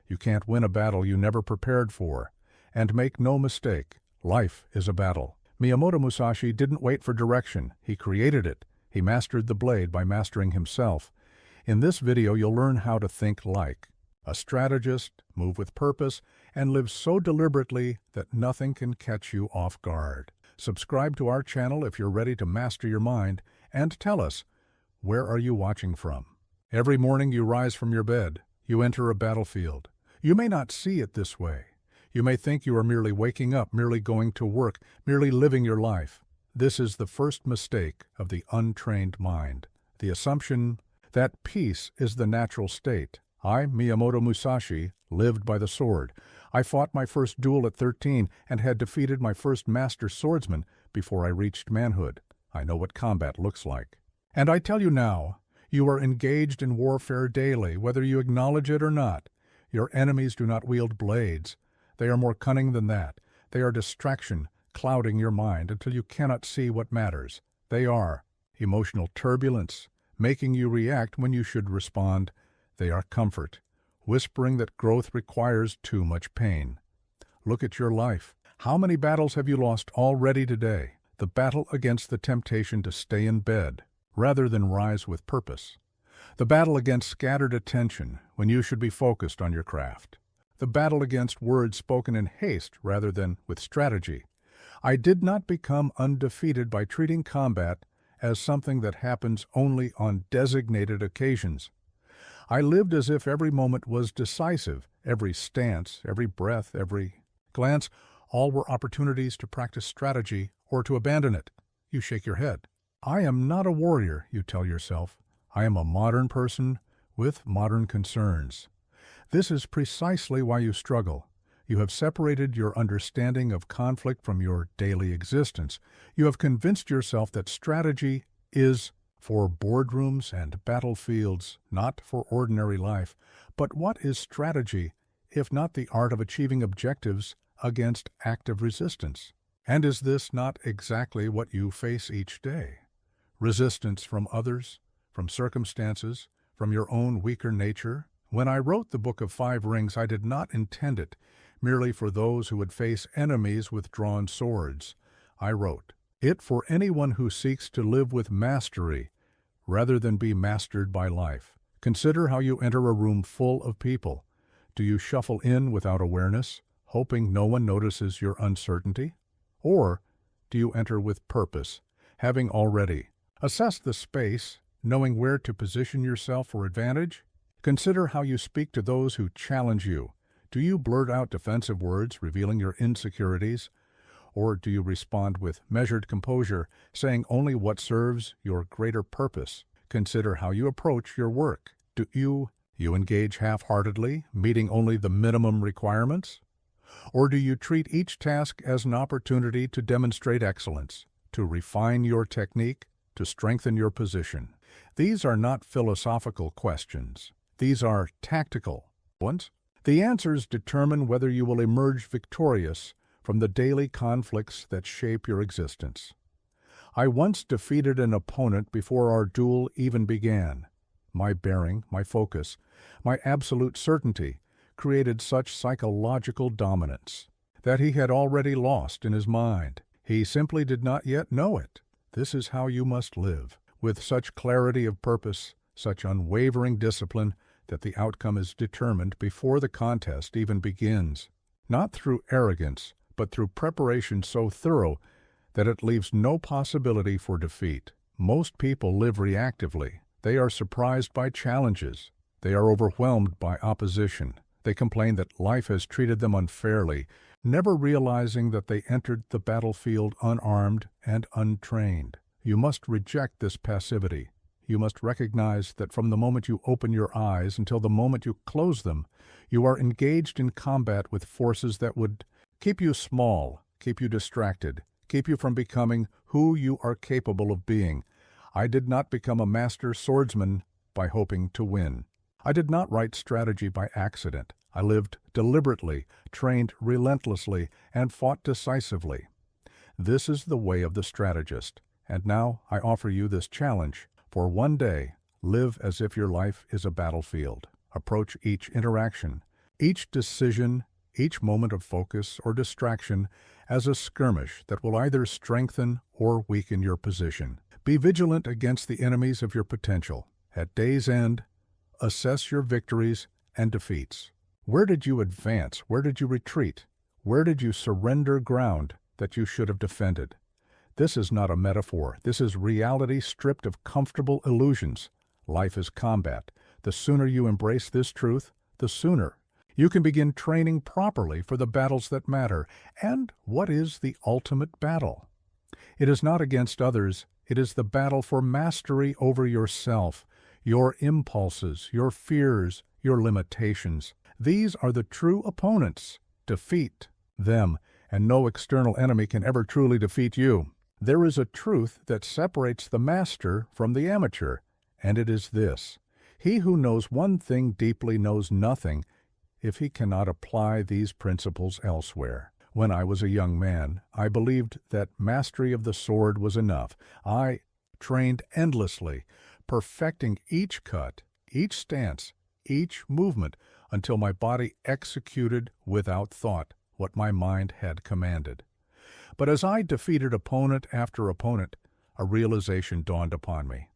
You can't win a battle you never prepared for. And make no mistake, life is a battle. Miyamoto Musashi didn't wait for direction. He created it. He mastered the blade by mastering himself. In this video, you'll learn how to think like a strategist, move with purpose, and live so deliberately that nothing can catch you off guard. Subscribe to our channel if you're ready to master your mind, and tell us, where are you watching from? Every morning you rise from your bed, you enter a battlefield. You may not see it this way. You may think you are merely waking up, merely going to work, merely living your life. This is the first mistake of the untrained mind, the assumption that peace is the natural state. I, Miyamoto Musashi, lived by the sword. I fought my first duel at 13 and had defeated my first master swordsman before I reached manhood. I know what combat looks like. And I tell you now, you are engaged in warfare daily, whether you acknowledge it or not. Your enemies do not wield blades. They are more cunning than that. They are distraction, clouding your mind until you cannot see what matters. They are emotional turbulence, making you react when you should respond. They are comfort, whispering that growth requires too much pain. Look at your life. How many battles have you lost already today? The battle against the temptation to stay in bed rather than rise with purpose. The battle against scattered attention when you should be focused on your craft. The battle against words spoken in haste rather than with strategy. I did not become undefeated by treating combat as something that happens only on designated occasions. I lived as if every moment was decisive. Every stance, every breath, every glance, all were opportunities to practice strategy or to abandon it. You shake your head. I am not a warrior, you tell yourself. I am a modern person with modern concerns. This is precisely why you struggle. You have separated your understanding of conflict from your daily existence. You have convinced yourself that strategy is for boardrooms and battlefields, not for ordinary life. But what is strategy, if not the art of achieving objectives against active resistance? And is this not exactly what you face each day? Resistance from others, from circumstances, from your own weaker nature? When I wrote the Book of 5 Rings, I did not intend it merely for those who would face enemies with drawn swords. I wrote it for anyone who seeks to live with mastery rather than be mastered by life. Consider how you enter a room full of people. Do you shuffle in without awareness, hoping no one notices your uncertainty? Or do you enter with purpose, having already assessed the space, knowing where to position yourself for advantage? Consider how you speak to those who challenge you. Do you blurt out defensive words, revealing your insecurities? Or do you respond with measured composure, saying only what serves your greater purpose? Consider how you approach your work. Do you engage half-heartedly, meeting only the minimum requirements? Or do you treat each task as an opportunity to demonstrate excellence, to refine your technique, to strengthen your position? These are not philosophical questions. These are tactical ones. The answers determine whether you will emerge victorious from the daily conflicts that shape your existence. I once defeated an opponent before our duel even began. My bearing, my focus, my absolute certainty created such psychological dominance that he had already lost in his mind. He simply did not yet know it. This is how you must live, with such clarity of purpose, such unwavering discipline, that the outcome is determined before the contest even begins. Not through arrogance, but through preparation so thorough that it leaves no possibility for defeat. Most people live reactively. They are surprised by challenges. They are overwhelmed by opposition. They complain that life has treated them unfairly, never realizing that they entered the battlefield unarmed and untrained. You must reject this passivity. You must recognize that from the moment you open your eyes until the moment you close them, you are engaged in combat with forces that would keep you small, keep you distracted, keep you from becoming who you are capable of being. I did not become a master swordsman by hoping to win. I did not write strategy by accident. I lived deliberately, trained relentlessly, and fought decisively. This is the way of the strategist. And now I offer you this challenge. For one day, live as if your life is a battlefield. Approach each interaction each decision, each moment of focus or distraction as a skirmish that will either strengthen or weaken your position. Be vigilant against the enemies of your potential. At day's end, assess your victories and defeats. Where did you advance? Where did you retreat? Where did you surrender ground that you should have defended? This is not a metaphor. This is reality stripped of comfortable illusions. Life is combat. The sooner you embrace this truth, the sooner you can begin training properly for the battles that matter. And what is the ultimate battle? It is not against others. It is the battle for mastery over yourself, your impulses, your fears, your limitations. These are the true opponents. Defeat them, and no external enemy can ever truly defeat you. There is a truth that separates the master from the amateur, and it is this: he who knows one thing deeply knows nothing if he cannot apply these principles elsewhere. When I was a young man, I believed that mastery of the sword was enough. I trained endlessly, perfecting each cut, each stance, each movement, until my body executed without thought what my mind had commanded. But as I defeated opponent after opponent, a realization dawned upon me.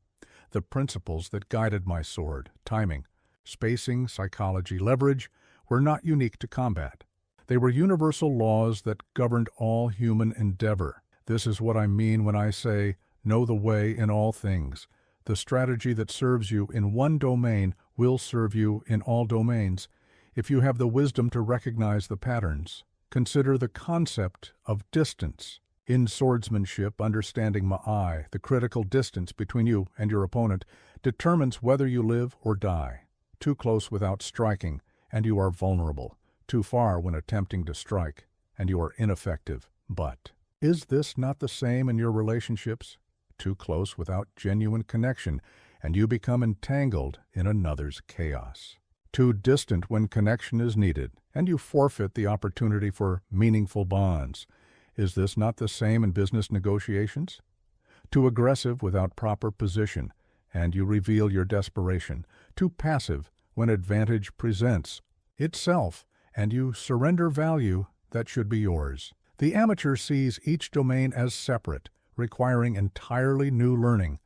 The principles that guided my sword, timing, spacing, psychology, leverage, were not unique to combat. They were universal laws that governed all human endeavor. This is what I mean when I say, know the way in all things. The strategy that serves you in one domain will serve you in all domains, if you have the wisdom to recognize the patterns. Consider the concept of distance. In swordsmanship, understanding ma'ai, the critical distance between you and your opponent, determines whether you live or die. Too close without striking, and you are vulnerable. Too far when attempting to strike, and you are ineffective. But is this not the same in your relationships? Too close without genuine connection, and you become entangled in another's chaos. Too distant when connection is needed, and you forfeit the opportunity for meaningful bonds. Is this not the same in business negotiations? Too aggressive without proper position, and you reveal your desperation. Too passive when advantage presents itself, and you surrender value that should be yours. The amateur sees each domain as separate, requiring entirely new learning.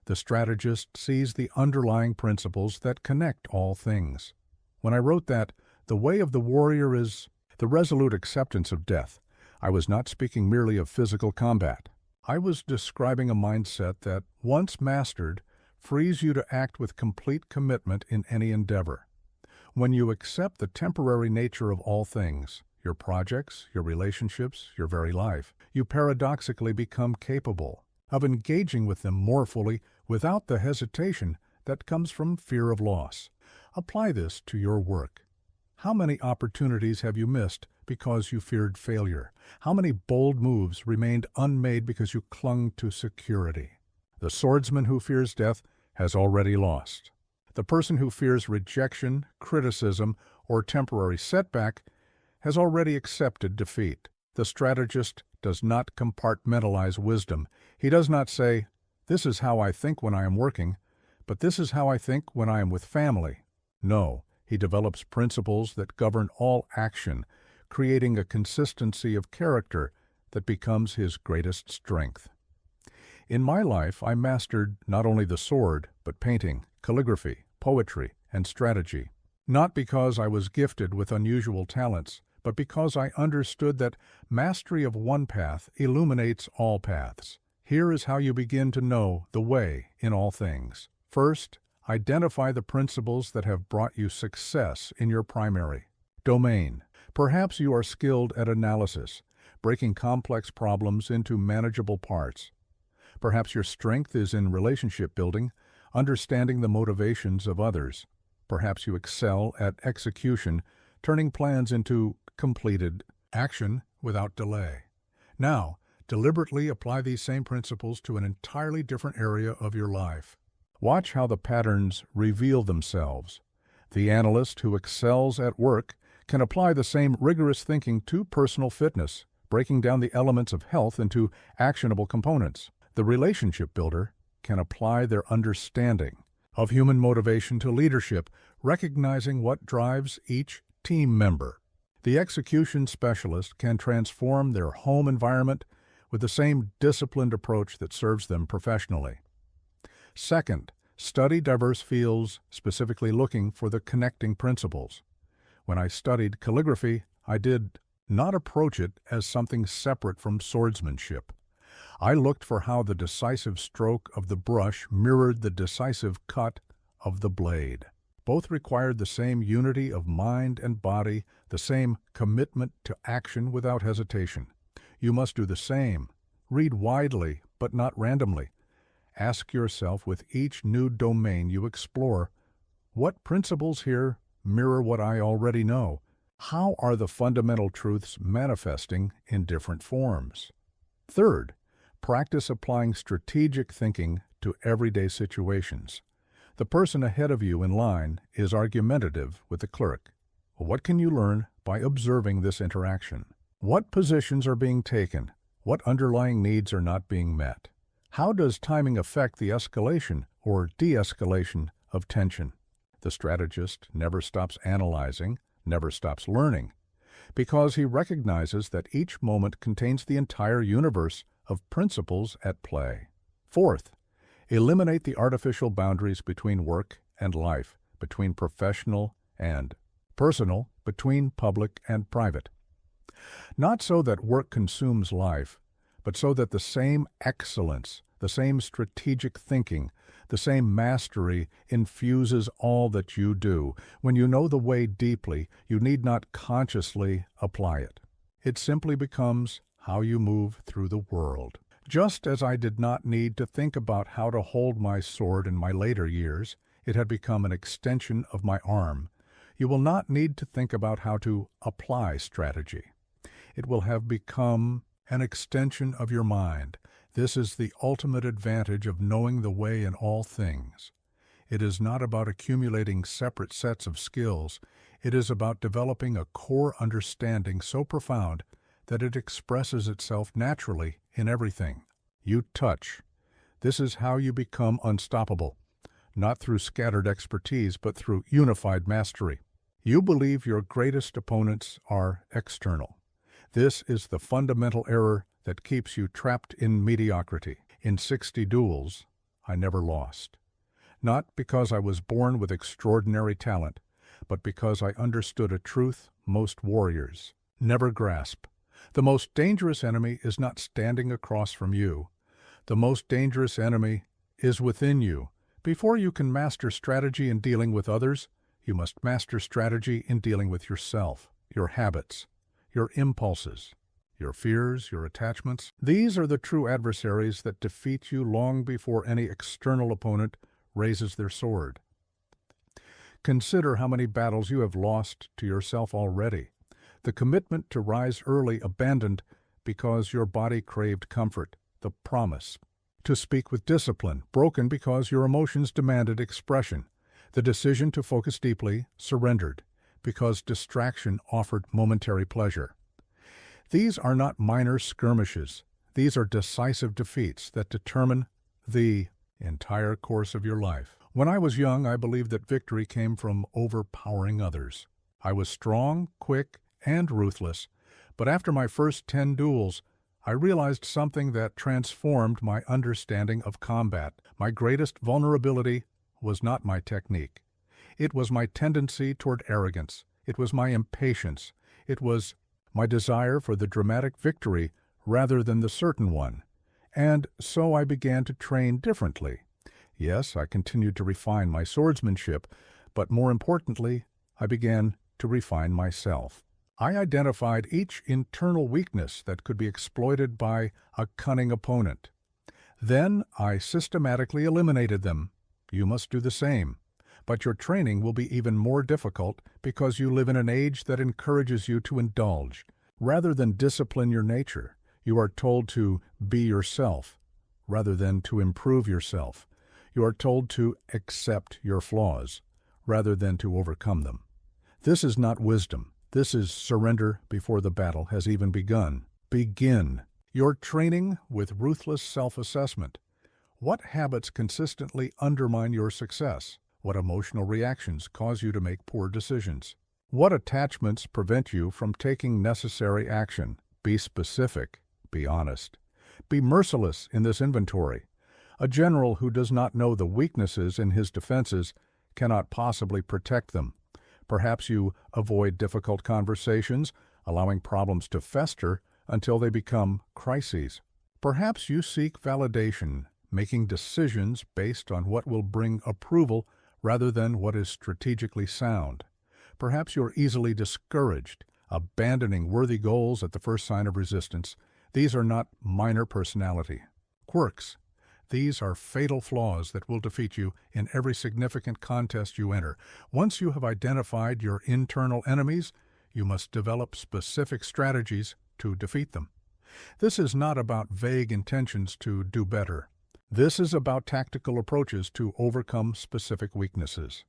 The strategist sees the underlying principles that connect all things. When I wrote that, the way of the warrior is the resolute acceptance of death, I was not speaking merely of physical combat. I was describing a mindset that, once mastered, frees you to act with complete commitment in any endeavor. When you accept the temporary nature of all things, your projects, your relationships, your very life, you paradoxically become capable of engaging with them more fully without the hesitation that comes from fear of loss. Apply this to your work. How many opportunities have you missed because you feared failure? How many bold moves remained unmade because you clung to security? The swordsman who fears death has already lost. The person who fears rejection, criticism, or temporary setback has already accepted defeat. The strategist does not compartmentalize wisdom. He does not say, "This is how I think when I am working, but this is how I think when I am with family." No, he develops principles that govern all action, creating a consistency of character that becomes his greatest strength. In my life, I mastered not only the sword, but painting, calligraphy, poetry, and strategy. Not because I was gifted with unusual talents, but because I understood that mastery of one path illuminates all paths. Here is how you begin to know the way in all things. First, identify the principles that have brought you success in your primary domain. Perhaps you are skilled at analysis, breaking complex problems into manageable parts. Perhaps your strength is in relationship building, understanding the motivations of others. Perhaps you excel at execution, turning plans into completed action without delay. Now, deliberately apply these same principles to an entirely different area of your life. Watch how the patterns reveal themselves. The analyst who excels at work can apply the same rigorous thinking to personal fitness, breaking down the elements of health into actionable components. The relationship builder can apply their understanding of human motivation to leadership, recognizing what drives each team member. The execution specialist can transform their home environment with the same disciplined approach that serves them professionally. Second, study diverse fields, specifically looking for the connecting principles. When I studied calligraphy, I did not approach it as something separate from swordsmanship. I looked for how the decisive stroke of the brush mirrored the decisive cut of the blade. Both required the same unity of mind and body, the same commitment to action without hesitation. You must do the same. Read widely, but not randomly. Ask yourself with each new domain you explore, what principles here mirror what I already know? How are the fundamental truths manifesting in different forms? Third, practice applying strategic thinking to everyday situations. The person ahead of you in line is argumentative with the clerk. What can you learn by observing this interaction? What positions are being taken? What underlying needs are not being met? How does timing affect the escalation or de-escalation of tension? The strategist never stops analyzing, never stops learning, because he recognizes that each moment contains the entire universe of principles at play. Fourth, eliminate the artificial boundaries between work and life, between professional and personal, between public and private. Not so that work consumes life, but so that the same excellence, the same strategic thinking, the same mastery infuses all that you do. When you know the way deeply, you need not consciously apply it. It simply becomes how you move through the world. Just as I did not need to think about how to hold my sword in my later years, it had become an extension of my arm. You will not need to think about how to apply strategy. It will have become an extension of your mind. This is the ultimate advantage of knowing the way in all things. It is not about accumulating separate sets of skills. It is about developing a core understanding so profound that it expresses itself naturally in everything you touch. This is how you become unstoppable, not through scattered expertise, but through unified mastery. You believe your greatest opponents are external. This is the fundamental error that keeps you trapped in mediocrity. In 60 duels, I never lost. Not because I was born with extraordinary talent, but because I understood a truth most warriors never grasp. The most dangerous enemy is not standing across from you. The most dangerous enemy is within you. Before you can master strategy in dealing with others, you must master strategy in dealing with yourself, your habits, your impulses, your fears, your attachments. These are the true adversaries that defeat you long before any external opponent raises their sword. Consider how many battles you have lost to yourself already. The commitment to rise early abandoned because your body craved comfort, the promise to speak with discipline broken because your emotions demanded expression, the decision to focus deeply surrendered because distraction offered momentary pleasure. These are not minor skirmishes. These are decisive defeats that determine the entire course of your life. When I was young, I believed that victory came from overpowering others. I was strong, quick, and ruthless, but after my first 10 duels, I realized something that transformed my understanding of combat. My greatest vulnerability was not my technique. It was my tendency toward arrogance. It was my impatience. It was my desire for the dramatic victory rather than the certain one. And so I began to train differently. Yes, I continued to refine my swordsmanship, but more importantly, I began to refine myself. I identified each internal weakness that could be exploited by a cunning opponent. Then I systematically eliminated them. You must do the same. But your training will be even more difficult because you live in an age that encourages you to indulge. Rather than discipline your nature, you are told to be yourself, rather than to improve yourself. You are told to accept your flaws, rather than to overcome them. This is not wisdom. This is surrender before the battle has even begun. Begin your training with ruthless self-assessment. What habits consistently undermine your success? What emotional reactions cause you to make poor decisions? What attachments prevent you from taking necessary action? Be specific. Be honest. Be merciless in this inventory. A general who does not know the weaknesses in his defenses cannot possibly protect them. Perhaps you avoid difficult conversations, allowing problems to fester until they become crises. Perhaps you seek validation, making decisions based on what will bring approval rather than what is strategically sound. Perhaps you're easily discouraged, abandoning worthy goals at the first sign of resistance. These are not minor personality quirks. These are fatal flaws that will defeat you in every significant contest you enter. Once you have identified your internal enemies, you must develop specific strategies to defeat them. This is not about vague intentions to do better. This is about tactical approaches to overcome specific weaknesses.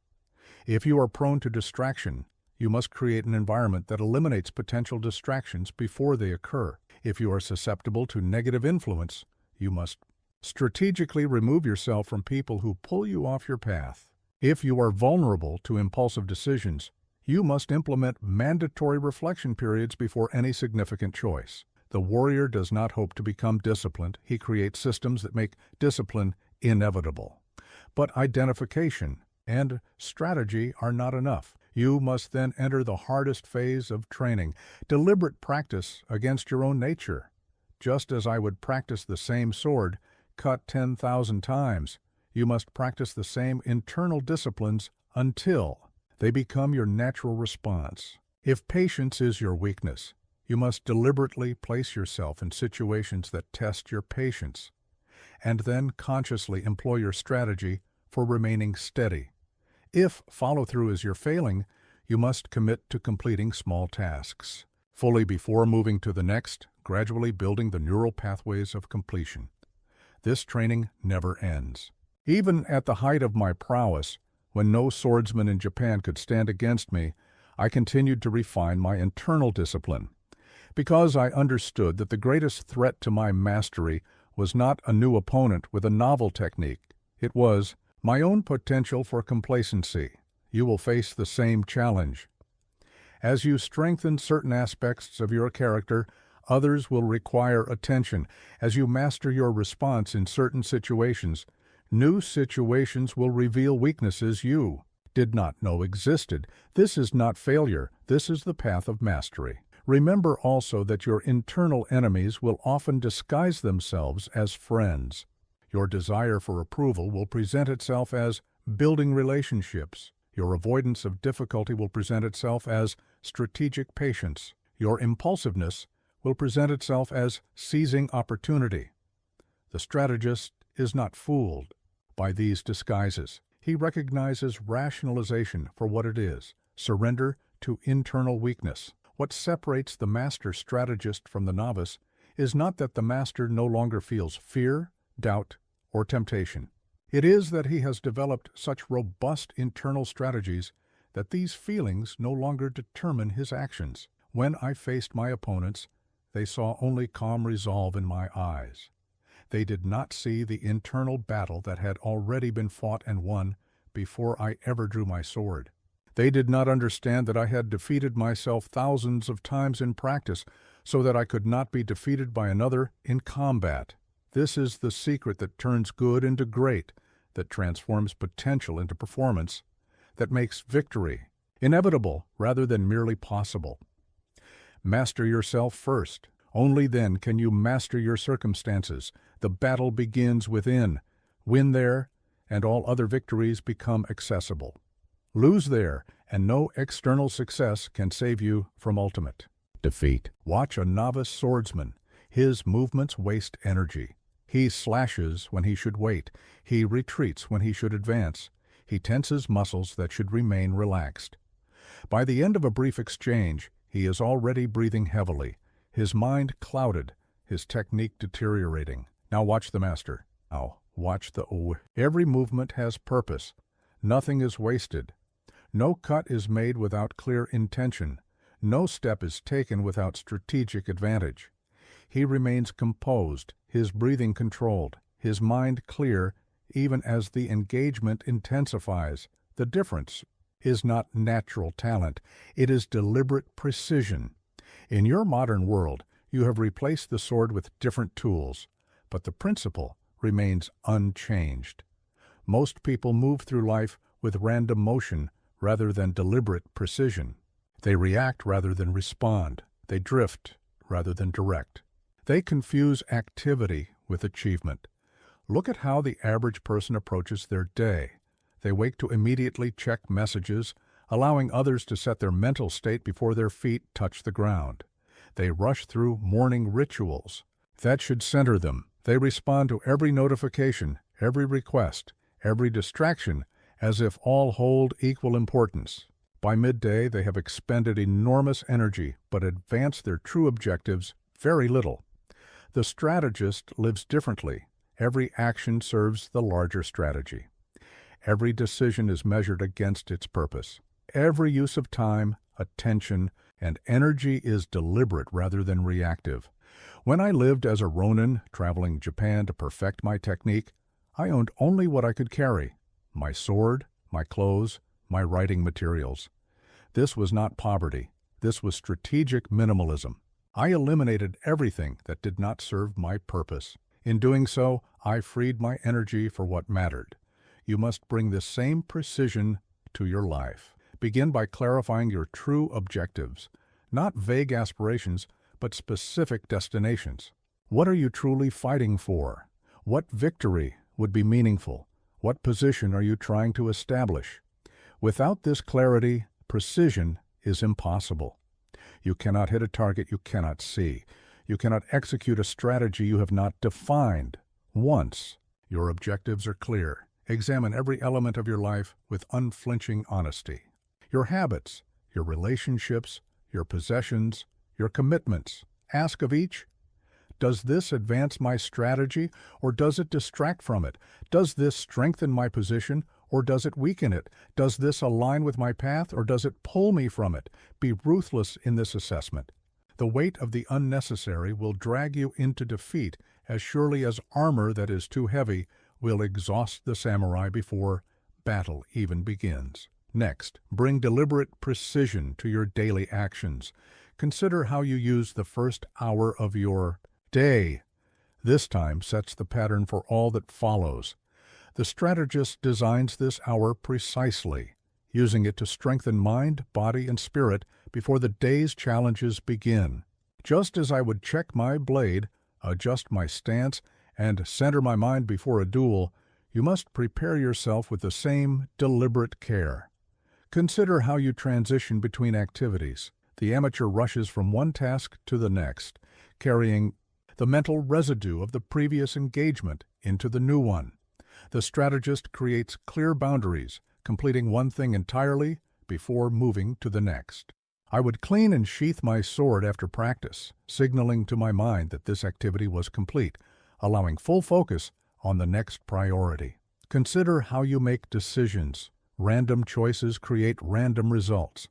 If you are prone to distraction, you must create an environment that eliminates potential distractions before they occur. If you are susceptible to negative influence, you must strategically remove yourself from people who pull you off your path. If you are vulnerable to impulsive decisions, you must implement mandatory reflection periods before any significant choice. The warrior does not hope to become disciplined. He creates systems that make discipline inevitable. But identification and strategy are not enough. You must then enter the hardest phase of training, deliberate practice against your own nature. Just as I would practice the same sword, cut 10,000 times, you must practice the same internal disciplines until they become your natural response. If patience is your weakness, you must deliberately place yourself in situations that test your patience, and then consciously employ your strategy for remaining steady. If follow-through is your failing, you must commit to completing small tasks fully before moving to the next, gradually building the neural pathways of completion. This training never ends. Even at the height of my prowess, when no swordsman in Japan could stand against me, I continued to refine my internal discipline. Because I understood that the greatest threat to my mastery was not a new opponent with a novel technique. It was my own potential for complacency. You will face the same challenge. As you strengthen certain aspects of your character, others will require attention. As you master your response in certain situations, new situations will reveal weaknesses you did not know existed. This is not failure. This is the path of mastery. Remember also that your internal enemies will often disguise themselves as friends. Your desire for approval will present itself as building relationships. Your avoidance of difficulty will present itself as strategic patience. Your impulsiveness will present itself as seizing opportunity. The strategist is not fooled by these disguises. He recognizes rationalization for what it is, surrender to internal weakness. What separates the master strategist from the novice is not that the master no longer feels fear, doubt, or temptation. It is that he has developed such robust internal strategies that these feelings no longer determine his actions. When I faced my opponents, they saw only calm resolve in my eyes. They did not see the internal battle that had already been fought and won before I ever drew my sword. They did not understand that I had defeated myself thousands of times in practice, so that I could not be defeated by another in combat. This is the secret that turns good into great, that transforms potential into performance, that makes victory inevitable rather than merely possible. Master yourself first. Only then can you master your circumstances. The battle begins within. Win there, and all other victories become accessible. Lose there, and no external success can save you from ultimate defeat. Watch a novice swordsman. His movements waste energy. He slashes when he should wait. He retreats when he should advance. He tenses muscles that should remain relaxed. By the end of a brief exchange, he is already breathing heavily, his mind clouded, his technique deteriorating. Now watch the master. Now watch the Every movement has purpose. Nothing is wasted. No cut is made without clear intention. No step is taken without strategic advantage. He remains composed, his breathing controlled, his mind clear, even as the engagement intensifies. The difference is not natural talent, it is deliberate precision. In your modern world, you have replaced the sword with different tools, but the principle remains unchanged. Most people move through life with random motion rather than deliberate precision. They react rather than respond. They drift rather than direct. They confuse activity with achievement. Look at how the average person approaches their day. They wake to immediately check messages, allowing others to set their mental state before their feet touch the ground. They rush through morning rituals. That should center them. They respond to every notification, every request, every distraction, as if all hold equal importance. By midday, they have expended enormous energy, but advanced their true objectives very little. The strategist lives differently. Every action serves the larger strategy. Every decision is measured against its purpose. Every use of time, attention, and energy is deliberate rather than reactive. When I lived as a ronin, traveling Japan to perfect my technique, I owned only what I could carry: my sword, my clothes, my writing materials. This was not poverty. This was strategic minimalism. I eliminated everything that did not serve my purpose. In doing so, I freed my energy for what mattered. You must bring this same precision to your life. Begin by clarifying your true objectives, not vague aspirations, but specific destinations. What are you truly fighting for? What victory would be meaningful? What position are you trying to establish? Without this clarity, precision is impossible. You cannot hit a target you cannot see. You cannot execute a strategy you have not defined. Once your objectives are clear, examine every element of your life with unflinching honesty. Your habits, your relationships, your possessions, your commitments. Ask of each, does this advance my strategy or does it distract from it? Does this strengthen my position or does it weaken it? Does this align with my path or does it pull me from it? Be ruthless in this assessment. The weight of the unnecessary will drag you into defeat as surely as armor that is too heavy will exhaust the samurai before battle even begins. Next, bring deliberate precision to your daily actions. Consider how you use the first hour of your day. This time sets the pattern for all that follows. The strategist designs this hour precisely, using it to strengthen mind, body, and spirit before the day's challenges begin. Just as I would check my blade, adjust my stance, and center my mind before a duel, you must prepare yourself with the same deliberate care. Consider how you transition between activities. The amateur rushes from one task to the next, carrying the mental residue of the previous engagement into the new one. The strategist creates clear boundaries, completing one thing entirely before moving to the next. I would clean and sheath my sword after practice, signaling to my mind that this activity was complete, allowing full focus on the next priority. Consider how you make decisions. Random choices create random results.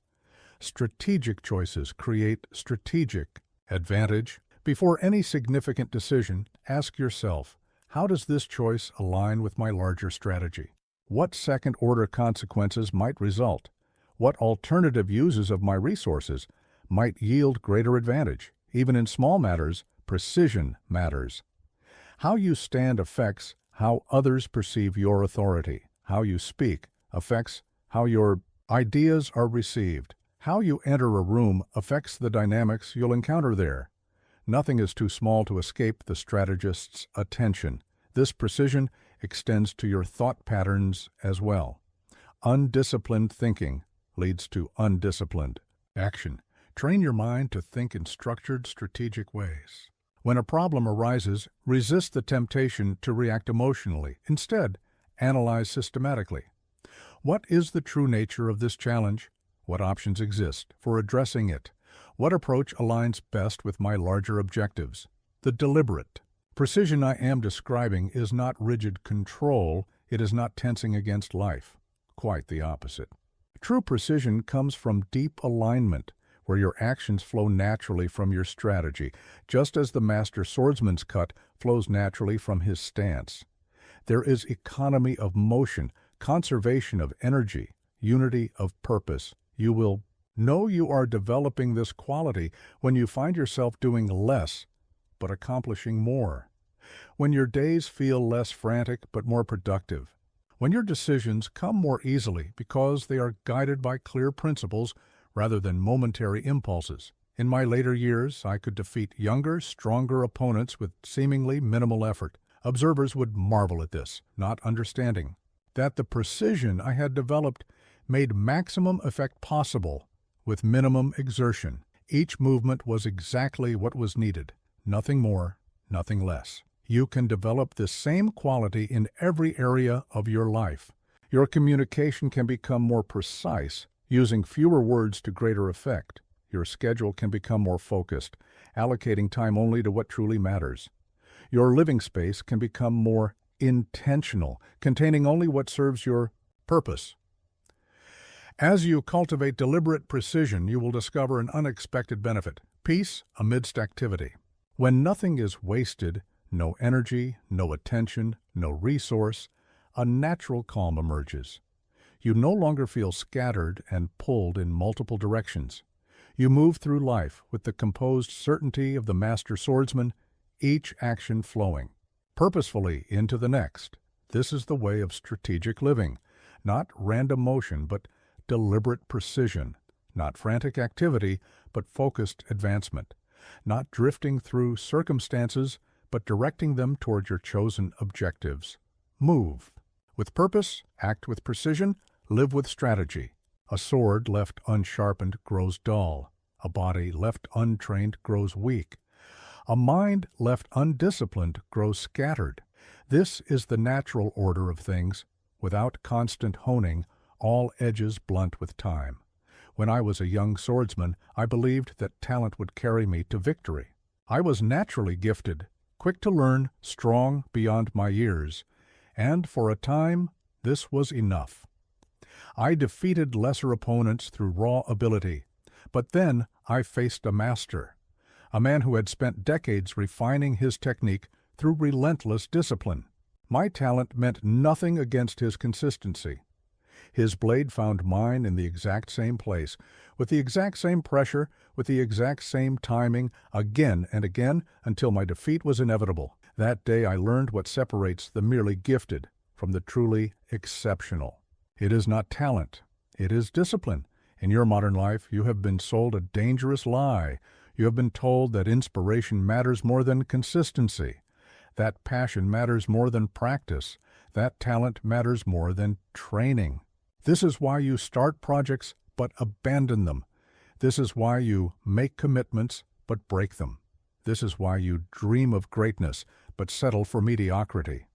Strategic choices create strategic advantage. Before any significant decision, ask yourself, how does this choice align with my larger strategy? What second-order consequences might result? What alternative uses of my resources might yield greater advantage? Even in small matters, precision matters. How you stand affects how others perceive your authority. How you speak affects how your ideas are received. How you enter a room affects the dynamics you'll encounter there. Nothing is too small to escape the strategist's attention. This precision extends to your thought patterns as well. Undisciplined thinking leads to undisciplined action. Train your mind to think in structured, strategic ways. When a problem arises, resist the temptation to react emotionally. Instead, analyze systematically. What is the true nature of this challenge? What options exist for addressing it? What approach aligns best with my larger objectives? The deliberate precision I am describing is not rigid control, it is not tensing against life. Quite the opposite. True precision comes from deep alignment, where your actions flow naturally from your strategy, just as the master swordsman's cut flows naturally from his stance. There is economy of motion, conservation of energy. unity of purpose. You will know you are developing this quality when you find yourself doing less but accomplishing more. When your days feel less frantic but more productive. When your decisions come more easily because they are guided by clear principles rather than momentary impulses. In my later years, I could defeat younger, stronger opponents with seemingly minimal effort. Observers would marvel at this, not understanding that the precision I had developed made maximum effect possible with minimum exertion. Each movement was exactly what was needed, nothing more, nothing less. You can develop this same quality in every area of your life. Your communication can become more precise, using fewer words to greater effect. Your schedule can become more focused, allocating time only to what truly matters. Your living space can become more intentional, containing only what serves your purpose. As you cultivate deliberate precision, you will discover an unexpected benefit: peace amidst activity. When nothing is wasted, no energy, no attention, no resource, a natural calm emerges. You no longer feel scattered and pulled in multiple directions. You move through life with the composed certainty of the master swordsman, each action flowing purposefully into the next. This is the way of strategic living, not random motion, but deliberate precision, not frantic activity, but focused advancement, not drifting through circumstances, but directing them toward your chosen objectives. Move with purpose, act with precision, live with strategy. A sword left unsharpened grows dull. A body left untrained grows weak. A mind left undisciplined grows scattered. This is the natural order of things. Without constant honing, all edges blunt with time. When I was a young swordsman, I believed that talent would carry me to victory. I was naturally gifted, quick to learn, strong beyond my years, and for a time, this was enough. I defeated lesser opponents through raw ability, but then I faced a master, a man who had spent decades refining his technique through relentless discipline. My talent meant nothing against his consistency. His blade found mine in the exact same place, with the exact same pressure, with the exact same timing, again and again, until my defeat was inevitable. That day I learned what separates the merely gifted from the truly exceptional. It is not talent, it is discipline. In your modern life, you have been sold a dangerous lie. You have been told that inspiration matters more than consistency, that passion matters more than practice, that talent matters more than training. This is why you start projects but abandon them. This is why you make commitments but break them. This is why you dream of greatness but settle for mediocrity.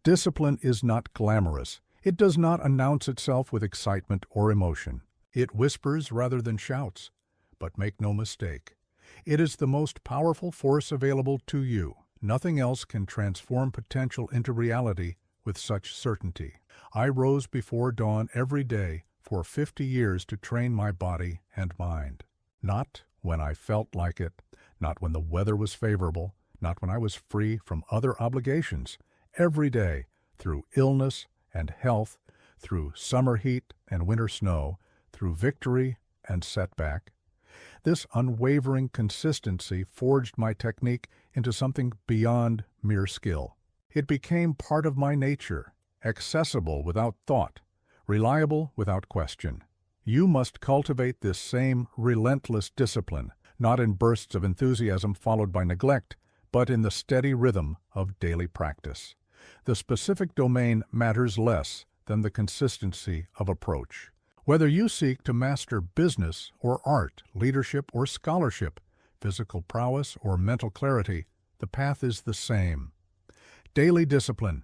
Discipline is not glamorous. It does not announce itself with excitement or emotion. It whispers rather than shouts. But make no mistake, it is the most powerful force available to you. Nothing else can transform potential into reality with such certainty. I rose before dawn every day for 50 years to train my body and mind. Not when I felt like it, not when the weather was favorable, not when I was free from other obligations. Every day, through illness and health, through summer heat and winter snow, through victory and setback. This unwavering consistency forged my technique into something beyond mere skill. It became part of my nature, accessible without thought, reliable without question. You must cultivate this same relentless discipline, not in bursts of enthusiasm followed by neglect, but in the steady rhythm of daily practice. The specific domain matters less than the consistency of approach. Whether you seek to master business or art, leadership or scholarship, physical prowess or mental clarity, the path is the same. Daily discipline,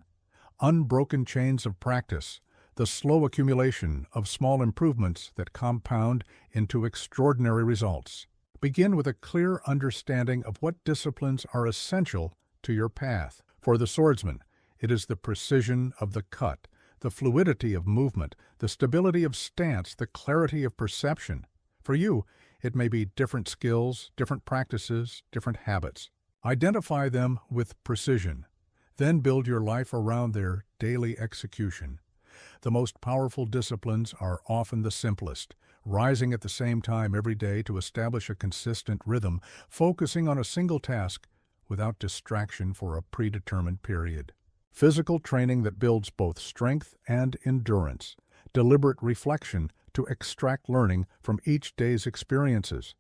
unbroken chains of practice, the slow accumulation of small improvements that compound into extraordinary results. Begin with a clear understanding of what disciplines are essential to your path. For the swordsman, it is the precision of the cut, the fluidity of movement, the stability of stance, the clarity of perception. For you, it may be different skills, different practices, different habits. Identify them with precision. Then build your life around their daily execution. The most powerful disciplines are often the simplest, rising at the same time every day to establish a consistent rhythm, focusing on a single task without distraction for a predetermined period. Physical training that builds both strength and endurance. Deliberate reflection to extract learning from each day's experiences.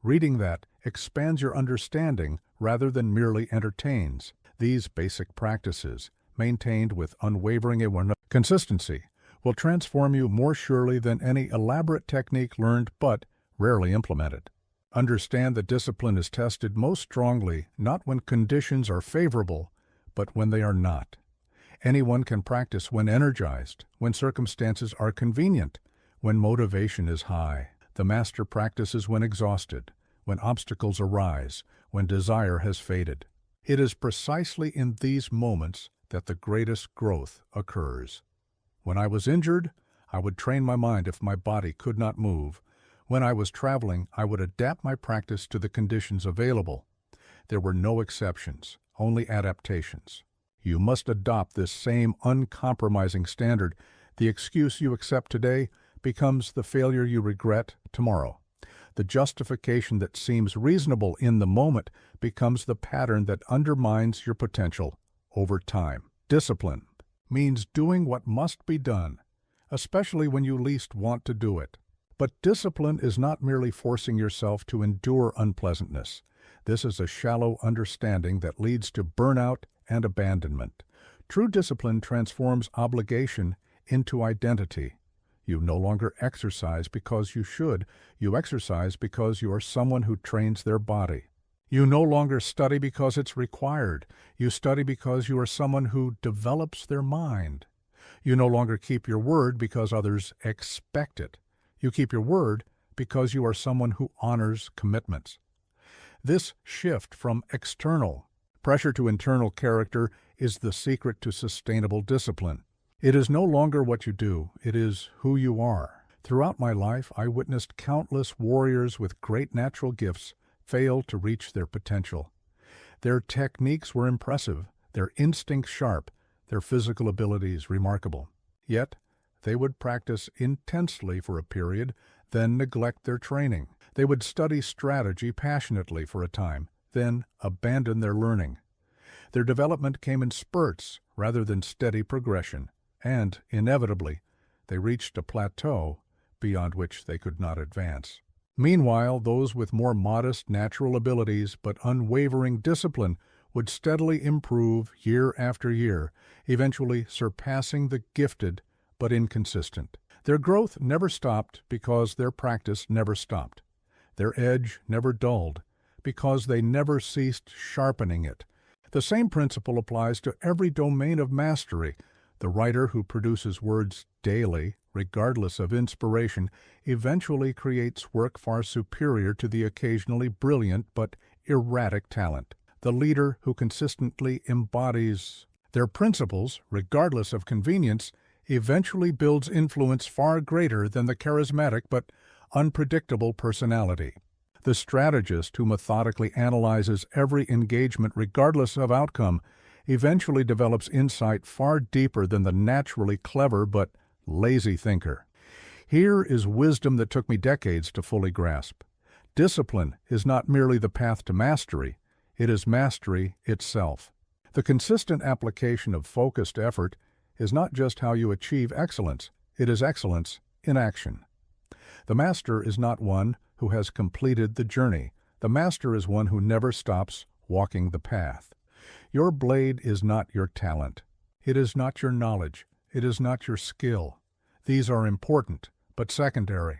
Reading that expands your understanding rather than merely entertains. These basic practices, maintained with unwavering consistency, will transform you more surely than any elaborate technique learned but rarely implemented. Understand that discipline is tested most strongly not when conditions are favorable, but when they are not. Anyone can practice when energized, when circumstances are convenient, when motivation is high. The master practices when exhausted, when obstacles arise, when desire has faded. It is precisely in these moments that the greatest growth occurs. When I was injured, I would train my mind if my body could not move. When I was traveling, I would adapt my practice to the conditions available. There were no exceptions, only adaptations. You must adopt this same uncompromising standard. The excuse you accept today becomes the failure you regret tomorrow. The justification that seems reasonable in the moment becomes the pattern that undermines your potential over time. Discipline means doing what must be done, especially when you least want to do it. But discipline is not merely forcing yourself to endure unpleasantness. This is a shallow understanding that leads to burnout and abandonment. True discipline transforms obligation into identity. You no longer exercise because you should. You exercise because you are someone who trains their body. You no longer study because it's required. You study because you are someone who develops their mind. You no longer keep your word because others expect it. You keep your word because you are someone who honors commitments. This shift from external pressure to internal character is the secret to sustainable discipline. It is no longer what you do, it is who you are. Throughout my life, I witnessed countless warriors with great natural gifts fail to reach their potential. Their techniques were impressive, their instincts sharp, their physical abilities remarkable. Yet, they would practice intensely for a period, then neglect their training. They would study strategy passionately for a time, then abandon their learning. Their development came in spurts rather than steady progression, and, inevitably, they reached a plateau beyond which they could not advance. Meanwhile, those with more modest natural abilities but unwavering discipline would steadily improve year after year, eventually surpassing the gifted but inconsistent. Their growth never stopped because their practice never stopped. Their edge never dulled because they never ceased sharpening it. The same principle applies to every domain of mastery. The writer who produces words daily, regardless of inspiration, eventually creates work far superior to the occasionally brilliant but erratic talent. The leader who consistently embodies their principles, regardless of convenience, eventually builds influence far greater than the charismatic but unpredictable personality. The strategist who methodically analyzes every engagement regardless of outcome eventually develops insight far deeper than the naturally clever but lazy thinker. Here is wisdom that took me decades to fully grasp. Discipline is not merely the path to mastery, it is mastery itself. The consistent application of focused effort is not just how you achieve excellence, it is excellence in action. The master is not one who has completed the journey. The master is one who never stops walking the path. Your blade is not your talent. It is not your knowledge. It is not your skill. These are important, but secondary.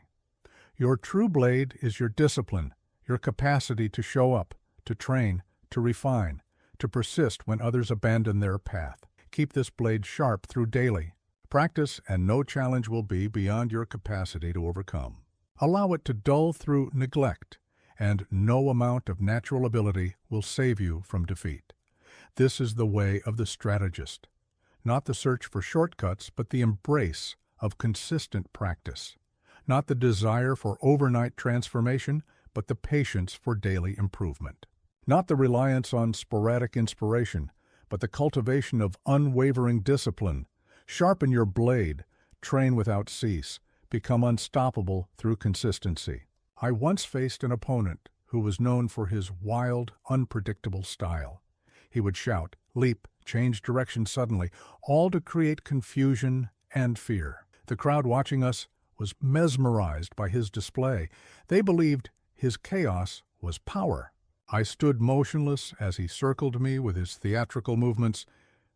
Your true blade is your discipline, your capacity to show up, to train, to refine, to persist when others abandon their path. Keep this blade sharp through daily practice, and no challenge will be beyond your capacity to overcome. Allow it to dull through neglect, and no amount of natural ability will save you from defeat. This is the way of the strategist, not the search for shortcuts, but the embrace of consistent practice, not the desire for overnight transformation, but the patience for daily improvement, not the reliance on sporadic inspiration, but the cultivation of unwavering discipline. Sharpen your blade, train without cease, become unstoppable through consistency. I once faced an opponent who was known for his wild, unpredictable style. He would shout, leap, change direction suddenly, all to create confusion and fear. The crowd watching us was mesmerized by his display. They believed his chaos was power. I stood motionless as he circled me with his theatrical movements.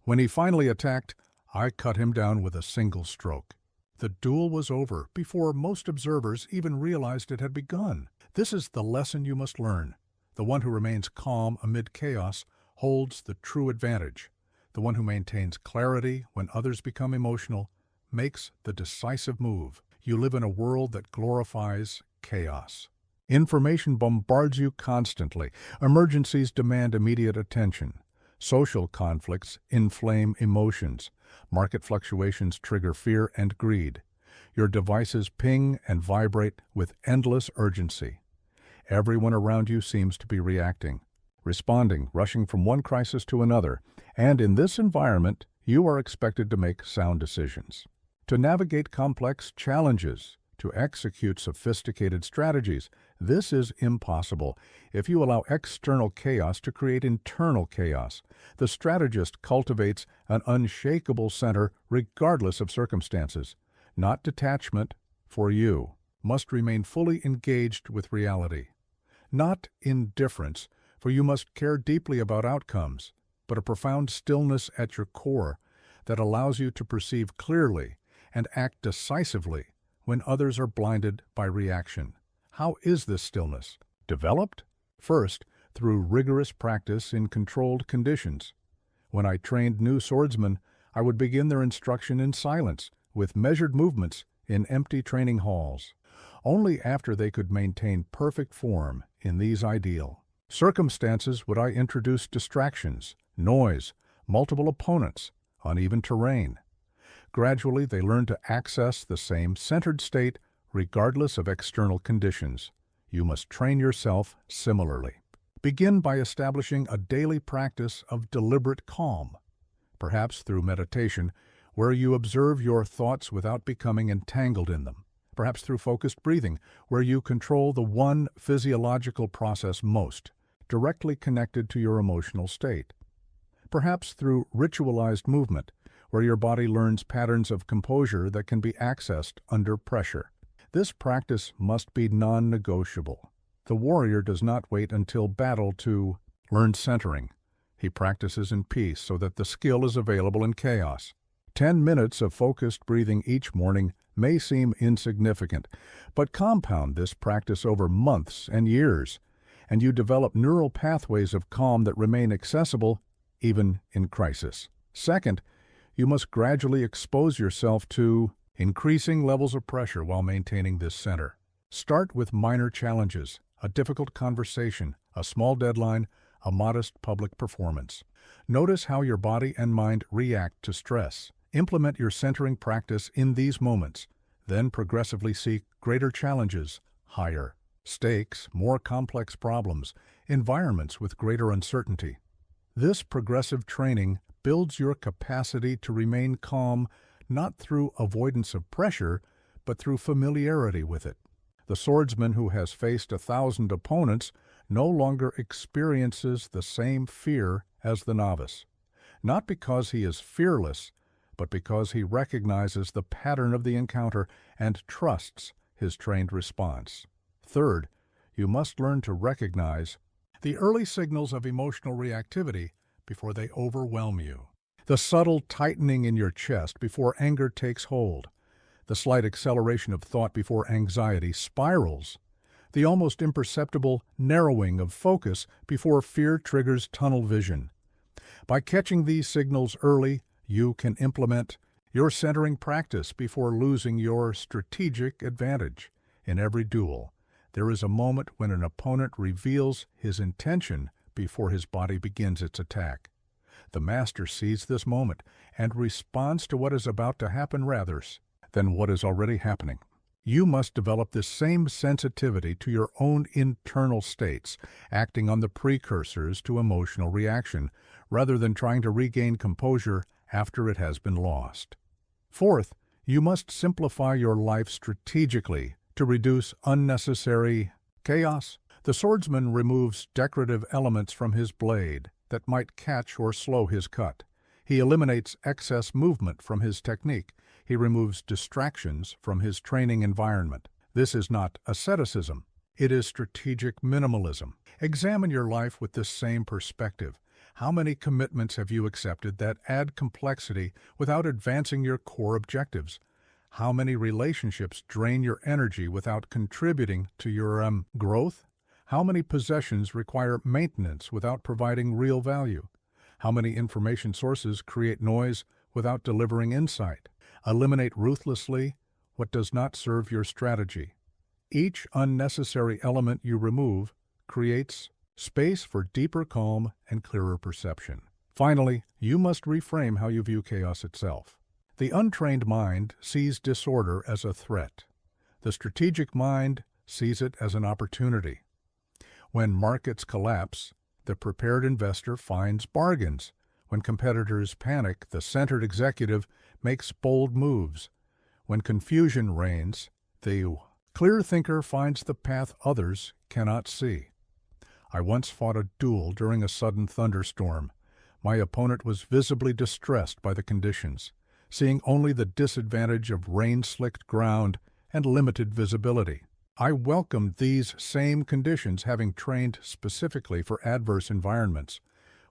When he finally attacked, I cut him down with a single stroke. The duel was over before most observers even realized it had begun. This is the lesson you must learn. The one who remains calm amid chaos holds the true advantage. The one who maintains clarity when others become emotional makes the decisive move. You live in a world that glorifies chaos. Information bombards you constantly. Emergencies demand immediate attention. Social conflicts inflame emotions. Market fluctuations trigger fear and greed. Your devices ping and vibrate with endless urgency. Everyone around you seems to be reacting, responding, rushing from one crisis to another, and in this environment, you are expected to make sound decisions, to navigate complex challenges, to execute sophisticated strategies. This is impossible if you allow external chaos to create internal chaos. The strategist cultivates an unshakable center regardless of circumstances. Not detachment, for you, must remain fully engaged with reality. Not indifference, for you must care deeply about outcomes, but a profound stillness at your core that allows you to perceive clearly and act decisively when others are blinded by reaction. How is this stillness developed? First, through rigorous practice in controlled conditions. When I trained new swordsmen, I would begin their instruction in silence, with measured movements in empty training halls. Only after they could maintain perfect form in these ideal circumstances would I introduce distractions, noise, multiple opponents, uneven terrain. Gradually, they learned to access the same centered state regardless of external conditions. You must train yourself similarly. Begin by establishing a daily practice of deliberate calm, perhaps through meditation, where you observe your thoughts without becoming entangled in them. Perhaps through focused breathing, where you control the one physiological process most directly connected to your emotional state. Perhaps through ritualized movement, where your body learns patterns of composure that can be accessed under pressure. This practice must be non-negotiable. The warrior does not wait until battle to learn centering. He practices in peace so that the skill is available in chaos. 10 minutes of focused breathing each morning may seem insignificant, but compound this practice over months and years, and you develop neural pathways of calm that remain accessible even in crisis. Second, you must gradually expose yourself to increasing levels of pressure while maintaining this center. Start with minor challenges, a difficult conversation, a small deadline, a modest public performance. Notice how your body and mind react to stress. Implement your centering practice in these moments, then progressively seek greater challenges, higher stakes, more complex problems, environments with greater uncertainty. This progressive training builds your capacity to remain calm not through avoidance of pressure, but through familiarity with it. The swordsman who has faced 1,000 opponents no longer experiences the same fear as the novice, not because he is fearless, but because he recognizes the pattern of the encounter and trusts his trained response. Third, you must learn to recognize the early signals of emotional reactivity before they overwhelm you. The subtle tightening in your chest before anger takes hold. The slight acceleration of thought before anxiety spirals. The almost imperceptible narrowing of focus before fear triggers tunnel vision. By catching these signals early, you can implement your centering practice before losing your strategic advantage. In every duel, there is a moment when an opponent reveals his intention before his body begins its attack. The master sees this moment and responds to what is about to happen rather than what is already happening. You must develop this same sensitivity to your own internal states, acting on the precursors to emotional reaction, rather than trying to regain composure after it has been lost. Fourth, you must simplify your life strategically to reduce unnecessary chaos. The swordsman removes decorative elements from his blade that might catch or slow his cut. He eliminates excess movement from his technique. He removes distractions from his training environment. This is not asceticism. It is strategic minimalism. Examine your life with this same perspective. How many commitments have you accepted that add complexity without advancing your core objectives? How many relationships drain your energy without contributing to your growth? How many possessions require maintenance without providing real value? How many information sources create noise without delivering insight? Eliminate ruthlessly what does not serve your strategy. Each unnecessary element you remove creates space for deeper calm and clearer perception. Finally, you must reframe how you view chaos itself. The untrained mind sees disorder as a threat. The strategic mind sees it as an opportunity. When markets collapse, the prepared investor finds bargains. When competitors panic, the centered executive makes bold moves. When confusion reigns, the clear thinker finds the path others cannot see. I once fought a duel during a sudden thunderstorm. My opponent was visibly distressed by the conditions, seeing only the disadvantage of rain-slicked ground and limited visibility. I welcomed these same conditions, having trained specifically for adverse environments.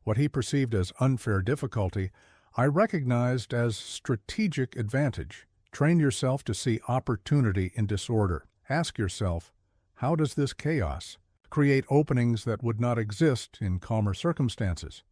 What he perceived as unfair difficulty, I recognized as strategic advantage. Train yourself to see opportunity in disorder. Ask yourself, how does this chaos create openings that would not exist in calmer circumstances?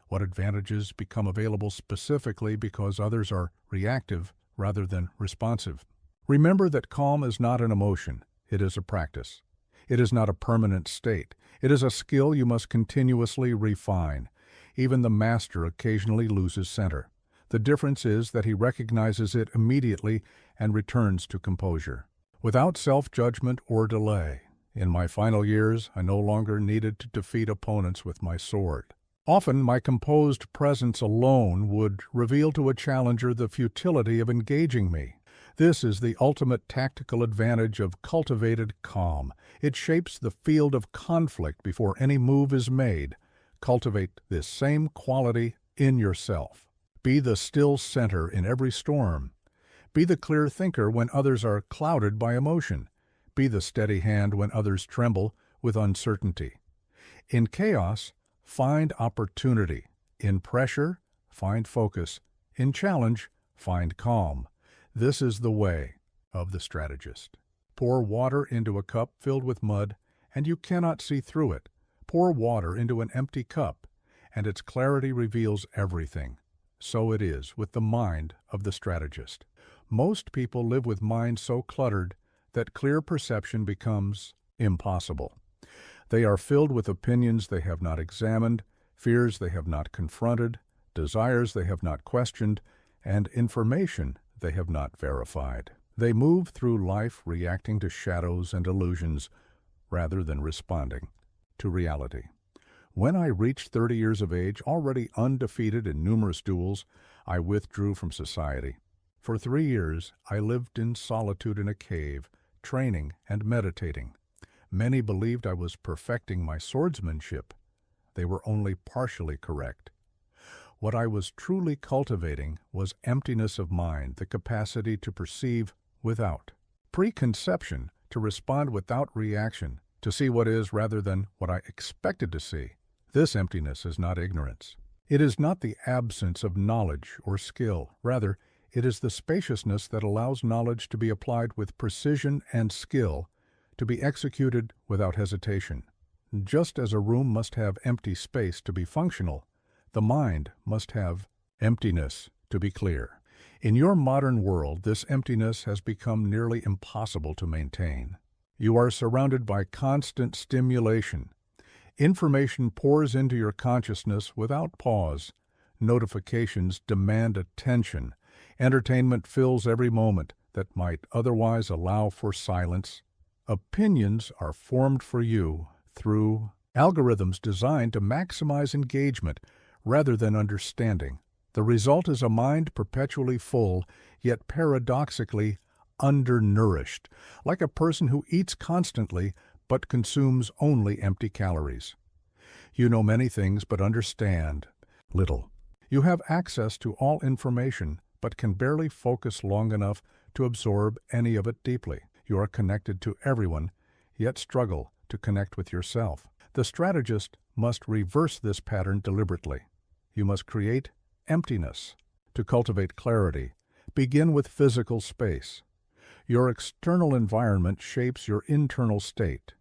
What advantages become available specifically because others are reactive rather than responsive? Remember that calm is not an emotion, it is a practice. It is not a permanent state. It is a skill you must continuously refine. Even the master occasionally loses center. The difference is that he recognizes it immediately and returns to composure, without self-judgment or delay. In my final years, I no longer needed to defeat opponents with my sword. Often, my composed presence alone would reveal to a challenger the futility of engaging me. This is the ultimate tactical advantage of cultivated calm. It shapes the field of conflict before any move is made. Cultivate this same quality in yourself. Be the still center in every storm. Be the clear thinker when others are clouded by emotion. Be the steady hand when others tremble with uncertainty. In chaos, find opportunity. In pressure, find focus. In challenge, find calm. This is the way of the strategist. Pour water into a cup filled with mud, and you cannot see through it. Pour water into an empty cup, and its clarity reveals everything. So it is with the mind of the strategist. Most people live with minds so cluttered that clear perception becomes impossible. They are filled with opinions they have not examined, fears they have not confronted, desires they have not questioned, and information they have not verified. They move through life reacting to shadows and illusions rather than responding to reality. When I reached 30 years of age, already undefeated in numerous duels, I withdrew from society. For 3 years, I lived in solitude in a cave, training and meditating. Many believed I was perfecting my swordsmanship. They were only partially correct. What I was truly cultivating was emptiness of mind, the capacity to perceive without preconception, to respond without reaction, to see what is rather than what I expected to see. This emptiness is not ignorance. It is not the absence of knowledge or skill. Rather, it is the spaciousness that allows knowledge to be applied with precision and skill, to be executed without hesitation. Just as a room must have empty space to be functional, the mind must have emptiness to be clear. In your modern world, this emptiness has become nearly impossible to maintain. You are surrounded by constant stimulation. Information pours into your consciousness without pause. Notifications demand attention. Entertainment fills every moment that might otherwise allow for silence. Opinions are formed for you through algorithms designed to maximize engagement rather than understanding. The result is a mind perpetually full, yet paradoxically undernourished, like a person who eats constantly but consumes only empty calories. You know many things but understand little. You have access to all information but can barely focus long enough to absorb any of it deeply. You are connected to everyone, yet struggle to connect with yourself. The strategist must reverse this pattern deliberately. You must create emptiness. To cultivate clarity, begin with physical space. Your external environment shapes your internal state.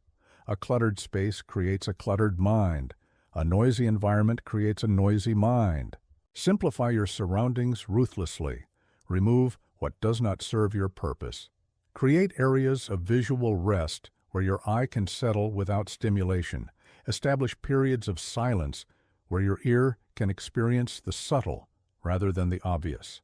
A cluttered space creates a cluttered mind. A noisy environment creates a noisy mind. Simplify your surroundings ruthlessly. Remove what does not serve your purpose. Create areas of visual rest where your eye can settle without stimulation. Establish periods of silence where your ear can experience the subtle rather than the obvious.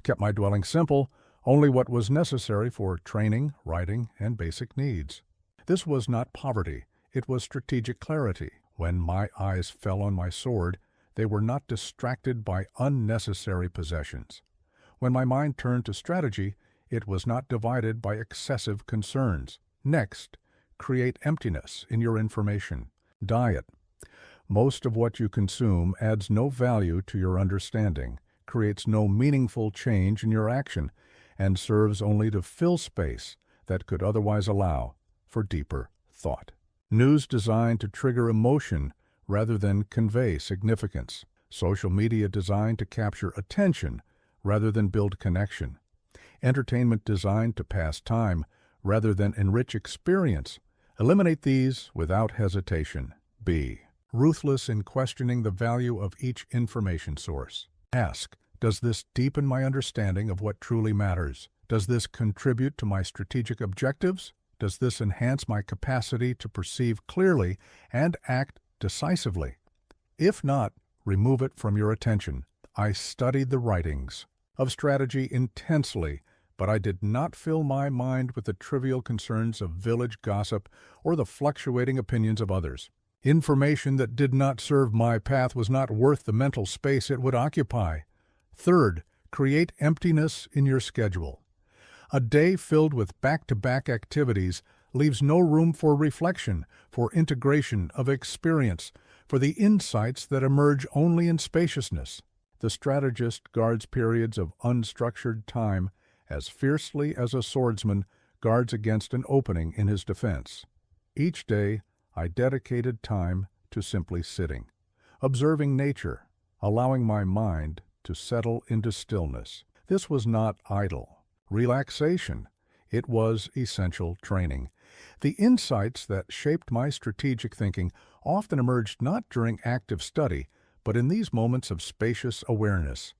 Kept my dwelling simple, only what was necessary for training, writing, and basic needs. This was not poverty, it was strategic clarity. When my eyes fell on my sword, they were not distracted by unnecessary possessions. When my mind turned to strategy, it was not divided by excessive concerns. Next, create emptiness in your information. Diet. Most of what you consume adds no value to your understanding, creates no meaningful change in your action, and serves only to fill space that could otherwise allow for deeper thought. News designed to trigger emotion rather than convey significance. Social media designed to capture attention rather than build connection. Entertainment designed to pass time rather than enrich experience. Eliminate these without hesitation. B. Ruthless in questioning the value of each information source. Ask, does this deepen my understanding of what truly matters? Does this contribute to my strategic objectives? Does this enhance my capacity to perceive clearly and act decisively? If not, remove it from your attention. I studied the writings of strategy intensely, but I did not fill my mind with the trivial concerns of village gossip or the fluctuating opinions of others. Information that did not serve my path was not worth the mental space it would occupy. Third, create emptiness in your schedule. A day filled with back-to-back activities leaves no room for reflection, for integration of experience, for the insights that emerge only in spaciousness. The strategist guards periods of unstructured time as fiercely as a swordsman guards against an opening in his defense. Each day, I dedicated time to simply sitting, observing nature, allowing my mind to settle into stillness. This was not idle relaxation. It was essential training. The insights that shaped my strategic thinking often emerged not during active study, but in these moments of spacious awareness.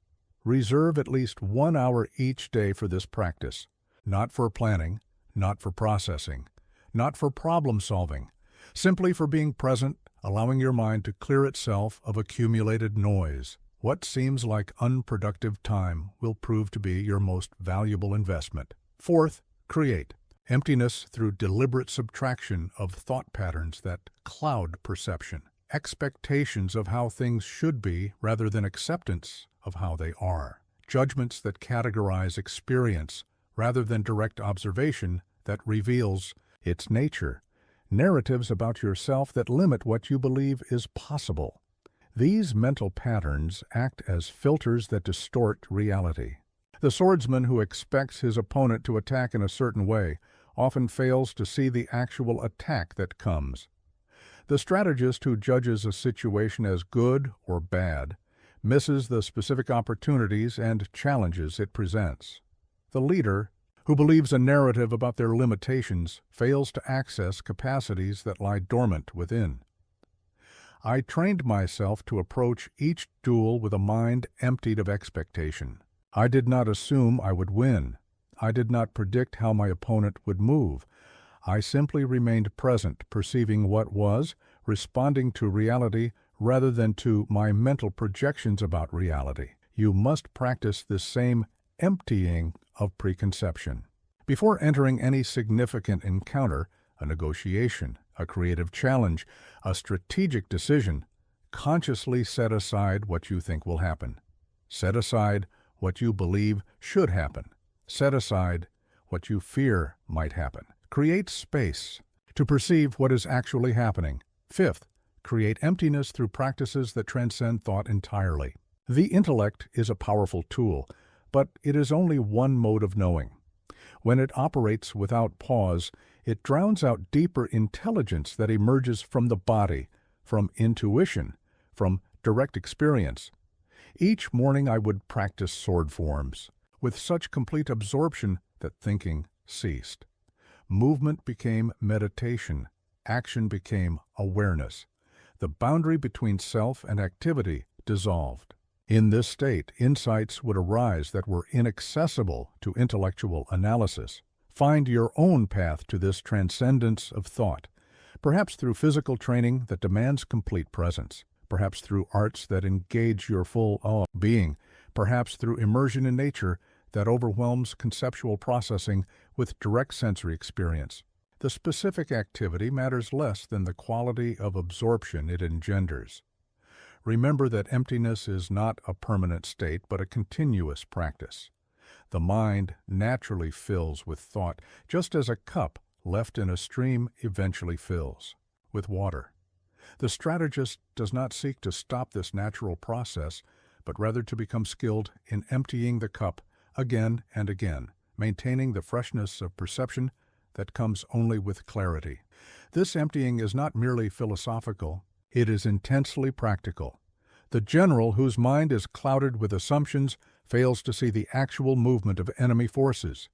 Reserve at least 1 hour each day for this practice, not for planning, not for processing, not for problem solving, simply for being present, allowing your mind to clear itself of accumulated noise. What seems like unproductive time will prove to be your most valuable investment. Fourth, create emptiness through deliberate subtraction of thought patterns that cloud perception, expectations of how things should be rather than acceptance of how they are, judgments that categorize experience rather than direct observation that reveals its nature, narratives about yourself that limit what you believe is possible. These mental patterns act as filters that distort reality. The swordsman who expects his opponent to attack in a certain way often fails to see the actual attack that comes. The strategist who judges a situation as good or bad misses the specific opportunities and challenges it presents. The leader who believes a narrative about their limitations fails to access capacities that lie dormant within. I trained myself to approach each duel with a mind emptied of expectation. I did not assume I would win. I did not predict how my opponent would move. I simply remained present, perceiving what was, responding to reality rather than to my mental projections about reality. You must practice this same emptying of preconception. Before entering any significant encounter, a negotiation, a creative challenge, a strategic decision, consciously set aside what you think will happen. Set aside what you believe should happen. Set aside what you fear might happen. Create space to perceive what is actually happening. Fifth, create emptiness through practices that transcend thought entirely. The intellect is a powerful tool, but it is only one mode of knowing. When it operates without pause, it drowns out deeper intelligence that emerges from the body, from intuition, from direct experience. Each morning I would practice sword forms, with such complete absorption that thinking ceased. Movement became meditation. Action became awareness. The boundary between self and activity dissolved. In this state, insights would arise that were inaccessible to intellectual analysis. Find your own path to this transcendence of thought, perhaps through physical training that demands complete presence, perhaps through arts that engage your full being, perhaps through immersion in nature that overwhelms conceptual processing with direct sensory experience. The specific activity matters less than the quality of absorption it engenders. Remember that emptiness is not a permanent state, but a continuous practice. The mind naturally fills with thought, just as a cup left in a stream eventually fills with water. The strategist does not seek to stop this natural process, but rather to become skilled in emptying the cup again and again, maintaining the freshness of perception that comes only with clarity. This emptying is not merely philosophical, it is intensely practical. The general whose mind is clouded with assumptions fails to see the actual movement of enemy forces.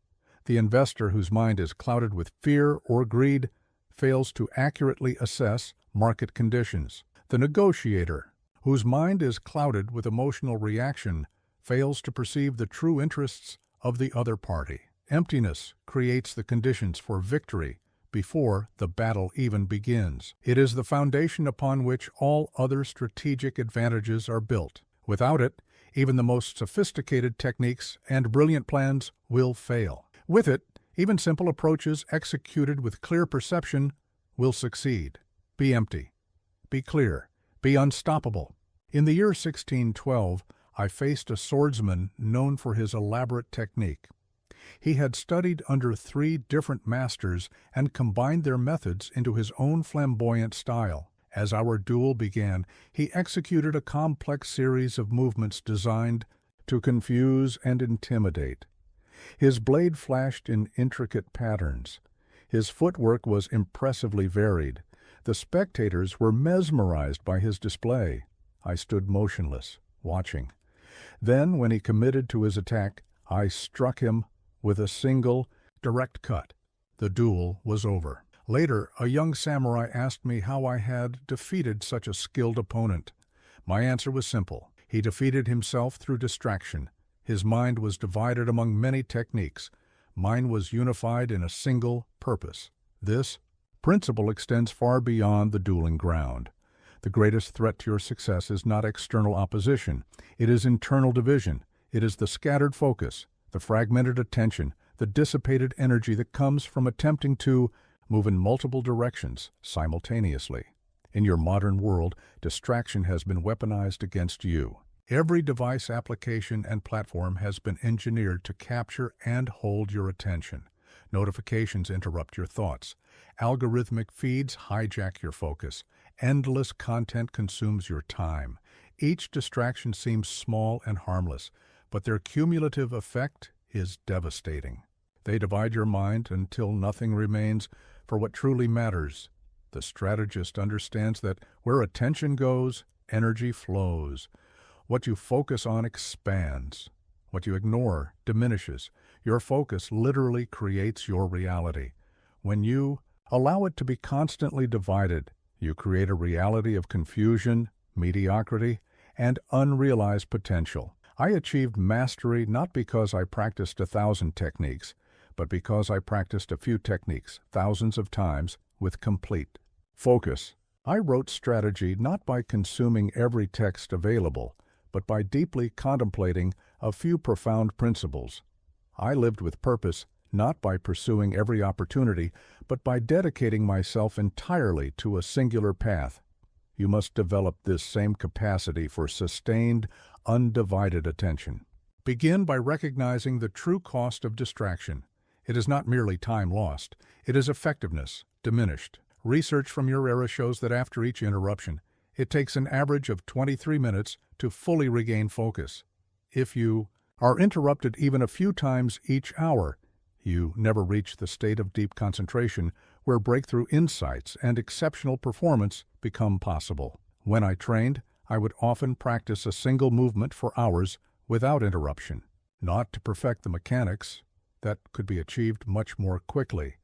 The investor whose mind is clouded with fear or greed fails to accurately assess market conditions. The negotiator whose mind is clouded with emotional reaction fails to perceive the true interests of the other party. Emptiness creates the conditions for victory before the battle even begins. It is the foundation upon which all other strategic advantages are built. Without it, even the most sophisticated techniques and brilliant plans will fail. With it, even simple approaches executed with clear perception will succeed. Be empty. Be clear. Be unstoppable. In the year 1612, I faced a swordsman known for his elaborate technique. He had studied under 3 different masters and combined their methods into his own flamboyant style. As our duel began, he executed a complex series of movements designed to confuse and intimidate. His blade flashed in intricate patterns. His footwork was impressively varied. The spectators were mesmerized by his display. I stood motionless, watching. Then, when he committed to his attack, I struck him with a single, direct cut. The duel was over. Later, a young samurai asked me how I had defeated such a skilled opponent. My answer was simple. He defeated himself through distraction. His mind was divided among many techniques. Mine was unified in a single purpose. This principle extends far beyond the dueling ground. The greatest threat to your success is not external opposition. It is internal division. It is the scattered focus, the fragmented attention, the dissipated energy that comes from attempting to move in multiple directions simultaneously. In your modern world, distraction has been weaponized against you. Every device, application, and platform has been engineered to capture and hold your attention. Notifications interrupt your thoughts. Algorithmic feeds hijack your focus. Endless content consumes your time. Each distraction seems small and harmless, but their cumulative effect is devastating. They divide your mind until nothing remains for what truly matters. The strategist understands that where attention goes, energy flows. What you focus on expands. What you ignore diminishes. Your focus literally creates your reality. When you allow it to be constantly divided, you create a reality of confusion, mediocrity, and unrealized potential. I achieved mastery not because I practiced 1,000 techniques, but because I practiced a few techniques thousands of times with complete focus. I wrote strategy not by consuming every text available, but by deeply contemplating a few profound principles. I lived with purpose not by pursuing every opportunity, but by dedicating myself entirely to a singular path. you must develop this same capacity for sustained, undivided attention. Begin by recognizing the true cost of distraction. It is not merely time lost, it is effectiveness diminished. Research from your era shows that after each interruption, it takes an average of 23 minutes to fully regain focus. If you are interrupted even a few times each hour, you never reach the state of deep concentration where breakthrough insights and exceptional performance become possible. When I trained, I would often practice a single movement for hours without interruption, not to perfect the mechanics that could be achieved much more quickly,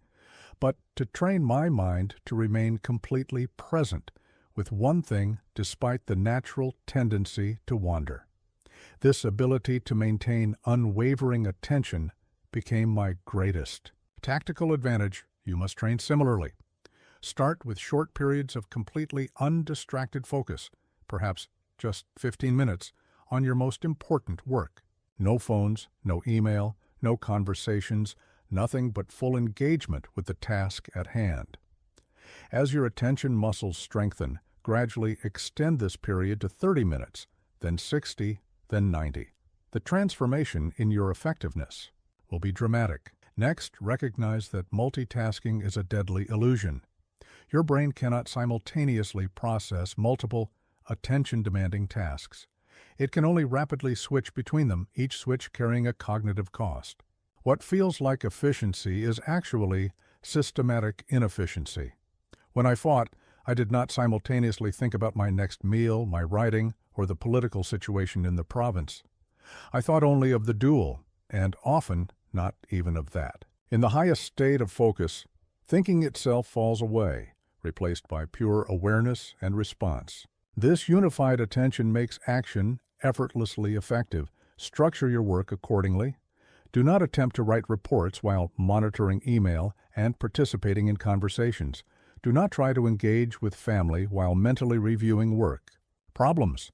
but to train my mind to remain completely present with one thing despite the natural tendency to wander. This ability to maintain unwavering attention became my greatest tactical advantage. You must train similarly. Start with short periods of completely undistracted focus, perhaps just 15 minutes, on your most important work. No phones, no email, no conversations, nothing but full engagement with the task at hand. As your attention muscles strengthen, gradually extend this period to 30 minutes, then 60, then 90. The transformation in your effectiveness will be dramatic. Next, recognize that multitasking is a deadly illusion. Your brain cannot simultaneously process multiple, attention-demanding tasks. It can only rapidly switch between them, each switch carrying a cognitive cost. What feels like efficiency is actually systematic inefficiency. When I fought, I did not simultaneously think about my next meal, my writing, or the political situation in the province. I thought only of the duel, and often not even of that. In the highest state of focus, thinking itself falls away, replaced by pure awareness and response. This unified attention makes action effortlessly effective. Structure your work accordingly. Do not attempt to write reports while monitoring email and participating in conversations. Do not try to engage with family while mentally reviewing work. Problems.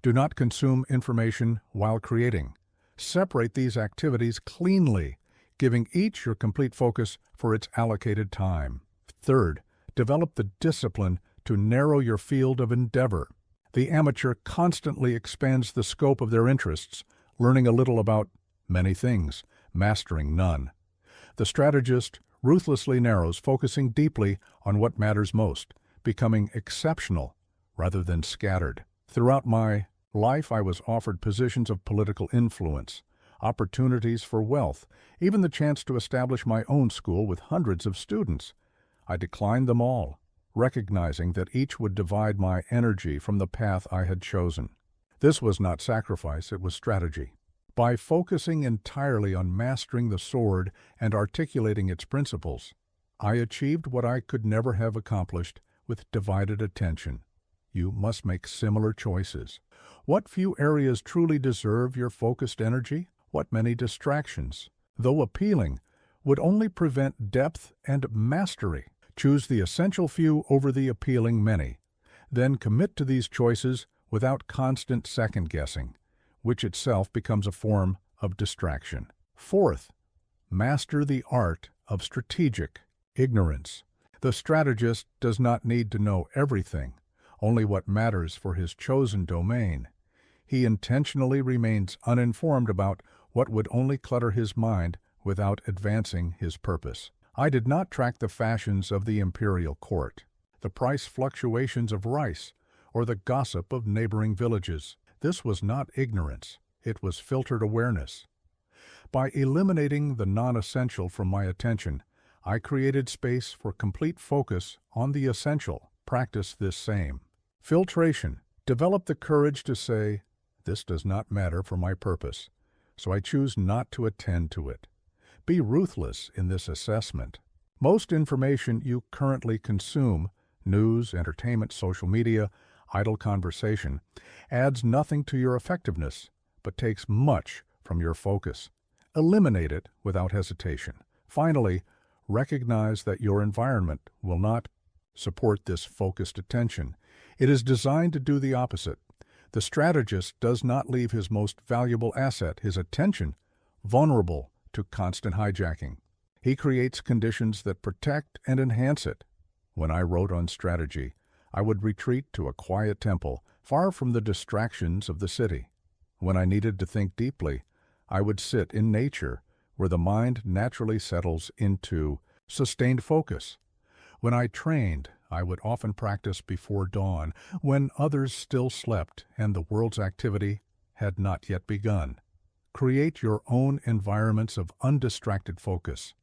Do not consume information while creating. Separate these activities cleanly, giving each your complete focus for its allocated time. Third, develop the discipline to narrow your field of endeavor. The amateur constantly expands the scope of their interests, learning a little about many things, mastering none. The strategist ruthlessly narrows, focusing deeply on what matters most, becoming exceptional rather than scattered. Throughout my life, I was offered positions of political influence, opportunities for wealth, even the chance to establish my own school with hundreds of students. I declined them all, recognizing that each would divide my energy from the path I had chosen. This was not sacrifice, it was strategy. By focusing entirely on mastering the sword and articulating its principles, I achieved what I could never have accomplished with divided attention. You must make similar choices. What few areas truly deserve your focused energy? What many distractions, though appealing, would only prevent depth and mastery? Choose the essential few over the appealing many. Then commit to these choices without constant second-guessing, which itself becomes a form of distraction. Fourth, master the art of strategic ignorance. The strategist does not need to know everything, only what matters for his chosen domain. He intentionally remains uninformed about what would only clutter his mind without advancing his purpose. I did not track the fashions of the imperial court, the price fluctuations of rice, or the gossip of neighboring villages. This was not ignorance, it was filtered awareness. By eliminating the non-essential from my attention, I created space for complete focus on the essential. Practice this same. Filtration. Develop the courage to say, "This does not matter for my purpose, so I choose not to attend to it." Be ruthless in this assessment. Most information you currently consume, news, entertainment, social media, idle conversation, adds nothing to your effectiveness, but takes much from your focus. Eliminate it without hesitation. Finally, recognize that your environment will not support this focused attention. It is designed to do the opposite. The strategist does not leave his most valuable asset, his attention, vulnerable to constant hijacking. He creates conditions that protect and enhance it. When I wrote on strategy, I would retreat to a quiet temple, far from the distractions of the city. When I needed to think deeply, I would sit in nature, where the mind naturally settles into sustained focus. When I trained, I would often practice before dawn, when others still slept and the world's activity had not yet begun. Create your own environments of undistracted focus.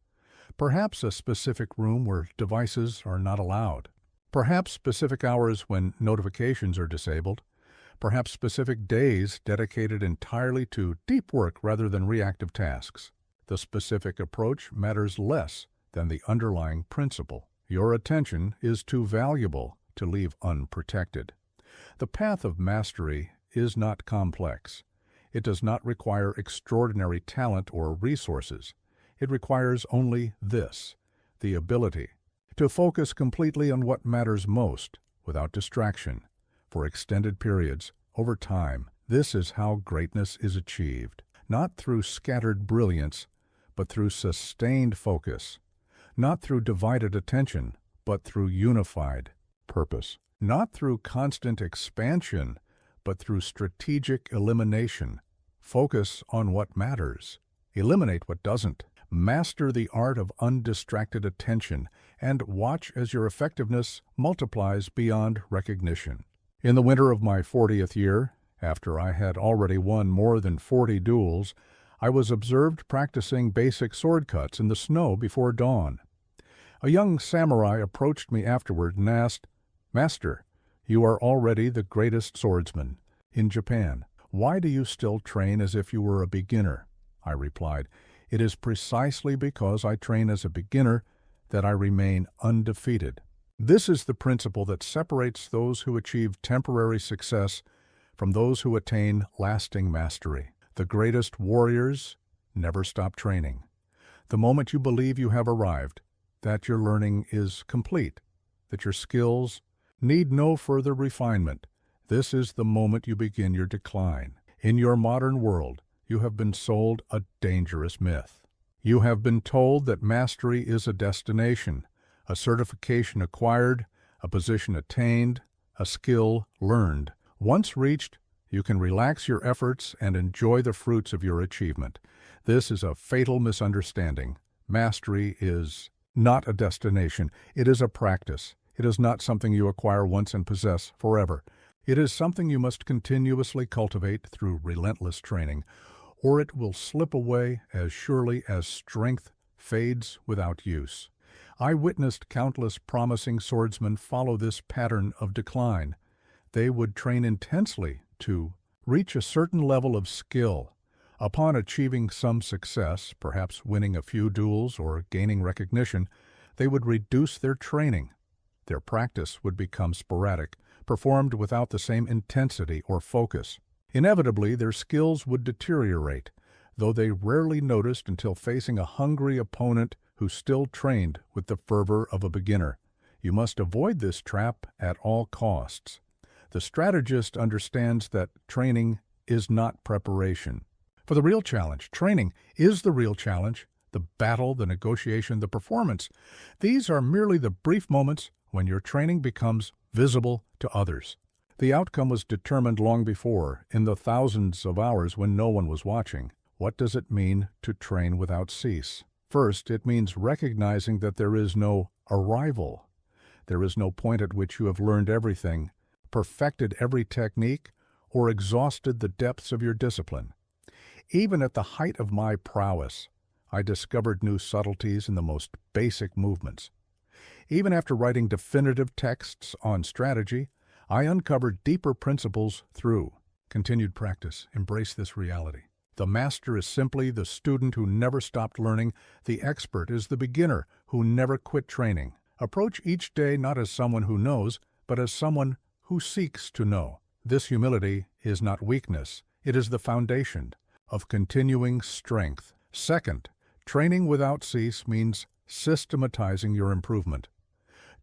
Perhaps a specific room where devices are not allowed. Perhaps specific hours when notifications are disabled. Perhaps specific days dedicated entirely to deep work rather than reactive tasks. The specific approach matters less than the underlying principle. Your attention is too valuable to leave unprotected. The path of mastery is not complex. It does not require extraordinary talent or resources. It requires only this, the ability to focus completely on what matters most, without distraction, for extended periods, over time. This is how greatness is achieved, not through scattered brilliance, but through sustained focus, not through divided attention, but through unified purpose, not through constant expansion, but through strategic elimination. Focus on what matters. Eliminate what doesn't. Master the art of undistracted attention and watch as your effectiveness multiplies beyond recognition. In the winter of my 40th year, after I had already won more than 40 duels, I was observed practicing basic sword cuts in the snow before dawn. A young samurai approached me afterward and asked, "Master, you are already the greatest swordsman in Japan. Why do you still train as if you were a beginner?" I replied, "It is precisely because I train as a beginner that I remain undefeated." This is the principle that separates those who achieve temporary success from those who attain lasting mastery. The greatest warriors never stop training. The moment you believe you have arrived, that your learning is complete, that your skills need no further refinement, this is the moment you begin your decline. In your modern world, you have been sold a dangerous myth. You have been told that mastery is a destination, a certification acquired, a position attained, a skill learned. Once reached, you can relax your efforts and enjoy the fruits of your achievement. This is a fatal misunderstanding. Mastery is not a destination. It is a practice. It is not something you acquire once and possess forever. It is something you must continuously cultivate through relentless training, or it will slip away as surely as strength fades without use. I witnessed countless promising swordsmen follow this pattern of decline. They would train intensely to reach a certain level of skill. Upon achieving some success, perhaps winning a few duels or gaining recognition, they would reduce their training. Their practice would become sporadic, performed without the same intensity or focus. Inevitably, their skills would deteriorate, though they rarely noticed until facing a hungry opponent who still trained with the fervor of a beginner. You must avoid this trap at all costs. The strategist understands that training is not preparation for the real challenge. Training is the real challenge, the battle, the negotiation, the performance. These are merely the brief moments when your training becomes visible to others. The outcome was determined long before, in the thousands of hours when no one was watching. What does it mean to train without cease? First, it means recognizing that there is no arrival. There is no point at which you have learned everything, perfected every technique, or exhausted the depths of your discipline. Even at the height of my prowess, I discovered new subtleties in the most basic movements. Even after writing definitive texts on strategy, I uncovered deeper principles through continued practice. Embrace this reality. The master is simply the student who never stopped learning. The expert is the beginner who never quit training. Approach each day not as someone who knows, but as someone who seeks to know. This humility is not weakness. It is the foundation of continuing strength. Second, training without cease means systematizing your improvement.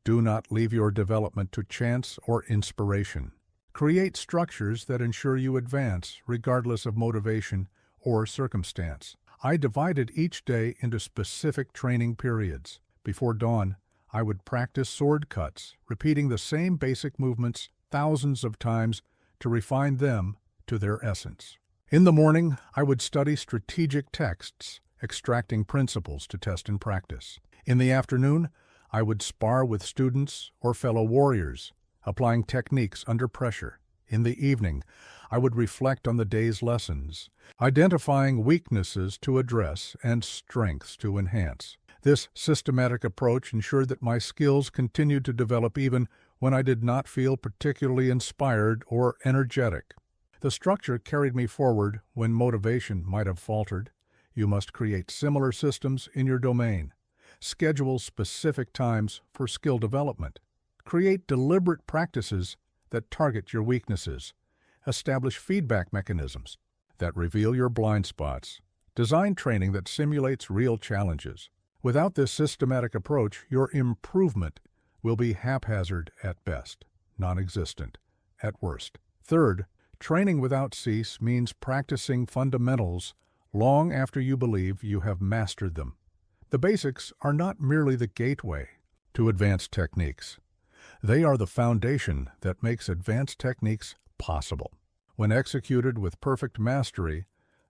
Do not leave your development to chance or inspiration. Create structures that ensure you advance, regardless of motivation or circumstance. I divided each day into specific training periods. Before dawn, I would practice sword cuts, repeating the same basic movements thousands of times to refine them to their essence. In the morning, I would study strategic texts, extracting principles to test in practice. In the afternoon, I would spar with students or fellow warriors, applying techniques under pressure. In the evening, I would reflect on the day's lessons, identifying weaknesses to address and strengths to enhance. This systematic approach ensured that my skills continued to develop even when I did not feel particularly inspired or energetic. The structure carried me forward when motivation might have faltered. You must create similar systems in your domain. Schedule specific times for skill development. Create deliberate practices that target your weaknesses. Establish feedback mechanisms that reveal your blind spots. Design training that simulates real challenges. Without this systematic approach, your improvement will be haphazard at best, non-existent at worst. Third, training without cease means practicing fundamentals long after you believe you have mastered them. The basics are not merely the gateway to advanced techniques. They are the foundation that makes advanced techniques possible. When executed with perfect mastery,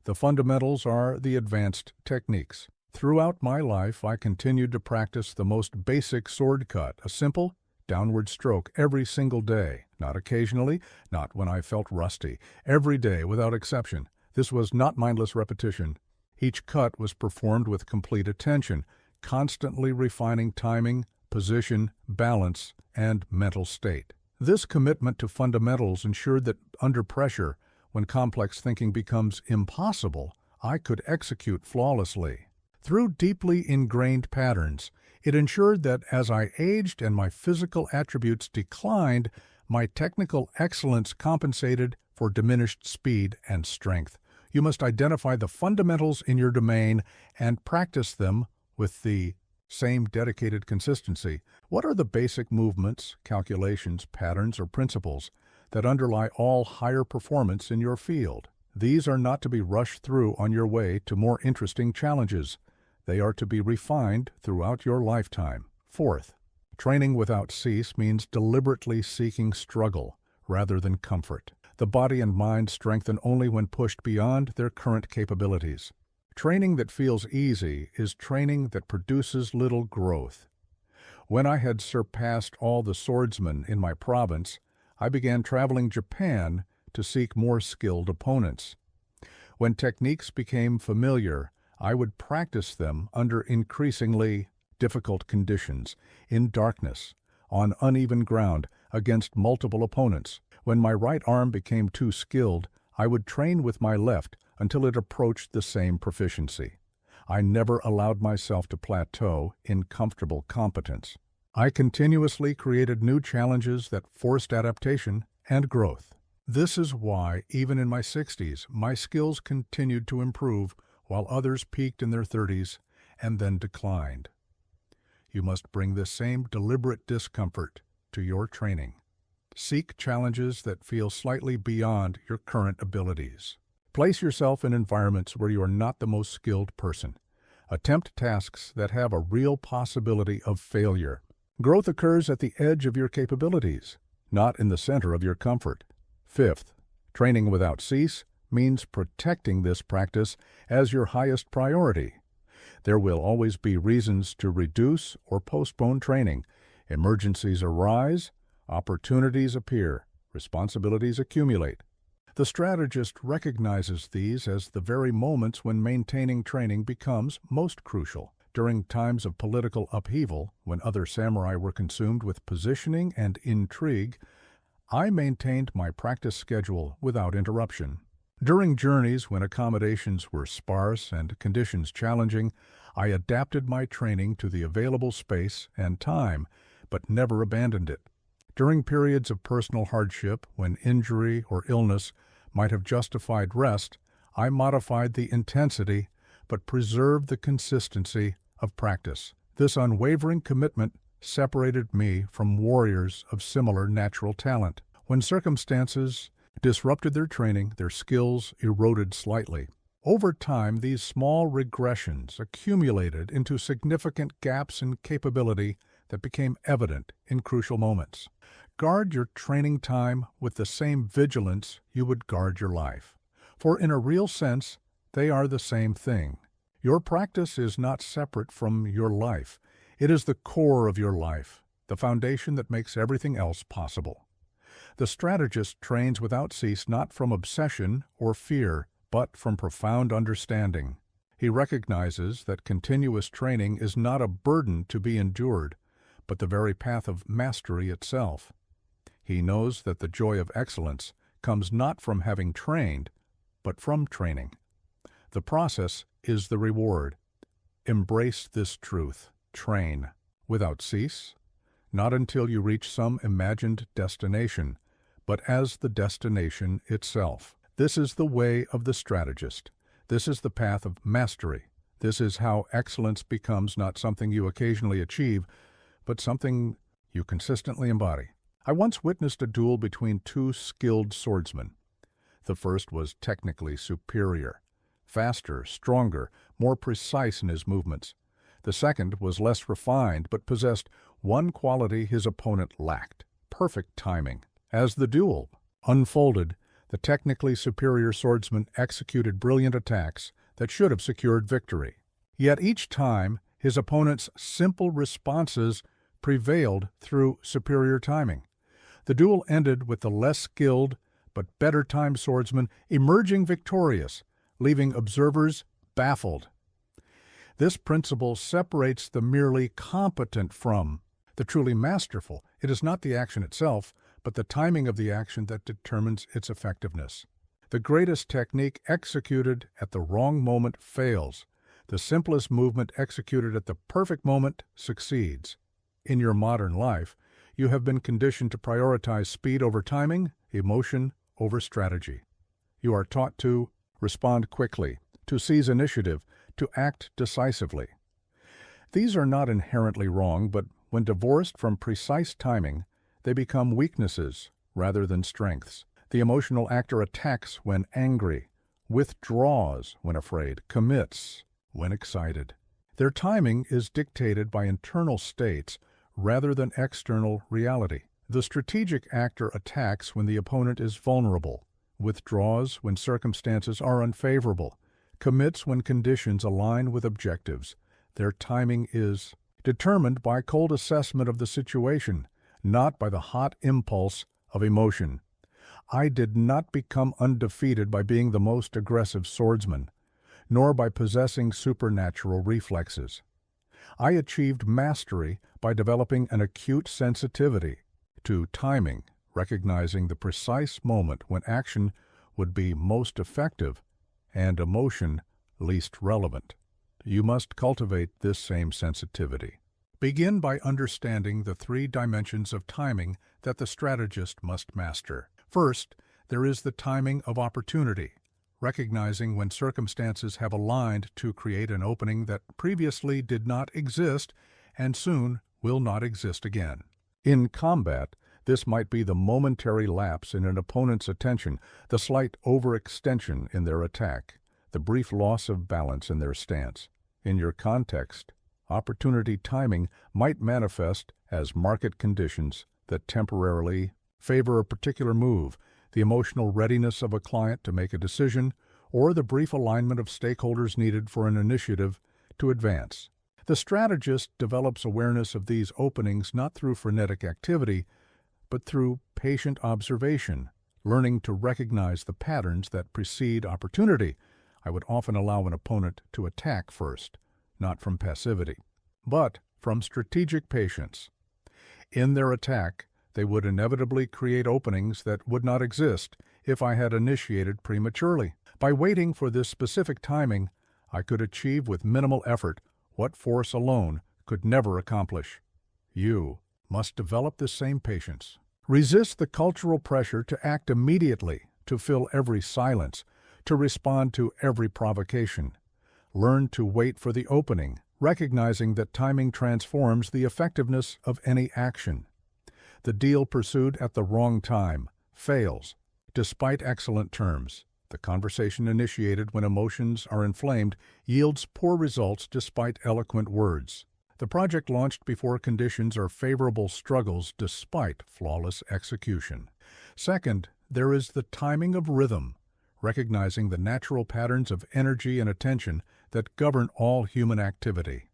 the fundamentals are the advanced techniques. Throughout my life, I continued to practice the most basic sword cut, a simple downward stroke every single day, not occasionally, not when I felt rusty, every day without exception. This was not mindless repetition. Each cut was performed with complete attention, constantly refining timing, position, balance, and mental state. This commitment to fundamentals ensured that under pressure, when complex thinking becomes impossible, I could execute flawlessly. Through deeply ingrained patterns, it ensured that as I aged and my physical attributes declined, my technical excellence compensated for diminished speed and strength. You must identify the fundamentals in your domain and practice them with the same dedicated consistency. What are the basic movements, calculations, patterns, or principles that underlie all higher performance in your field? These are not to be rushed through on your way to more interesting challenges. They are to be refined throughout your lifetime. Fourth, training without cease means deliberately seeking struggle rather than comfort. The body and mind strengthen only when pushed beyond their current capabilities. Training that feels easy is training that produces little growth. When I had surpassed all the swordsmen in my province, I began traveling Japan to seek more skilled opponents. When techniques became familiar, I would practice them under increasingly difficult conditions, in darkness, on uneven ground, against multiple opponents. When my right arm became too skilled, I would train with my left until it approached the same proficiency. I never allowed myself to plateau in comfortable competence. I continuously created new challenges that forced adaptation and growth. This is why, even in my 60s, my skills continued to improve while others peaked in their 30s and then declined. You must bring this same deliberate discomfort to your training. Seek challenges that feel slightly beyond your current abilities. Place yourself in environments where you are not the most skilled person. Attempt tasks that have a real possibility of failure. Growth occurs at the edge of your capabilities, not in the center of your comfort. Fifth, training without cease means protecting this practice as your highest priority. There will always be reasons to reduce or postpone training. Emergencies arise, opportunities appear, responsibilities accumulate. The strategist recognizes these as the very moments when maintaining training becomes most crucial. During times of political upheaval, when other samurai were consumed with positioning and intrigue, I maintained my practice schedule without interruption. During journeys when accommodations were sparse and conditions challenging, I adapted my training to the available space and time, but never abandoned it. During periods of personal hardship, when injury or illness might have justified rest, I modified the intensity but preserved the consistency of practice. This unwavering commitment separated me from warriors of similar natural talent. When circumstances disrupted their training, their skills eroded slightly. Over time, these small regressions accumulated into significant gaps in capability that became evident in crucial moments. Guard your training time with the same vigilance you would guard your life, for in a real sense, they are the same thing. Your practice is not separate from your life. It is the core of your life, the foundation that makes everything else possible. The strategist trains without cease not from obsession or fear, but from profound understanding. He recognizes that continuous training is not a burden to be endured, but the very path of mastery itself. He knows that the joy of excellence comes not from having trained, but from training. The process is the reward. Embrace this truth. Train without cease, not until you reach some imagined destination, but as the destination itself. This is the way of the strategist. This is the path of mastery. This is how excellence becomes not something you occasionally achieve, but something you consistently embody. I once witnessed a duel between two skilled swordsmen. The first was technically superior, faster, stronger, more precise in his movements. The second was less refined, but possessed one quality his opponent lacked: perfect timing. As the duel unfolded, the technically superior swordsman executed brilliant attacks that should have secured victory. Yet each time, his opponent's simple responses prevailed through superior timing. The duel ended with the less skilled but better timed swordsman emerging victorious, leaving observers baffled. This principle separates the merely competent from the truly masterful. It is not the action itself, but the timing of the action that determines its effectiveness. The greatest technique executed at the wrong moment fails. The simplest movement executed at the perfect moment succeeds. In your modern life, you have been conditioned to prioritize speed over timing, emotion over strategy. You are taught to respond quickly, to seize initiative, to act decisively. These are not inherently wrong, but when divorced from precise timing, they become weaknesses rather than strengths. The emotional actor attacks when angry, withdraws when afraid, commits when excited. Their timing is dictated by internal states rather than external reality. The strategic actor attacks when the opponent is vulnerable, withdraws when circumstances are unfavorable, commits when conditions align with objectives. Their timing is determined by cold assessment of the situation, not by the hot impulse of emotion. I did not become undefeated by being the most aggressive swordsman, nor by possessing supernatural reflexes. I achieved mastery by developing an acute sensitivity to timing, recognizing the precise moment when action would be most effective and emotion least relevant. You must cultivate this same sensitivity. Begin by understanding the three dimensions of timing that the strategist must master. First, there is the timing of opportunity, recognizing when circumstances have aligned to create an opening that previously did not exist and soon will not exist again. In combat, this might be the momentary lapse in an opponent's attention, the slight overextension in their attack, the brief loss of balance in their stance. In your context, opportunity timing might manifest as market conditions that temporarily favor a particular move, the emotional readiness of a client to make a decision, or the brief alignment of stakeholders needed for an initiative to advance. The strategist develops awareness of these openings not through frenetic activity, but through patient observation, learning to recognize the patterns that precede opportunity. I would often allow an opponent to attack first, not from passivity, but from strategic patience. In their attack, they would inevitably create openings that would not exist if I had initiated prematurely. By waiting for this specific timing, I could achieve with minimal effort what force alone could never accomplish. You must develop this same patience. Resist the cultural pressure to act immediately, to fill every silence, to respond to every provocation. Learn to wait for the opening, recognizing that timing transforms the effectiveness of any action. The deal pursued at the wrong time fails, despite excellent terms. The conversation initiated when emotions are inflamed yields poor results despite eloquent words. The project launched before conditions are favorable struggles despite flawless execution. Second, there is the timing of rhythm, recognizing the natural patterns of energy and attention that govern all human activity.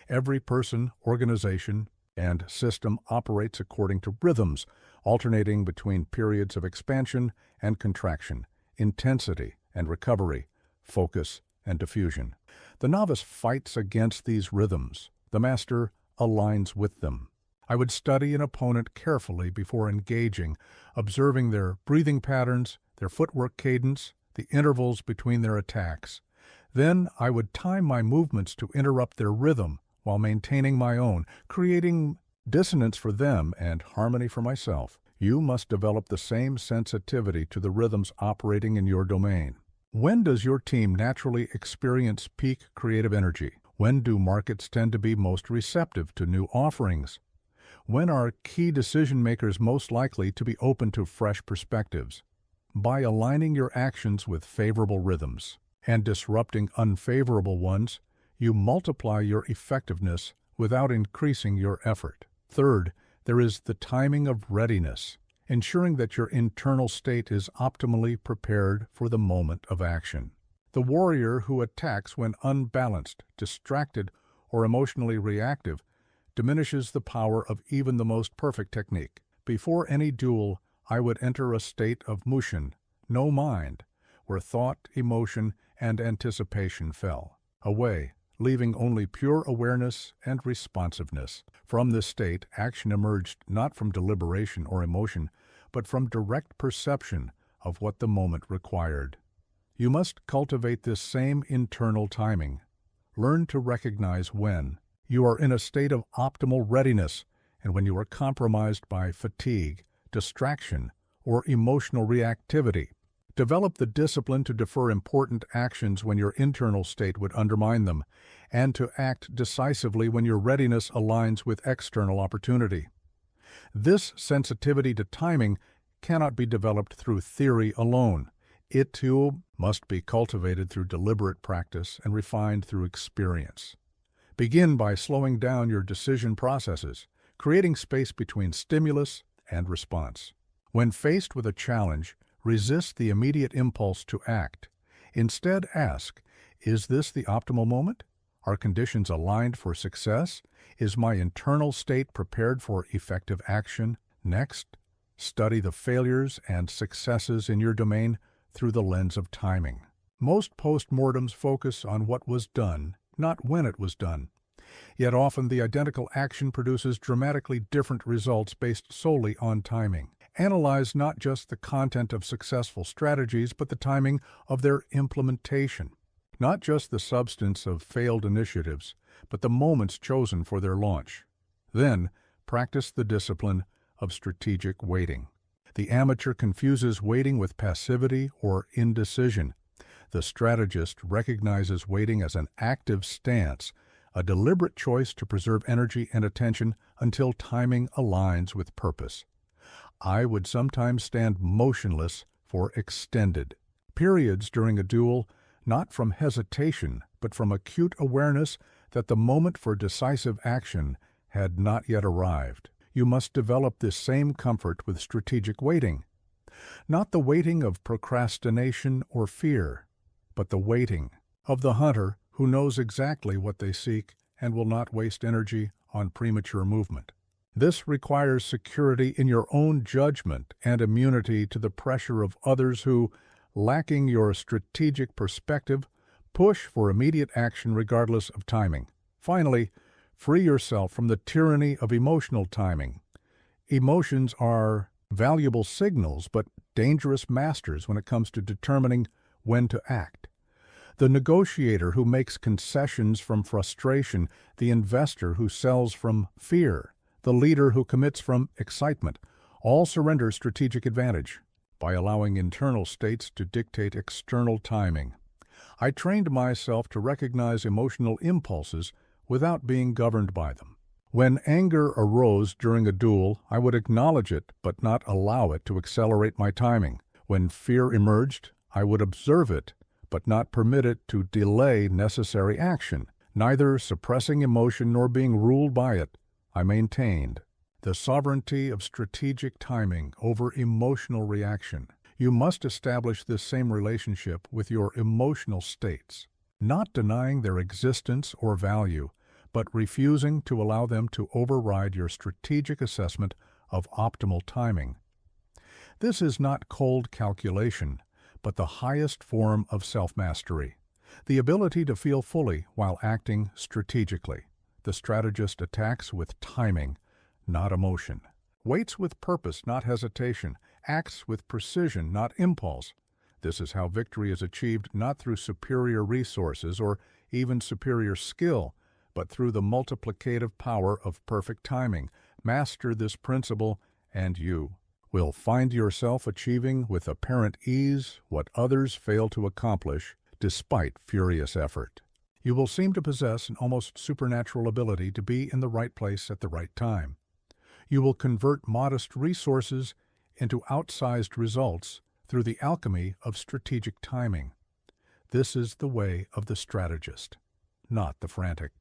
Every person, organization, and system operates according to rhythms, alternating between periods of expansion and contraction, intensity and recovery, focus and diffusion. The novice fights against these rhythms. The master aligns with them. I would study an opponent carefully before engaging, observing their breathing patterns, their footwork cadence, the intervals between their attacks. Then I would time my movements to interrupt their rhythm while maintaining my own, creating dissonance for them and harmony for myself. You must develop the same sensitivity to the rhythms operating in your domain. When does your team naturally experience peak creative energy? When do markets tend to be most receptive to new offerings? When are key decision makers most likely to be open to fresh perspectives? By aligning your actions with favorable rhythms and disrupting unfavorable ones, you multiply your effectiveness without increasing your effort. Third, there is the timing of readiness, ensuring that your internal state is optimally prepared for the moment of action. The warrior who attacks when unbalanced, distracted, or emotionally reactive diminishes the power of even the most perfect technique. Before any duel, I would enter a state of mushin, no mind, where thought, emotion, and anticipation fell away, leaving only pure awareness and responsiveness. From this state, action emerged not from deliberation or emotion, but from direct perception of what the moment required. You must cultivate this same internal timing. Learn to recognize when you are in a state of optimal readiness and when you are compromised by fatigue, distraction, or emotional reactivity. Develop the discipline to defer important actions when your internal state would undermine them, and to act decisively when your readiness aligns with external opportunity. This sensitivity to timing cannot be developed through theory alone. It, too, must be cultivated through deliberate practice and refined through experience. Begin by slowing down your decision processes, creating space between stimulus and response. When faced with a challenge, resist the immediate impulse to act. Instead, ask, is this the optimal moment? Are conditions aligned for success? Is my internal state prepared for effective action? Next, study the failures and successes in your domain through the lens of timing. Most postmortems focus on what was done, not when it was done. Yet often the identical action produces dramatically different results based solely on timing. Analyze not just the content of successful strategies, but the timing of their implementation. Not just the substance of failed initiatives, but the moments chosen for their launch. Then, practice the discipline of strategic waiting. The amateur confuses waiting with passivity or indecision. The strategist recognizes waiting as an active stance, a deliberate choice to preserve energy and attention until timing aligns with purpose. I would sometimes stand motionless for extended periods during a duel, not from hesitation, but from acute awareness that the moment for decisive action had not yet arrived. You must develop this same comfort with strategic waiting. Not the waiting of procrastination or fear, but the waiting of the hunter who knows exactly what they seek and will not waste energy on premature movement. This requires security in your own judgment and immunity to the pressure of others who, lacking your strategic perspective, push for immediate action regardless of timing. Finally, free yourself from the tyranny of emotional timing. Emotions are valuable signals, but dangerous masters when it comes to determining when to act. The negotiator who makes concessions from frustration, the investor who sells from fear, the leader who commits from excitement, all surrender strategic advantage by allowing internal states to dictate external timing. I trained myself to recognize emotional impulses without being governed by them. When anger arose during a duel, I would acknowledge it but not allow it to accelerate my timing. When fear emerged, I would observe it but not permit it to delay necessary action. Neither suppressing emotion nor being ruled by it, I maintained the sovereignty of strategic timing over emotional reaction. You must establish this same relationship with your emotional states, not denying their existence or value, but refusing to allow them to override your strategic assessment of optimal timing. This is not cold calculation, but the highest form of self-mastery, the ability to feel fully while acting strategically. The strategist attacks with timing, not emotion. Waits with purpose, not hesitation. Acts with precision, not impulse. This is how victory is achieved not through superior resources or even superior skill, but through the multiplicative power of perfect timing. Master this principle, and you will find yourself achieving with apparent ease what others fail to accomplish despite furious effort. You will seem to possess an almost supernatural ability to be in the right place at the right time. You will convert modest resources into outsized results through the alchemy of strategic timing. This is the way of the strategist, not the frantic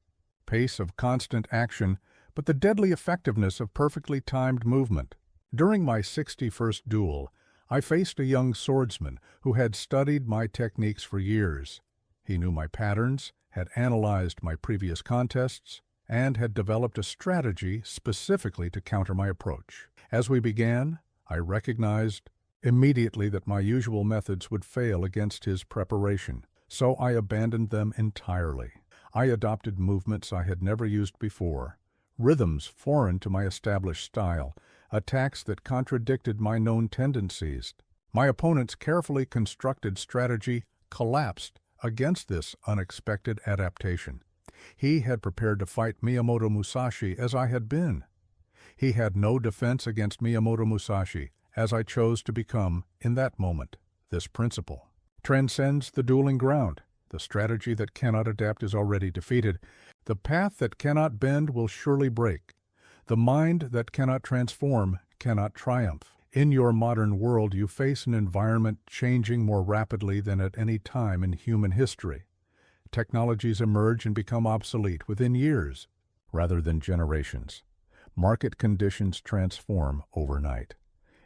pace of constant action, but the deadly effectiveness of perfectly timed movement. During my 61st duel, I faced a young swordsman who had studied my techniques for years. He knew my patterns, had analyzed my previous contests, and had developed a strategy specifically to counter my approach. As we began, I recognized immediately that my usual methods would fail against his preparation, so I abandoned them entirely. I adopted movements I had never used before, rhythms foreign to my established style, attacks that contradicted my known tendencies. My opponent's carefully constructed strategy collapsed against this unexpected adaptation. He had prepared to fight Miyamoto Musashi as I had been. He had no defense against Miyamoto Musashi, as I chose to become in that moment. This principle transcends the dueling ground. The strategy that cannot adapt is already defeated. The path that cannot bend will surely break. The mind that cannot transform cannot triumph. In your modern world, you face an environment changing more rapidly than at any time in human history. Technologies emerge and become obsolete within years, rather than generations. Market conditions transform overnight.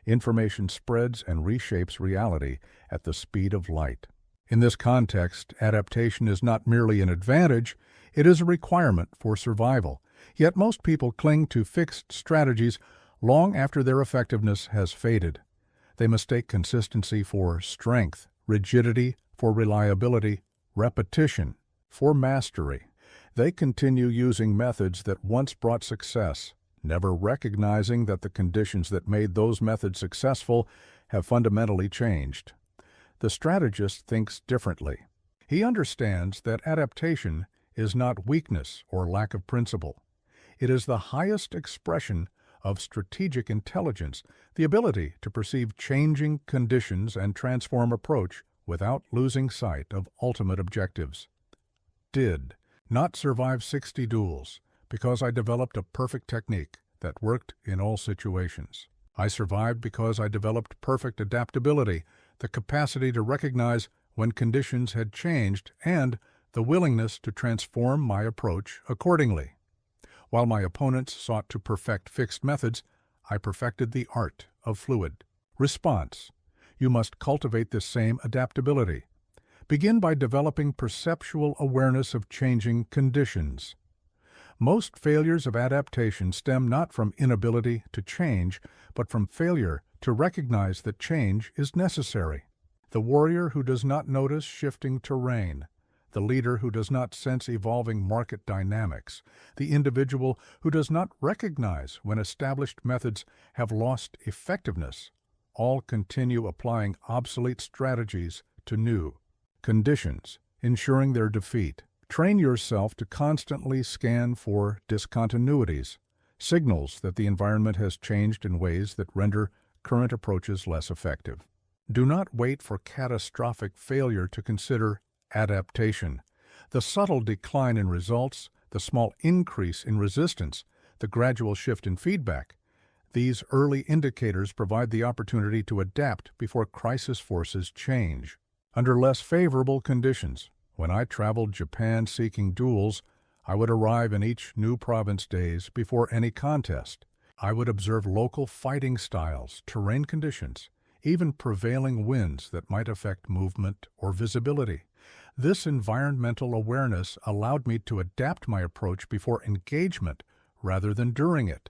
Information spreads and reshapes reality at the speed of light. In this context, adaptation is not merely an advantage, it is a requirement for survival. Yet most people cling to fixed strategies long after their effectiveness has faded. They mistake consistency for strength, rigidity for reliability, repetition for mastery. They continue using methods that once brought success, never recognizing that the conditions that made those methods successful have fundamentally changed. The strategist thinks differently. He understands that adaptation is not weakness or lack of principle. It is the highest expression of strategic intelligence, the ability to perceive changing conditions and transform approach without losing sight of ultimate objectives. Did not survive 60 duels because I developed a perfect technique that worked in all situations. I survived because I developed perfect adaptability, the capacity to recognize when conditions had changed, and the willingness to transform my approach accordingly. While my opponents sought to perfect fixed methods, I perfected the art of fluid response. You must cultivate this same adaptability. Begin by developing perceptual awareness of changing conditions. Most failures of adaptation stem not from inability to change, but from failure to recognize that change is necessary. The warrior who does not notice shifting terrain, the leader who does not sense evolving market dynamics, the individual who does not recognize when established methods have lost effectiveness, all continue applying obsolete strategies to new conditions, ensuring their defeat. Train yourself to constantly scan for discontinuities, signals that the environment has changed in ways that render current approaches less effective. Do not wait for catastrophic failure to consider adaptation. The subtle decline in results, the small increase in resistance, the gradual shift in feedback, these early indicators provide the opportunity to adapt before crisis forces change. Under less favorable conditions, when I traveled Japan seeking duels, I would arrive in each new province days before any contest. I would observe local fighting styles, terrain conditions, even prevailing winds that might affect movement or visibility. This environmental awareness allowed me to adapt my approach before engagement rather than during it.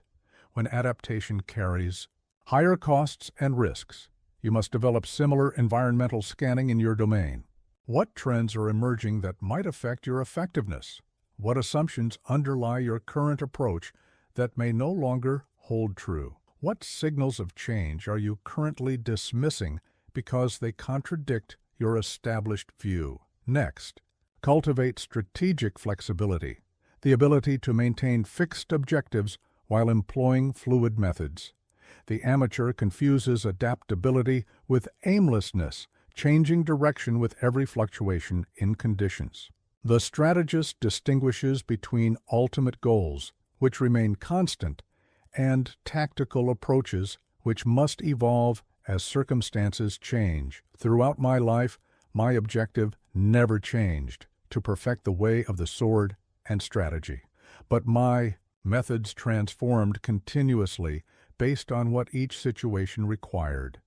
When adaptation carries higher costs and risks, you must develop similar environmental scanning in your domain. What trends are emerging that might affect your effectiveness? What assumptions underlie your current approach that may no longer hold true? What signals of change are you currently dismissing because they contradict your established view? Next, cultivate strategic flexibility, the ability to maintain fixed objectives while employing fluid methods. The amateur confuses adaptability with aimlessness, changing direction with every fluctuation in conditions. The strategist distinguishes between ultimate goals, which remain constant, and tactical approaches, which must evolve as circumstances change. Throughout my life, my objective never changed: to perfect the way of the sword and strategy. But my methods transformed continuously based on what each situation required.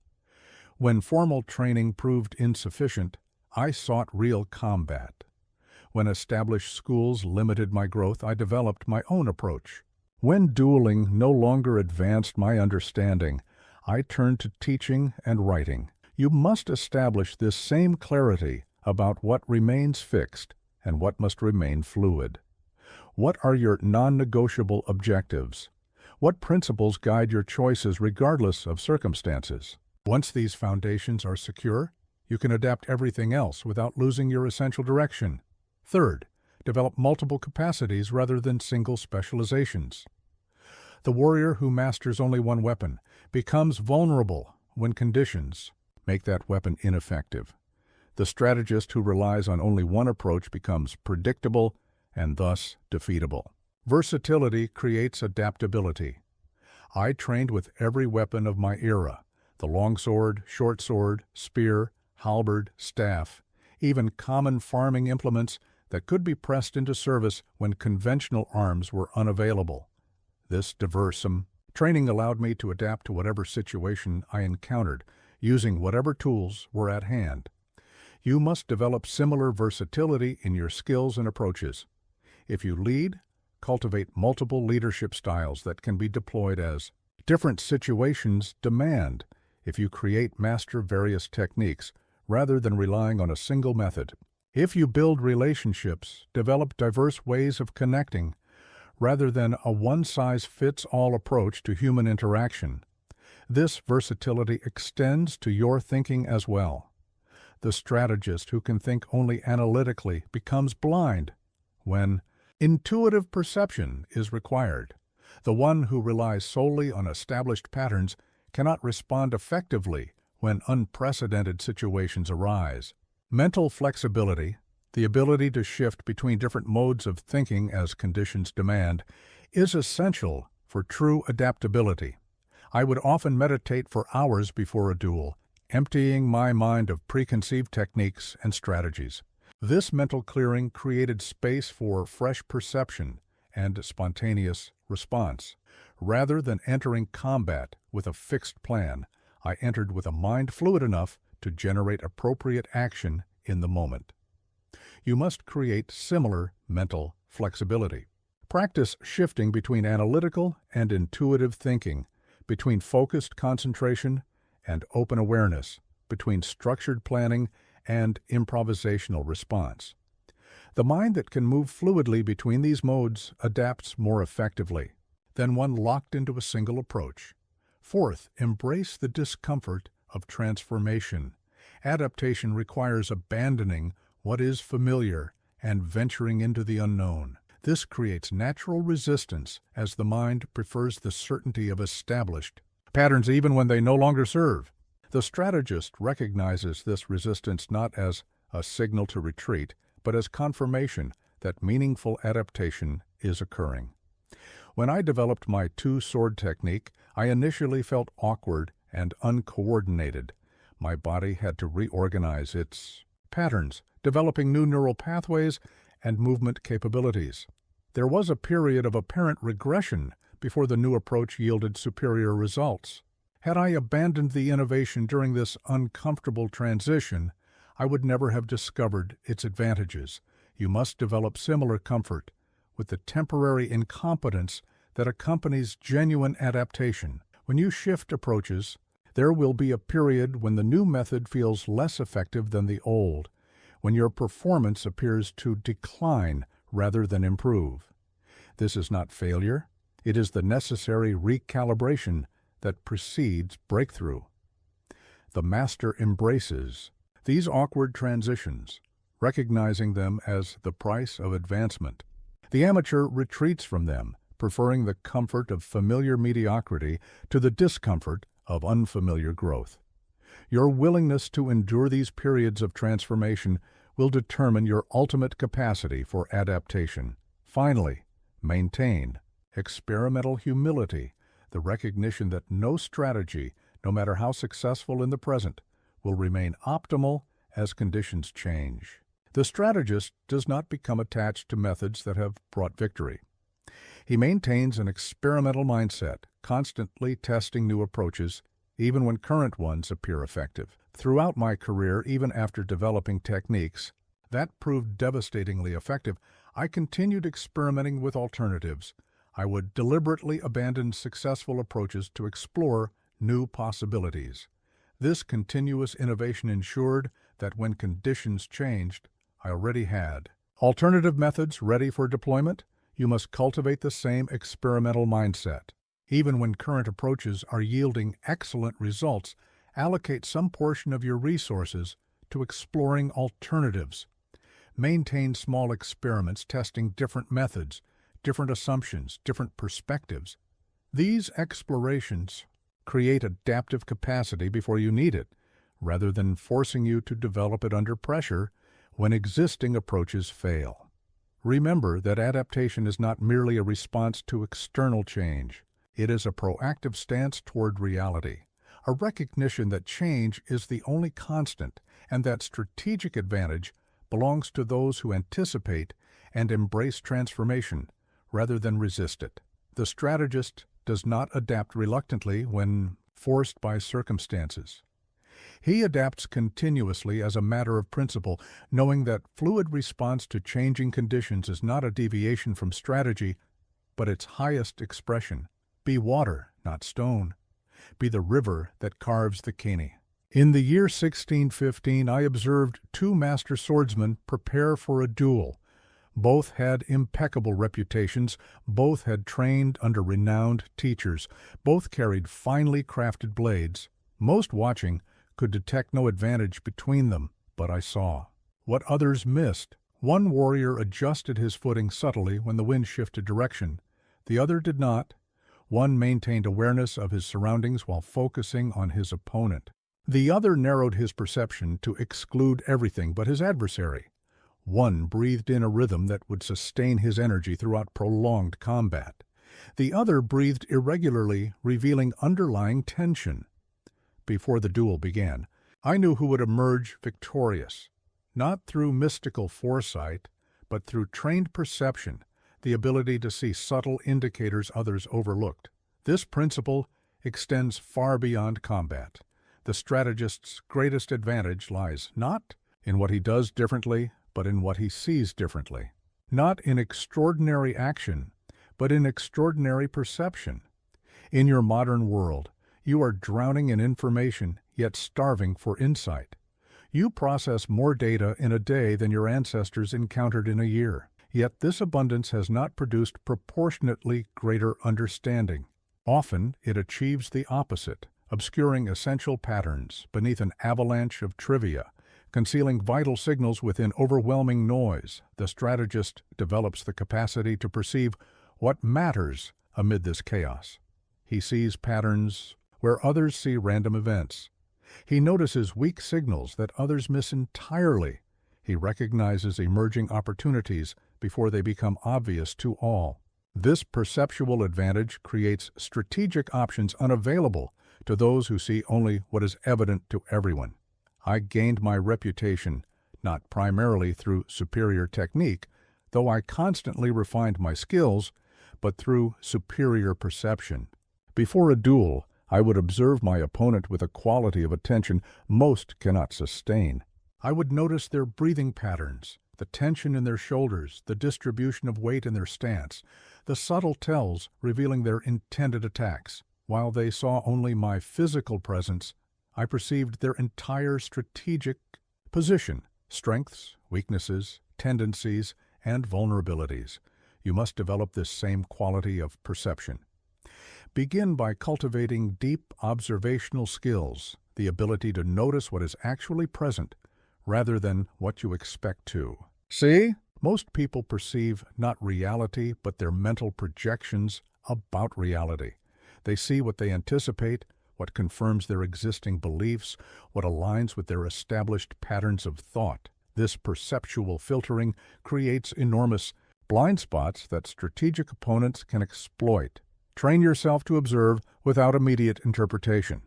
When formal training proved insufficient, I sought real combat. When established schools limited my growth, I developed my own approach. When dueling no longer advanced my understanding, I turned to teaching and writing. You must establish this same clarity about what remains fixed and what must remain fluid. What are your non-negotiable objectives? What principles guide your choices regardless of circumstances? Once these foundations are secure, you can adapt everything else without losing your essential direction. Third, develop multiple capacities rather than single specializations. The warrior who masters only one weapon becomes vulnerable when conditions make that weapon ineffective. The strategist who relies on only one approach becomes predictable and thus defeatable. Versatility creates adaptability. I trained with every weapon of my era: the longsword, short sword, spear, halberd, staff, even common farming implements that could be pressed into service when conventional arms were unavailable. This diverse training allowed me to adapt to whatever situation I encountered, using whatever tools were at hand. You must develop similar versatility in your skills and approaches. If you lead, cultivate multiple leadership styles that can be deployed as different situations demand. If you create, master various techniques rather than relying on a single method. If you build relationships, develop diverse ways of connecting rather than a one-size-fits-all approach to human interaction. This versatility extends to your thinking as well. The strategist who can think only analytically becomes blind when intuitive perception is required. The one who relies solely on established patterns cannot respond effectively when unprecedented situations arise. Mental flexibility, the ability to shift between different modes of thinking as conditions demand, is essential for true adaptability. I would often meditate for hours before a duel, emptying my mind of preconceived techniques and strategies. This mental clearing created space for fresh perception and spontaneous response. Rather than entering combat with a fixed plan, I entered with a mind fluid enough to generate appropriate action in the moment. You must create similar mental flexibility. Practice shifting between analytical and intuitive thinking, between focused concentration and open awareness, between structured planning and improvisational response. The mind that can move fluidly between these modes adapts more effectively than one locked into a single approach. Fourth, embrace the discomfort of transformation. Adaptation requires abandoning what is familiar and venturing into the unknown. This creates natural resistance as the mind prefers the certainty of established patterns even when they no longer serve. The strategist recognizes this resistance not as a signal to retreat, but as confirmation that meaningful adaptation is occurring. When I developed my two-sword technique, I initially felt awkward and uncoordinated. My body had to reorganize its patterns, developing new neural pathways and movement capabilities. There was a period of apparent regression before the new approach yielded superior results. Had I abandoned the innovation during this uncomfortable transition, I would never have discovered its advantages. You must develop similar comfort with the temporary incompetence that accompanies genuine adaptation. When you shift approaches, there will be a period when the new method feels less effective than the old, when your performance appears to decline rather than improve. This is not failure. It is the necessary recalibration that precedes breakthrough. The master embraces these awkward transitions, recognizing them as the price of advancement. The amateur retreats from them, preferring the comfort of familiar mediocrity to the discomfort of unfamiliar growth. Your willingness to endure these periods of transformation will determine your ultimate capacity for adaptation. Finally, maintain experimental humility, the recognition that no strategy, no matter how successful in the present, will remain optimal as conditions change. The strategist does not become attached to methods that have brought victory. He maintains an experimental mindset, constantly testing new approaches, even when current ones appear effective. Throughout my career, even after developing techniques that proved devastatingly effective, I continued experimenting with alternatives. I would deliberately abandon successful approaches to explore new possibilities. This continuous innovation ensured that when conditions changed, I already had alternative methods ready for deployment. You must cultivate the same experimental mindset. Even when current approaches are yielding excellent results, allocate some portion of your resources to exploring alternatives. Maintain small experiments testing different methods, different assumptions, different perspectives. These explorations create adaptive capacity before you need it, rather than forcing you to develop it under pressure when existing approaches fail. Remember that adaptation is not merely a response to external change. It is a proactive stance toward reality, a recognition that change is the only constant and that strategic advantage belongs to those who anticipate and embrace transformation rather than resist it. The strategist does not adapt reluctantly when forced by circumstances. He adapts continuously as a matter of principle, knowing that fluid response to changing conditions is not a deviation from strategy, but its highest expression. Be water, not stone. Be the river that carves the Kini. In the year 1615, I observed two master swordsmen prepare for a duel. Both had impeccable reputations, both had trained under renowned teachers, both carried finely crafted blades. Most watching could detect no advantage between them, but I saw what others missed. One warrior adjusted his footing subtly when the wind shifted direction. The other did not. One maintained awareness of his surroundings while focusing on his opponent. The other narrowed his perception to exclude everything but his adversary. One breathed in a rhythm that would sustain his energy throughout prolonged combat. The other breathed irregularly, revealing underlying tension. Before the duel began, I knew who would emerge victorious, not through mystical foresight, but through trained perception, the ability to see subtle indicators others overlooked. This principle extends far beyond combat. The strategist's greatest advantage lies not in what he does differently, but in what he sees differently. Not in extraordinary action, but in extraordinary perception. In your modern world, you are drowning in information, yet starving for insight. You process more data in a day than your ancestors encountered in a year. Yet this abundance has not produced proportionately greater understanding. Often it achieves the opposite, obscuring essential patterns beneath an avalanche of trivia, concealing vital signals within overwhelming noise. The strategist develops the capacity to perceive what matters amid this chaos. He sees patterns where others see random events. He notices weak signals that others miss entirely. He recognizes emerging opportunities before they become obvious to all. This perceptual advantage creates strategic options unavailable to those who see only what is evident to everyone. I gained my reputation not primarily through superior technique, though I constantly refined my skills, but through superior perception. Before a duel, I would observe my opponent with a quality of attention most cannot sustain. I would notice their breathing patterns, the tension in their shoulders, the distribution of weight in their stance, the subtle tells revealing their intended attacks. While they saw only my physical presence, I perceived their entire strategic position, strengths, weaknesses, tendencies, and vulnerabilities. You must develop this same quality of perception. Begin by cultivating deep observational skills, the ability to notice what is actually present rather than what you expect to. See? Most people perceive not reality, but their mental projections about reality. They see what they anticipate, what confirms their existing beliefs, what aligns with their established patterns of thought. This perceptual filtering creates enormous blind spots that strategic opponents can exploit. Train yourself to observe without immediate interpretation.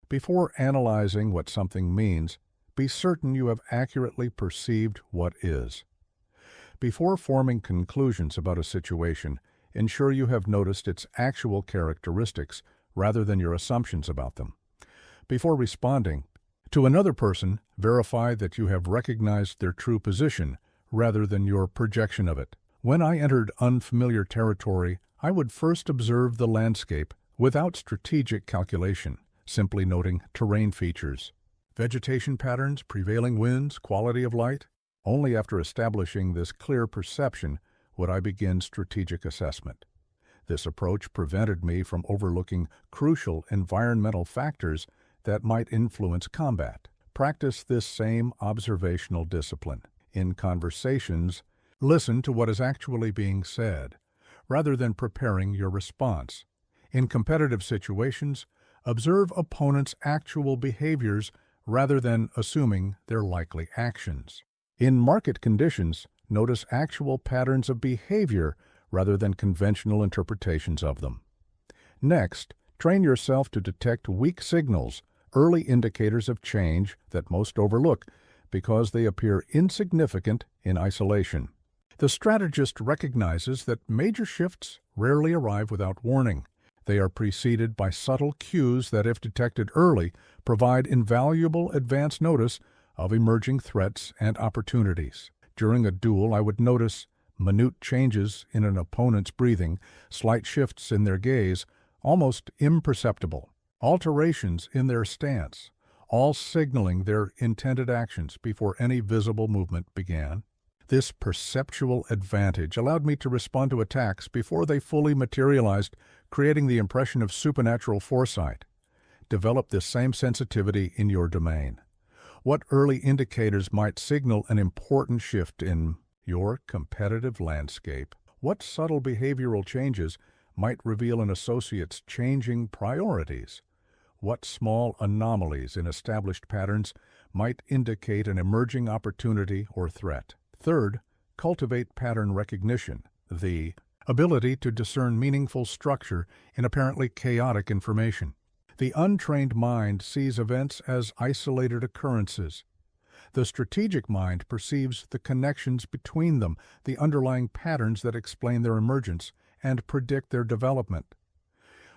Before analyzing what something means, be certain you have accurately perceived what is. Before forming conclusions about a situation, ensure you have noticed its actual characteristics rather than your assumptions about them. Before responding to another person, verify that you have recognized their true position rather than your projection of it. When I entered unfamiliar territory, I would first observe the landscape without strategic calculation, simply noting terrain features, vegetation patterns, prevailing winds, quality of light. Only after establishing this clear perception would I begin strategic assessment. This approach prevented me from overlooking crucial environmental factors that might influence combat. Practice this same observational discipline. In conversations, listen to what is actually being said, rather than preparing your response. In competitive situations, observe opponents' actual behaviors rather than assuming their likely actions. In market conditions, notice actual patterns of behavior rather than conventional interpretations of them. Next, train yourself to detect weak signals, early indicators of change that most overlook because they appear insignificant in isolation. The strategist recognizes that major shifts rarely arrive without warning. They are preceded by subtle cues that, if detected early, provide invaluable advance notice of emerging threats and opportunities. During a duel, I would notice minute changes in an opponent's breathing, slight shifts in their gaze, almost imperceptible, alterations in their stance, all signaling their intended actions before any visible movement began. This perceptual advantage allowed me to respond to attacks before they fully materialized, creating the impression of supernatural foresight. Develop this same sensitivity in your domain. What early indicators might signal an important shift in your competitive landscape? What subtle behavioral changes might reveal an associate's changing priorities? What small anomalies in established patterns might indicate an emerging opportunity or threat? Third, cultivate pattern recognition, the ability to discern meaningful structure in apparently chaotic information. The untrained mind sees events as isolated occurrences. The strategic mind perceives the connections between them, the underlying patterns that explain their emergence and predict their development.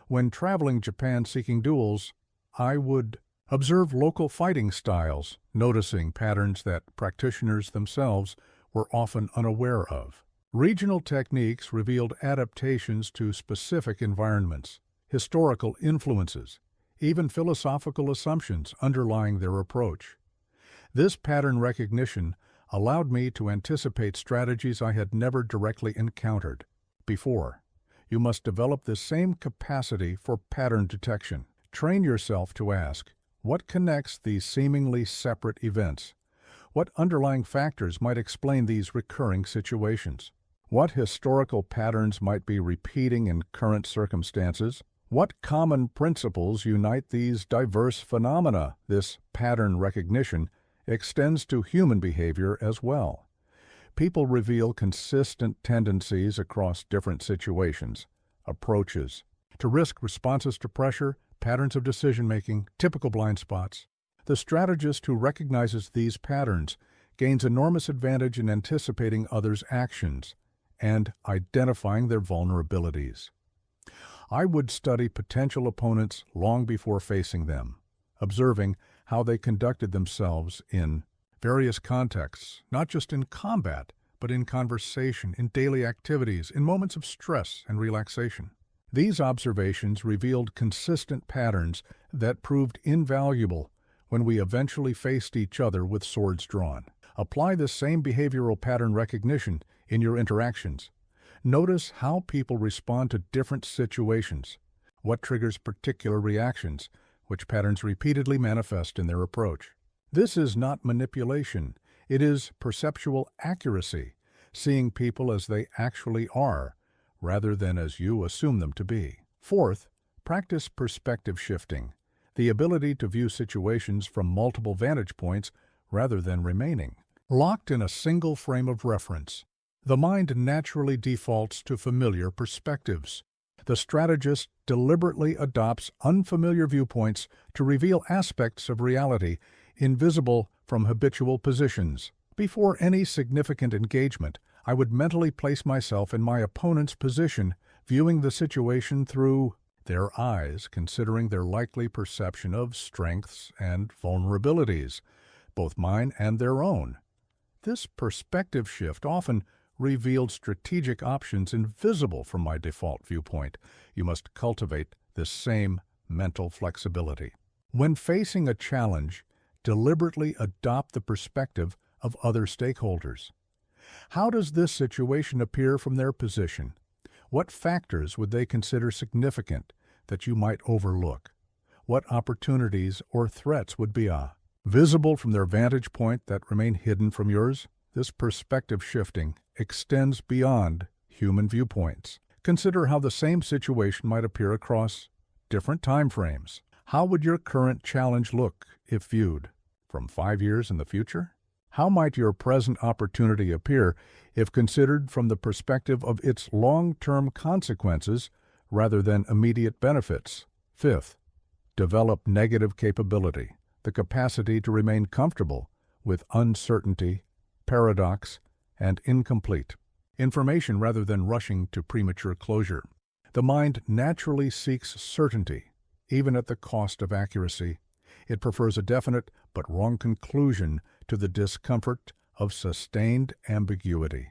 When traveling Japan seeking duels, I would observe local fighting styles, noticing patterns that practitioners themselves were often unaware of. Regional techniques revealed adaptations to specific environments, historical influences, even philosophical assumptions underlying their approach. This pattern recognition allowed me to anticipate strategies I had never directly encountered before. You must develop this same capacity for pattern detection. Train yourself to ask, what connects these seemingly separate events? What underlying factors might explain these recurring situations? What historical patterns might be repeating in current circumstances? What common principles unite these diverse phenomena? This pattern recognition extends to human behavior as well. People reveal consistent tendencies across different situations, approaches to risk, responses to pressure, patterns of decision-making, typical blind spots. The strategist who recognizes these patterns gains enormous advantage in anticipating others' actions and identifying their vulnerabilities. I would study potential opponents long before facing them, observing how they conducted themselves in various contexts, not just in combat, but in conversation, in daily activities, in moments of stress and relaxation. These observations revealed consistent patterns that proved invaluable when we eventually faced each other with swords drawn. Apply this same behavioral pattern recognition in your interactions. Notice how people respond to different situations, what triggers particular reactions, which patterns repeatedly manifest in their approach. This is not manipulation. It is perceptual accuracy, seeing people as they actually are, rather than as you assume them to be. Fourth, practice perspective shifting, the ability to view situations from multiple vantage points rather than remaining locked in a single frame of reference. The mind naturally defaults to familiar perspectives. The strategist deliberately adopts unfamiliar viewpoints to reveal aspects of reality invisible from habitual positions. Before any significant engagement, I would mentally place myself in my opponent's position, viewing the situation through their eyes, considering their likely perception of strengths and vulnerabilities, both mine and their own. This perspective shift often revealed strategic options invisible from my default viewpoint. You must cultivate this same mental flexibility. When facing a challenge, deliberately adopt the perspective of other stakeholders. How does this situation appear from their position? What factors would they consider significant that you might overlook? What opportunities or threats would be visible from their vantage point that remain hidden from yours? This perspective shifting extends beyond human viewpoints. Consider how the same situation might appear across different time frames. How would your current challenge look if viewed from 5 years in the future? How might your present opportunity appear if considered from the perspective of its long-term consequences rather than immediate benefits? Fifth, develop negative capability, the capacity to remain comfortable with uncertainty, paradox, and incomplete information rather than rushing to premature closure. The mind naturally seeks certainty, even at the cost of accuracy. It prefers a definite but wrong conclusion to the discomfort of sustained ambiguity.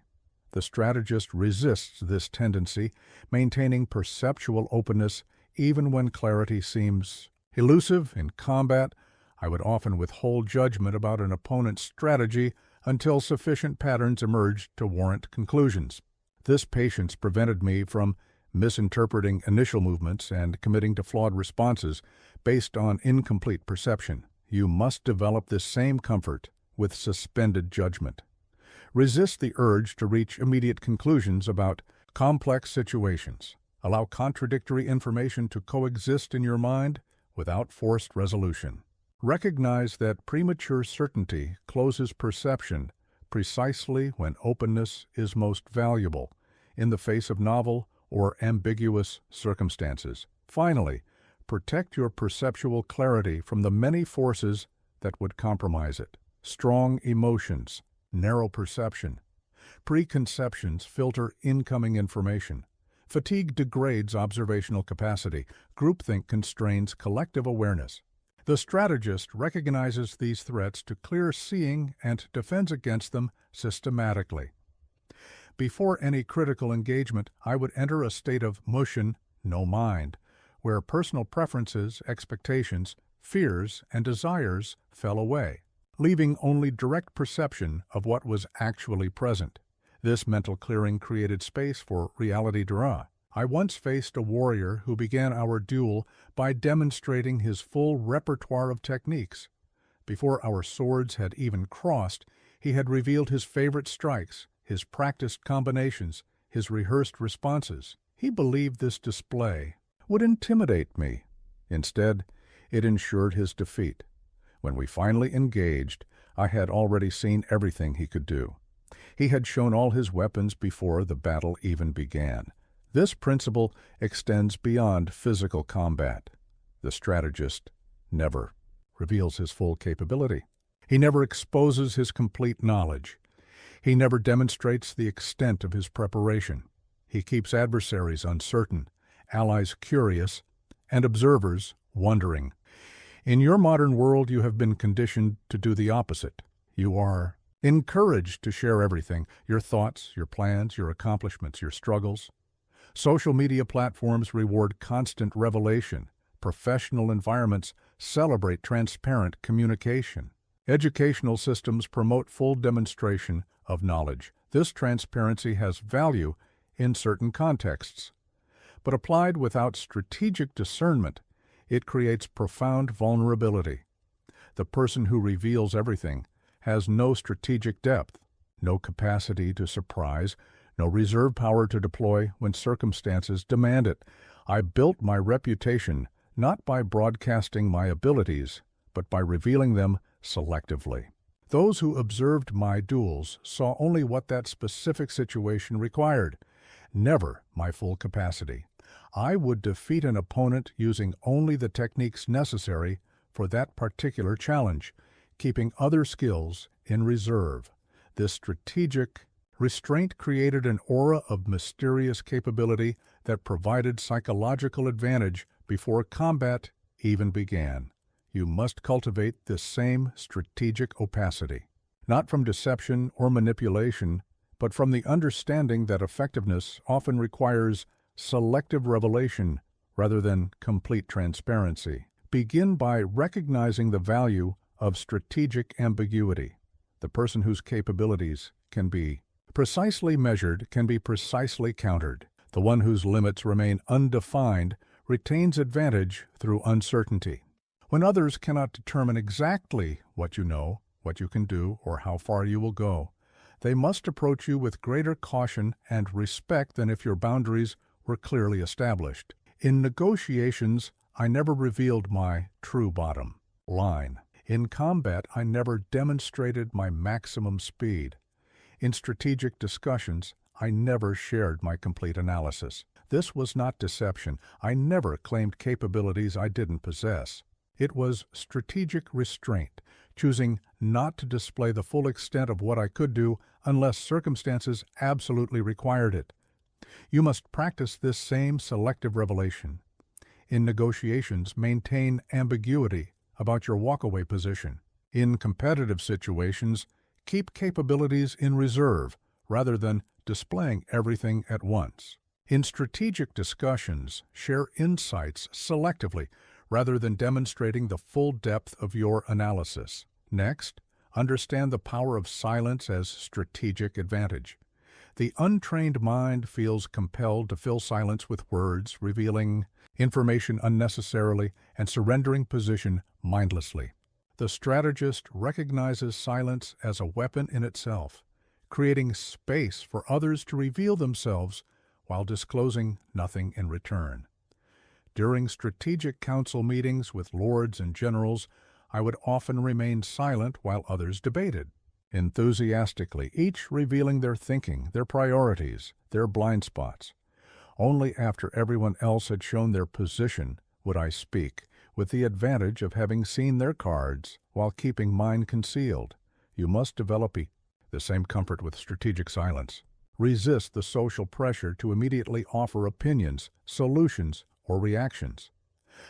The strategist resists this tendency, maintaining perceptual openness even when clarity seems elusive. In combat, I would often withhold judgment about an opponent's strategy until sufficient patterns emerged to warrant conclusions. This patience prevented me from misinterpreting initial movements and committing to flawed responses based on incomplete perception. You must develop this same comfort with suspended judgment. Resist the urge to reach immediate conclusions about complex situations. Allow contradictory information to coexist in your mind without forced resolution. Recognize that premature certainty closes perception precisely when openness is most valuable in the face of novel or ambiguous circumstances. Finally, protect your perceptual clarity from the many forces that would compromise it. Strong emotions, narrow perception, preconceptions filter incoming information. Fatigue degrades observational capacity. Groupthink constrains collective awareness. The strategist recognizes these threats to clear seeing and defends against them systematically. Before any critical engagement, I would enter a state of motion, no mind, where personal preferences, expectations, fears, and desires fell away, leaving only direct perception of what was actually present. This mental clearing created space for reality draw. I once faced a warrior who began our duel by demonstrating his full repertoire of techniques. Before our swords had even crossed, he had revealed his favorite strikes, his practiced combinations, his rehearsed responses. He believed this display would intimidate me. Instead, it ensured his defeat. When we finally engaged, I had already seen everything he could do. He had shown all his weapons before the battle even began. This principle extends beyond physical combat. The strategist never reveals his full capability. He never exposes his complete knowledge. He never demonstrates the extent of his preparation. He keeps adversaries uncertain, allies curious, and observers wondering. In your modern world, you have been conditioned to do the opposite. You are encouraged to share everything, your thoughts, your plans, your accomplishments, your struggles. Social media platforms reward constant revelation. Professional environments celebrate transparent communication. Educational systems promote full demonstration of knowledge. This transparency has value in certain contexts, but applied without strategic discernment, it creates profound vulnerability. The person who reveals everything has no strategic depth, no capacity to surprise, no reserve power to deploy when circumstances demand it. I built my reputation not by broadcasting my abilities, but by revealing them selectively. Those who observed my duels saw only what that specific situation required, never my full capacity. I would defeat an opponent using only the techniques necessary for that particular challenge, keeping other skills in reserve. This strategic restraint created an aura of mysterious capability that provided psychological advantage before combat even began. You must cultivate this same strategic opacity, not from deception or manipulation, but from the understanding that effectiveness often requires selective revelation rather than complete transparency. Begin by recognizing the value of strategic ambiguity. The person whose capabilities can be precisely measured can be precisely countered. The one whose limits remain undefined retains advantage through uncertainty. When others cannot determine exactly what you know, what you can do, or how far you will go, they must approach you with greater caution and respect than if your boundaries were clearly established. In negotiations, I never revealed my true bottom line. In combat, I never demonstrated my maximum speed. In strategic discussions, I never shared my complete analysis. This was not deception. I never claimed capabilities I didn't possess. It was strategic restraint, choosing not to display the full extent of what I could do unless circumstances absolutely required it. You must practice this same selective revelation. In negotiations, maintain ambiguity about your walkaway position. In competitive situations, keep capabilities in reserve rather than displaying everything at once. In strategic discussions, share insights selectively rather than demonstrating the full depth of your analysis. Next, understand the power of silence as strategic advantage. The untrained mind feels compelled to fill silence with words, revealing information unnecessarily and surrendering position mindlessly. The strategist recognizes silence as a weapon in itself, creating space for others to reveal themselves while disclosing nothing in return. During strategic council meetings with lords and generals, I would often remain silent while others debated, enthusiastically, each revealing their thinking, their priorities, their blind spots. Only after everyone else had shown their position would I speak, with the advantage of having seen their cards while keeping mine concealed. You must develop the same comfort with strategic silence. Resist the social pressure to immediately offer opinions, solutions, or reactions.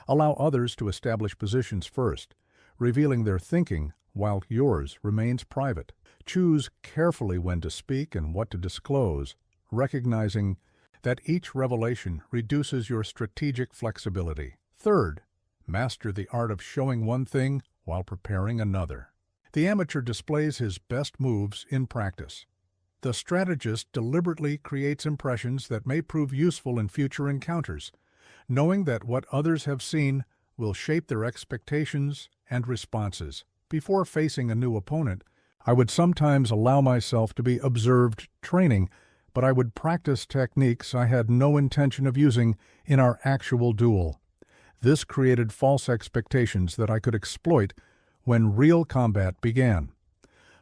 Allow others to establish positions first, revealing their thinking while yours remains private. Choose carefully when to speak and what to disclose, recognizing that each revelation reduces your strategic flexibility. Third, master the art of showing one thing while preparing another. The amateur displays his best moves in practice. The strategist deliberately creates impressions that may prove useful in future encounters, knowing that what others have seen will shape their expectations and responses. Before facing a new opponent, I would sometimes allow myself to be observed training, but I would practice techniques I had no intention of using in our actual duel. This created false expectations that I could exploit when real combat began.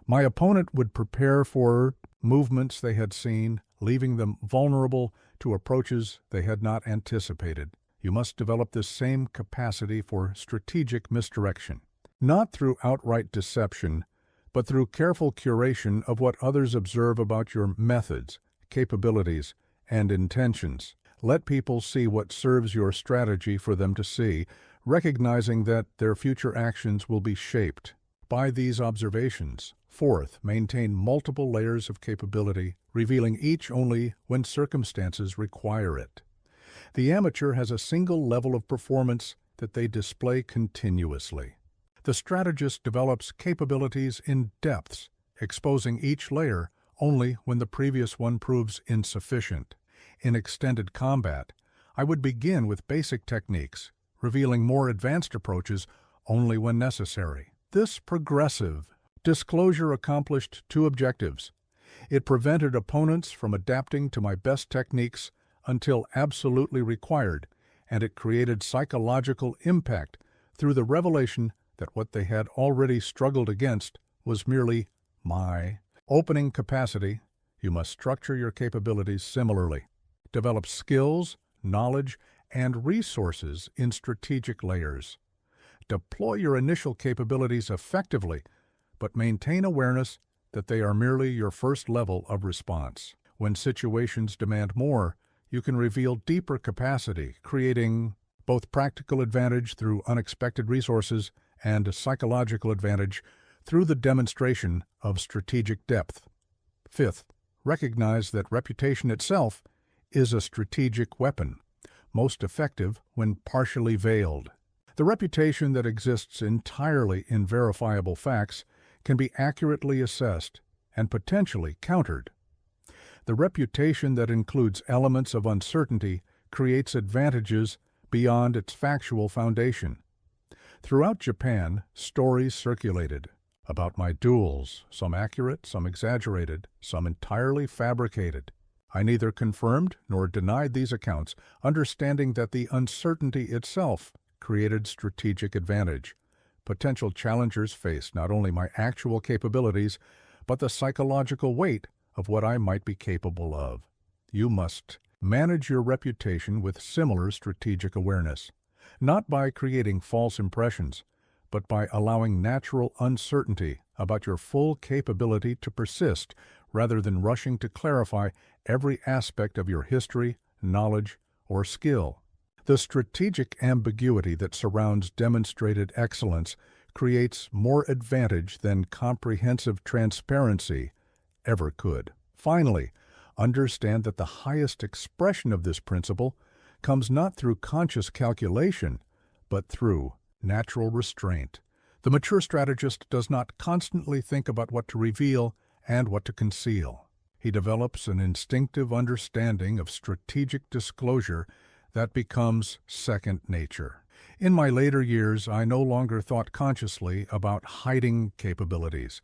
My opponent would prepare for movements they had seen, leaving them vulnerable to approaches they had not anticipated. You must develop this same capacity for strategic misdirection. not through outright deception, but through careful curation of what others observe about your methods, capabilities, and intentions. Let people see what serves your strategy for them to see, recognizing that their future actions will be shaped by these observations. Fourth, maintain multiple layers of capability, revealing each only when circumstances require it. The amateur has a single level of performance that they display continuously. The strategist develops capabilities in depths, exposing each layer only when the previous one proves insufficient. In extended combat, I would begin with basic techniques, revealing more advanced approaches only when necessary. This progressive disclosure accomplished two objectives. It prevented opponents from adapting to my best techniques until absolutely required, and it created psychological impact through the revelation that what they had already struggled against was merely my opening capacity. You must structure your capabilities similarly. Develop skills, knowledge, and resources in strategic layers. Deploy your initial capabilities effectively, but maintain awareness that they are merely your first level of response. When situations demand more, you can reveal deeper capacity, creating both practical advantage through unexpected resources and psychological advantage through the demonstration of strategic depth. Fifth, recognize that reputation itself is a strategic weapon, most effective when partially veiled. The reputation that exists entirely in verifiable facts can be accurately assessed and potentially countered. The reputation that includes elements of uncertainty creates advantages beyond its factual foundation. Throughout Japan, stories circulated about my duels, some accurate, some exaggerated, some entirely fabricated. I neither confirmed nor denied these accounts, understanding that the uncertainty itself created strategic advantage. Potential challengers faced not only my actual capabilities, but the psychological weight of what I might be capable of. You must manage your reputation with similar strategic awareness, not by creating false impressions, but by allowing natural uncertainty about your full capability to persist rather than rushing to clarify every aspect of your history, knowledge, or skill. The strategic ambiguity that surrounds demonstrated excellence creates more advantage than comprehensive transparency ever could. Finally, understand that the highest expression of this principle comes not through conscious calculation, but through natural restraint. The mature strategist does not constantly think about what to reveal and what to conceal. He develops an instinctive understanding of strategic disclosure that becomes second nature. In my later years, I no longer thought consciously about hiding capabilities.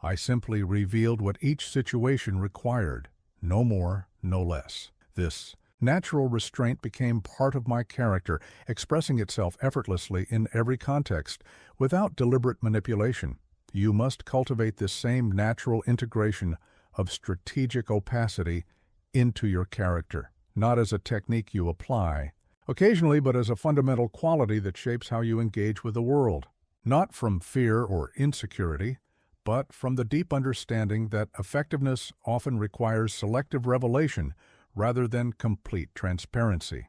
I simply revealed what each situation required, no more, no less. This natural restraint became part of my character, expressing itself effortlessly in every context, without deliberate manipulation. You must cultivate this same natural integration of strategic opacity into your character, not as a technique you apply occasionally, but as a fundamental quality that shapes how you engage with the world. Not from fear or insecurity, but from the deep understanding that effectiveness often requires selective revelation rather than complete transparency.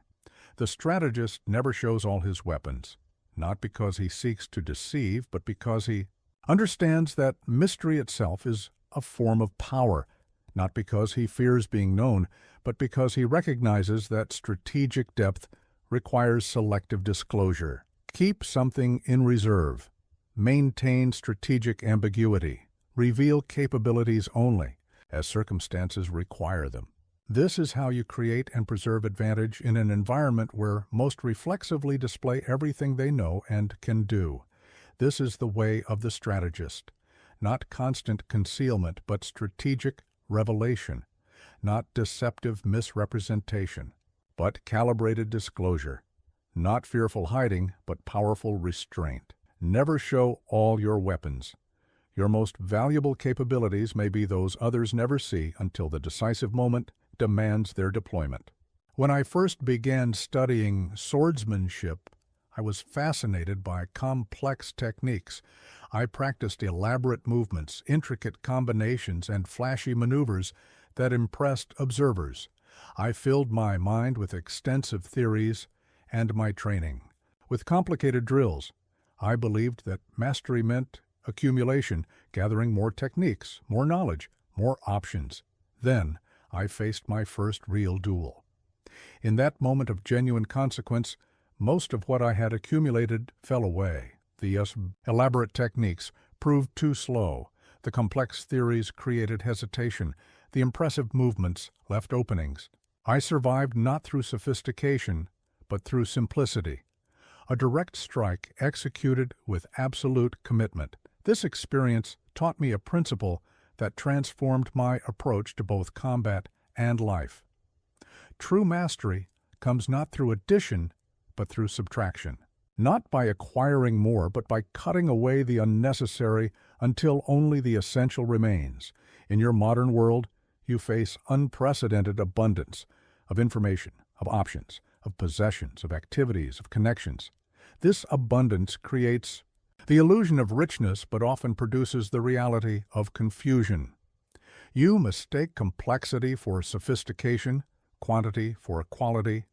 The strategist never shows all his weapons, not because he seeks to deceive, but because he understands that mystery itself is a form of power, not because he fears being known, but because he recognizes that strategic depth requires selective disclosure. Keep something in reserve. Maintain strategic ambiguity. Reveal capabilities only, as circumstances require them. This is how you create and preserve advantage in an environment where most reflexively display everything they know and can do. This is the way of the strategist. Not constant concealment, but strategic revelation. Not deceptive misrepresentation, but calibrated disclosure. Not fearful hiding, but powerful restraint. Never show all your weapons. Your most valuable capabilities may be those others never see until the decisive moment demands their deployment. When I first began studying swordsmanship, I was fascinated by complex techniques. I practiced elaborate movements, intricate combinations, and flashy maneuvers that impressed observers. I filled my mind with extensive theories and my training with complicated drills. I believed that mastery meant accumulation, gathering more techniques, more knowledge, more options. Then I faced my first real duel. In that moment of genuine consequence, most of what I had accumulated fell away. The elaborate techniques proved too slow. The complex theories created hesitation. The impressive movements left openings. I survived not through sophistication, but through simplicity. A direct strike executed with absolute commitment. This experience taught me a principle that transformed my approach to both combat and life. True mastery comes not through addition, but through subtraction. Not by acquiring more, but by cutting away the unnecessary until only the essential remains. In your modern world, you face unprecedented abundance of information, of options, of possessions, of activities, of connections. This abundance creates the illusion of richness, but often produces the reality of confusion. You mistake complexity for sophistication, quantity for quality,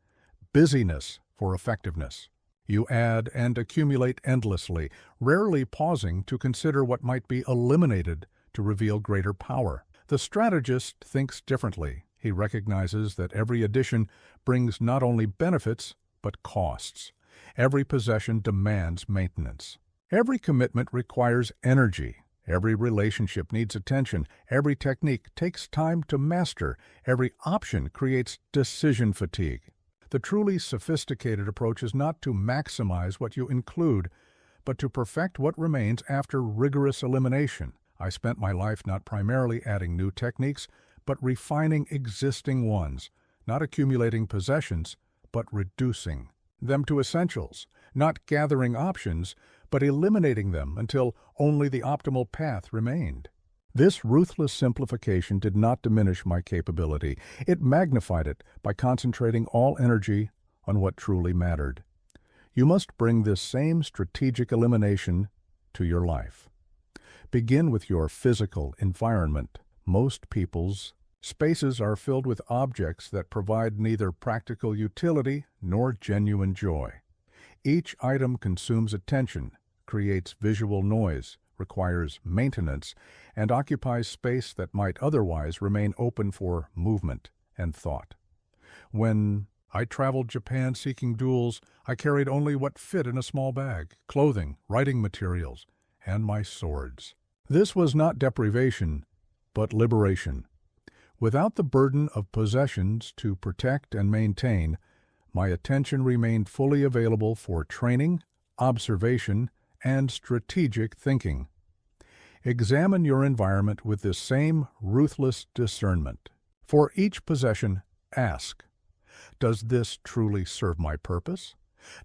busyness for effectiveness. You add and accumulate endlessly, rarely pausing to consider what might be eliminated to reveal greater power. The strategist thinks differently. He recognizes that every addition brings not only benefits, but costs. Every possession demands maintenance. Every commitment requires energy. Every relationship needs attention. Every technique takes time to master. Every option creates decision fatigue. The truly sophisticated approach is not to maximize what you include, but to perfect what remains after rigorous elimination. I spent my life not primarily adding new techniques, but refining existing ones, not accumulating possessions, but reducing them to essentials, not gathering options, but eliminating them until only the optimal path remained. This ruthless simplification did not diminish my capability. It magnified it by concentrating all energy on what truly mattered. You must bring this same strategic elimination to your life. Begin with your physical environment. Most people's spaces are filled with objects that provide neither practical utility nor genuine joy. Each item consumes attention, creates visual noise, requires maintenance, and occupies space that might otherwise remain open for movement and thought. When I traveled Japan seeking duels, I carried only what fit in a small bag: clothing, writing materials, and my swords. This was not deprivation, but liberation. Without the burden of possessions to protect and maintain, my attention remained fully available for training, observation, and strategic thinking. Examine your environment with this same ruthless discernment. For each possession, ask, does this truly serve my purpose?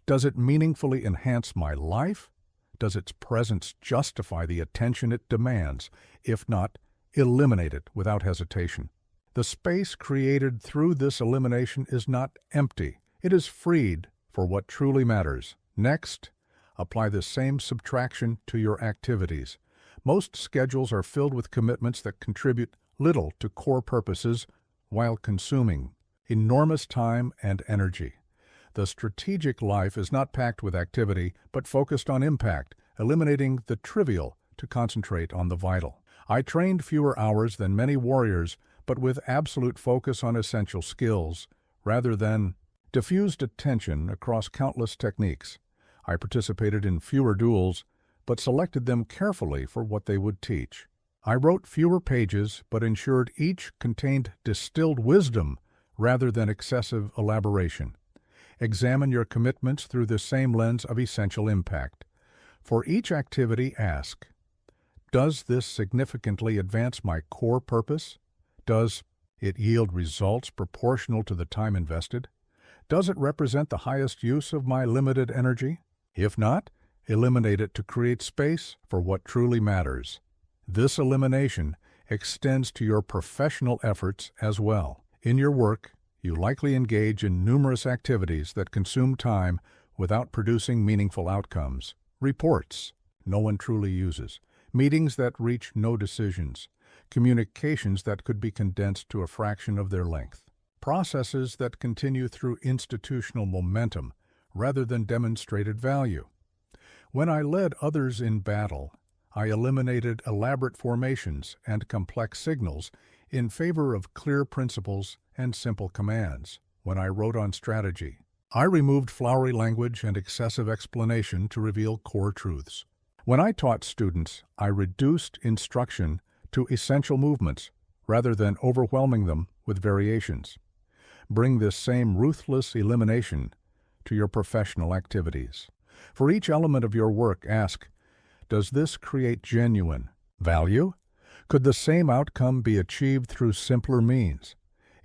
Does it meaningfully enhance my life? Does its presence justify the attention it demands? If not, eliminate it without hesitation. The space created through this elimination is not empty. It is freed for what truly matters. Next, apply the same subtraction to your activities. Most schedules are filled with commitments that contribute little to core purposes while consuming enormous time and energy. The strategic life is not packed with activity, but focused on impact, eliminating the trivial to concentrate on the vital. I trained fewer hours than many warriors, but with absolute focus on essential skills, rather than diffused attention across countless techniques. I participated in fewer duels, but selected them carefully for what they would teach. I wrote fewer pages, but ensured each contained distilled wisdom rather than excessive elaboration. Examine your commitments through the same lens of essential impact. For each activity, ask, does this significantly advance my core purpose? Does it yield results proportional to the time invested? Does it represent the highest use of my limited energy? If not, eliminate it to create space for what truly matters. This elimination extends to your professional efforts as well. In your work, you likely engage in numerous activities that consume time without producing meaningful outcomes. Reports no one truly uses. Meetings that reach no decisions. Communications that could be condensed to a fraction of their length. Processes that continue through institutional momentum rather than demonstrated value. When I led others in battle, I eliminated elaborate formations and complex signals in favor of clear principles and simple commands. When I wrote on strategy, I removed flowery language and excessive explanation to reveal core truths. When I taught students, I reduced instruction to essential movements rather than overwhelming them with variations. Bring this same ruthless elimination to your professional activities. For each element of your work, ask, does this create genuine value? Could the same outcome be achieved through simpler means?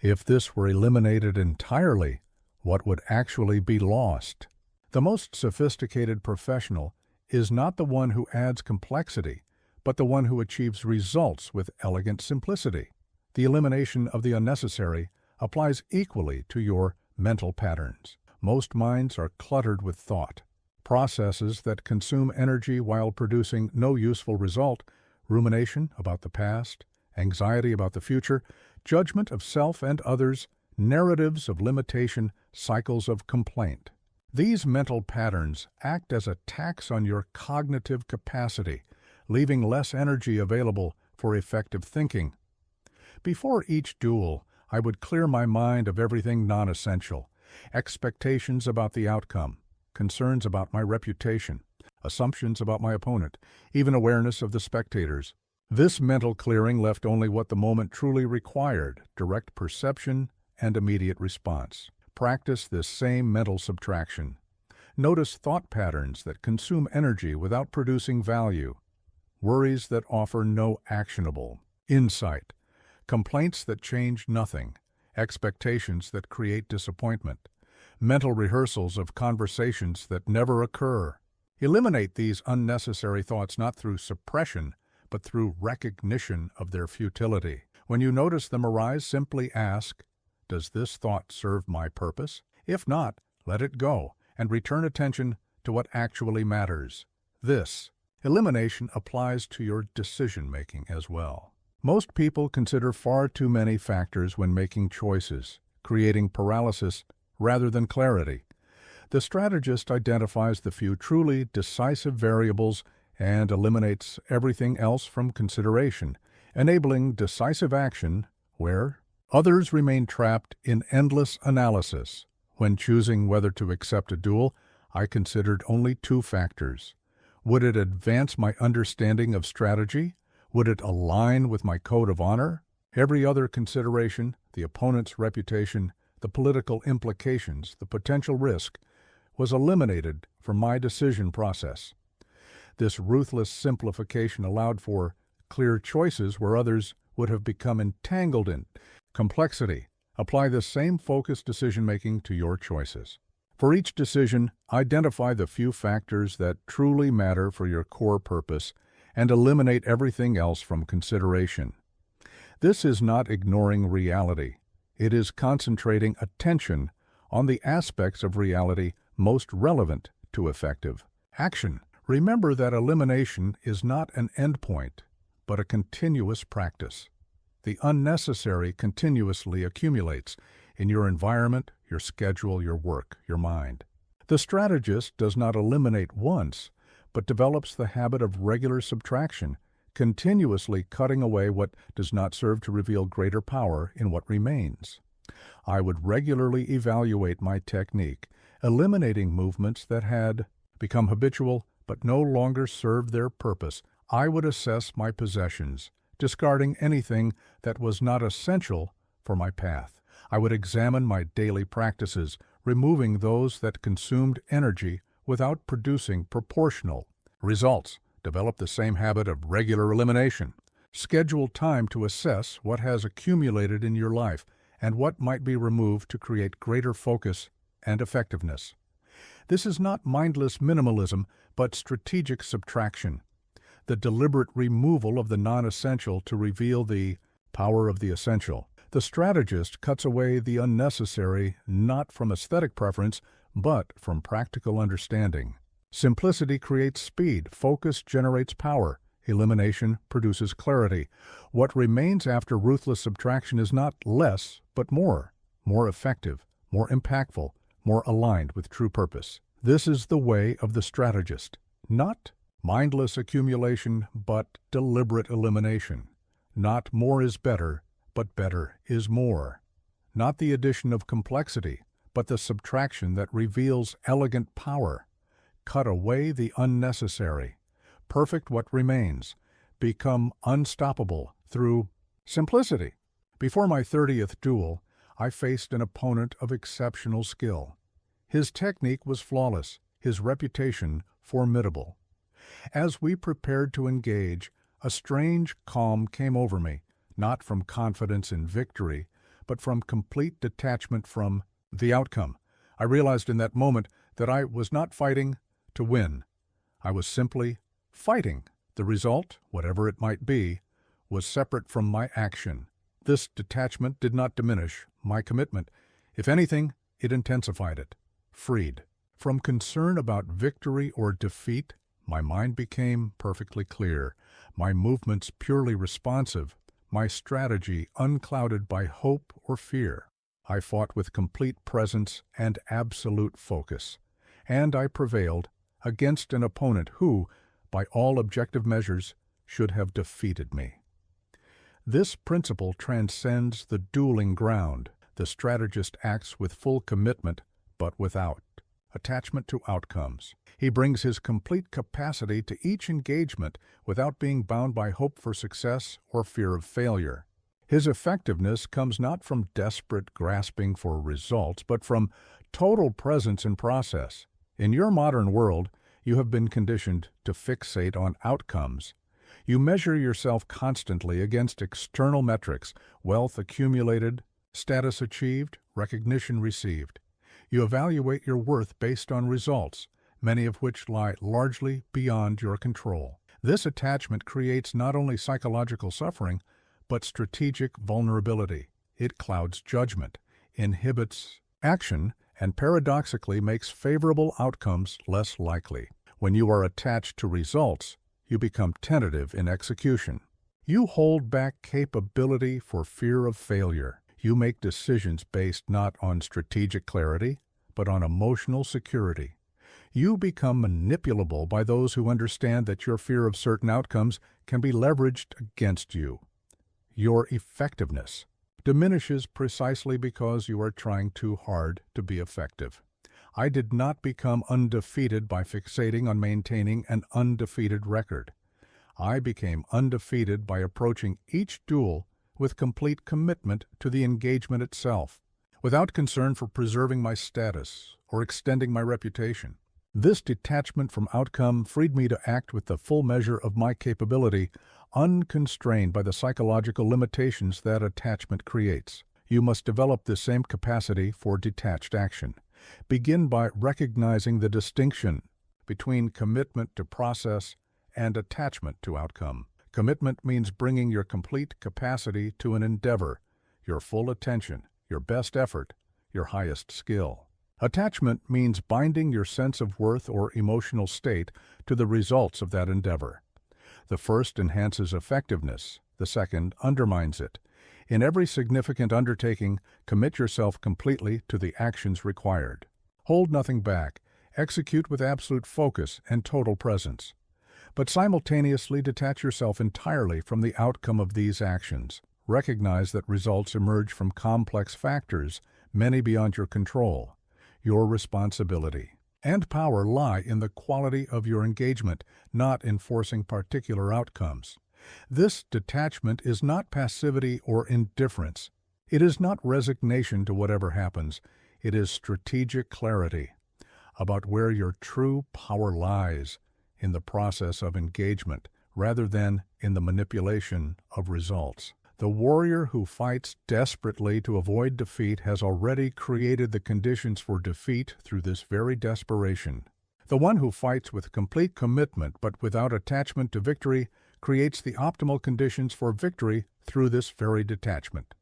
If this were eliminated entirely, what would actually be lost? The most sophisticated professional is not the one who adds complexity, but the one who achieves results with elegant simplicity. The elimination of the unnecessary applies equally to your mental patterns. Most minds are cluttered with thought. Processes that consume energy while producing no useful result, rumination about the past, anxiety about the future, judgment of self and others, narratives of limitation, cycles of complaint. These mental patterns act as a tax on your cognitive capacity, leaving less energy available for effective thinking. Before each duel, I would clear my mind of everything non-essential, expectations about the outcome, concerns about my reputation, assumptions about my opponent, even awareness of the spectators. This mental clearing left only what the moment truly required, direct perception and immediate response. Practice this same mental subtraction. Notice thought patterns that consume energy without producing value, worries that offer no actionable insight, complaints that change nothing, expectations that create disappointment, mental rehearsals of conversations that never occur. Eliminate these unnecessary thoughts not through suppression, but through recognition of their futility. When you notice them arise, simply ask, does this thought serve my purpose? If not, let it go and return attention to what actually matters. This elimination applies to your decision-making as well. Most people consider far too many factors when making choices, creating paralysis rather than clarity. The strategist identifies the few truly decisive variables and eliminates everything else from consideration, enabling decisive action where others remain trapped in endless analysis. When choosing whether to accept a duel, I considered only two factors. Would it advance my understanding of strategy? Would it align with my code of honor? Every other consideration, the opponent's reputation, the political implications, the potential risk, was eliminated from my decision process. This ruthless simplification allowed for clear choices where others would have become entangled in complexity. Apply this same focused decision-making to your choices. For each decision, identify the few factors that truly matter for your core purpose and eliminate everything else from consideration. This is not ignoring reality. It is concentrating attention on the aspects of reality most relevant to effective action. Remember that elimination is not an endpoint, but a continuous practice. The unnecessary continuously accumulates in your environment, your schedule, your work, your mind. The strategist does not eliminate once, but develops the habit of regular subtraction, continuously cutting away what does not serve to reveal greater power in what remains. I would regularly evaluate my technique, eliminating movements that had become habitual but no longer served their purpose. I would assess my possessions, discarding anything that was not essential for my path. I would examine my daily practices, removing those that consumed energy without producing proportional results. Develop the same habit of regular elimination. Schedule time to assess what has accumulated in your life and what might be removed to create greater focus and effectiveness. This is not mindless minimalism, but strategic subtraction, the deliberate removal of the non-essential to reveal the power of the essential. The strategist cuts away the unnecessary not from aesthetic preference, but from practical understanding. Simplicity creates speed, focus generates power, elimination produces clarity. What remains after ruthless subtraction is not less, but more effective, more impactful, more aligned with true purpose. This is the way of the strategist. Not mindless accumulation, but deliberate elimination. Not more is better, but better is more. Not the addition of complexity, but the subtraction that reveals elegant power. Cut away the unnecessary. Perfect what remains. Become unstoppable through simplicity. Before my 30th duel, I faced an opponent of exceptional skill. His technique was flawless, his reputation formidable. As we prepared to engage, a strange calm came over me, not from confidence in victory, but from complete detachment from the outcome. I realized in that moment that I was not fighting to win. I was simply fighting. The result, whatever it might be, was separate from my action. This detachment did not diminish my commitment. If anything, it intensified it. Freed. From concern about victory or defeat, my mind became perfectly clear, my movements purely responsive, my strategy unclouded by hope or fear. I fought with complete presence and absolute focus, and I prevailed against an opponent who, by all objective measures, should have defeated me. This principle transcends the dueling ground. The strategist acts with full commitment, but without attachment to outcomes. He brings his complete capacity to each engagement without being bound by hope for success or fear of failure. His effectiveness comes not from desperate grasping for results, but from total presence in process. In your modern world, you have been conditioned to fixate on outcomes. You measure yourself constantly against external metrics, wealth accumulated, status achieved, recognition received. You evaluate your worth based on results, many of which lie largely beyond your control. This attachment creates not only psychological suffering, but strategic vulnerability. It clouds judgment, inhibits action, and paradoxically makes favorable outcomes less likely. When you are attached to results, you become tentative in execution. You hold back capability for fear of failure. You make decisions based not on strategic clarity, but on emotional security. You become manipulable by those who understand that your fear of certain outcomes can be leveraged against you. Your effectiveness diminishes precisely because you are trying too hard to be effective. I did not become undefeated by fixating on maintaining an undefeated record. I became undefeated by approaching each duel with complete commitment to the engagement itself, without concern for preserving my status or extending my reputation. This detachment from outcome freed me to act with the full measure of my capability, unconstrained by the psychological limitations that attachment creates. You must develop the same capacity for detached action. Begin by recognizing the distinction between commitment to process and attachment to outcome. Commitment means bringing your complete capacity to an endeavor, your full attention, your best effort, your highest skill. Attachment means binding your sense of worth or emotional state to the results of that endeavor. The first enhances effectiveness, the second undermines it. In every significant undertaking, commit yourself completely to the actions required. Hold nothing back. Execute with absolute focus and total presence. But simultaneously detach yourself entirely from the outcome of these actions. Recognize that results emerge from complex factors, many beyond your control. Your responsibility and power lie in the quality of your engagement, not in forcing particular outcomes. This detachment is not passivity or indifference. It is not resignation to whatever happens. It is strategic clarity about where your true power lies in the process of engagement rather than in the manipulation of results. The warrior who fights desperately to avoid defeat has already created the conditions for defeat through this very desperation. The one who fights with complete commitment but without attachment to victory creates the optimal conditions for victory through this very detachment.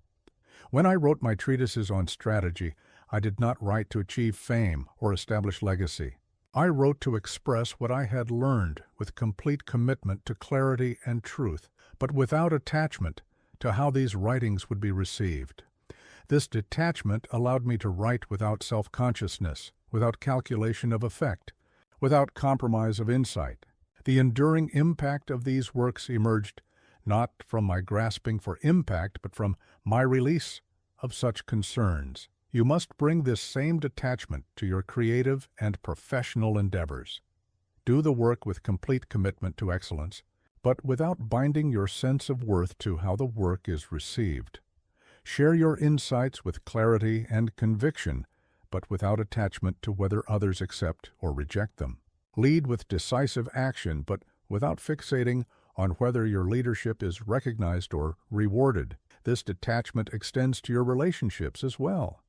When I wrote my treatises on strategy, I did not write to achieve fame or establish legacy. I wrote to express what I had learned with complete commitment to clarity and truth, but without attachment to how these writings would be received. This detachment allowed me to write without self-consciousness, without calculation of effect, without compromise of insight. The enduring impact of these works emerged not from my grasping for impact, but from my release of such concerns. You must bring this same detachment to your creative and professional endeavors. Do the work with complete commitment to excellence, but without binding your sense of worth to how the work is received. Share your insights with clarity and conviction, but without attachment to whether others accept or reject them. Lead with decisive action, but without fixating on whether your leadership is recognized or rewarded. This detachment extends to your relationships as well.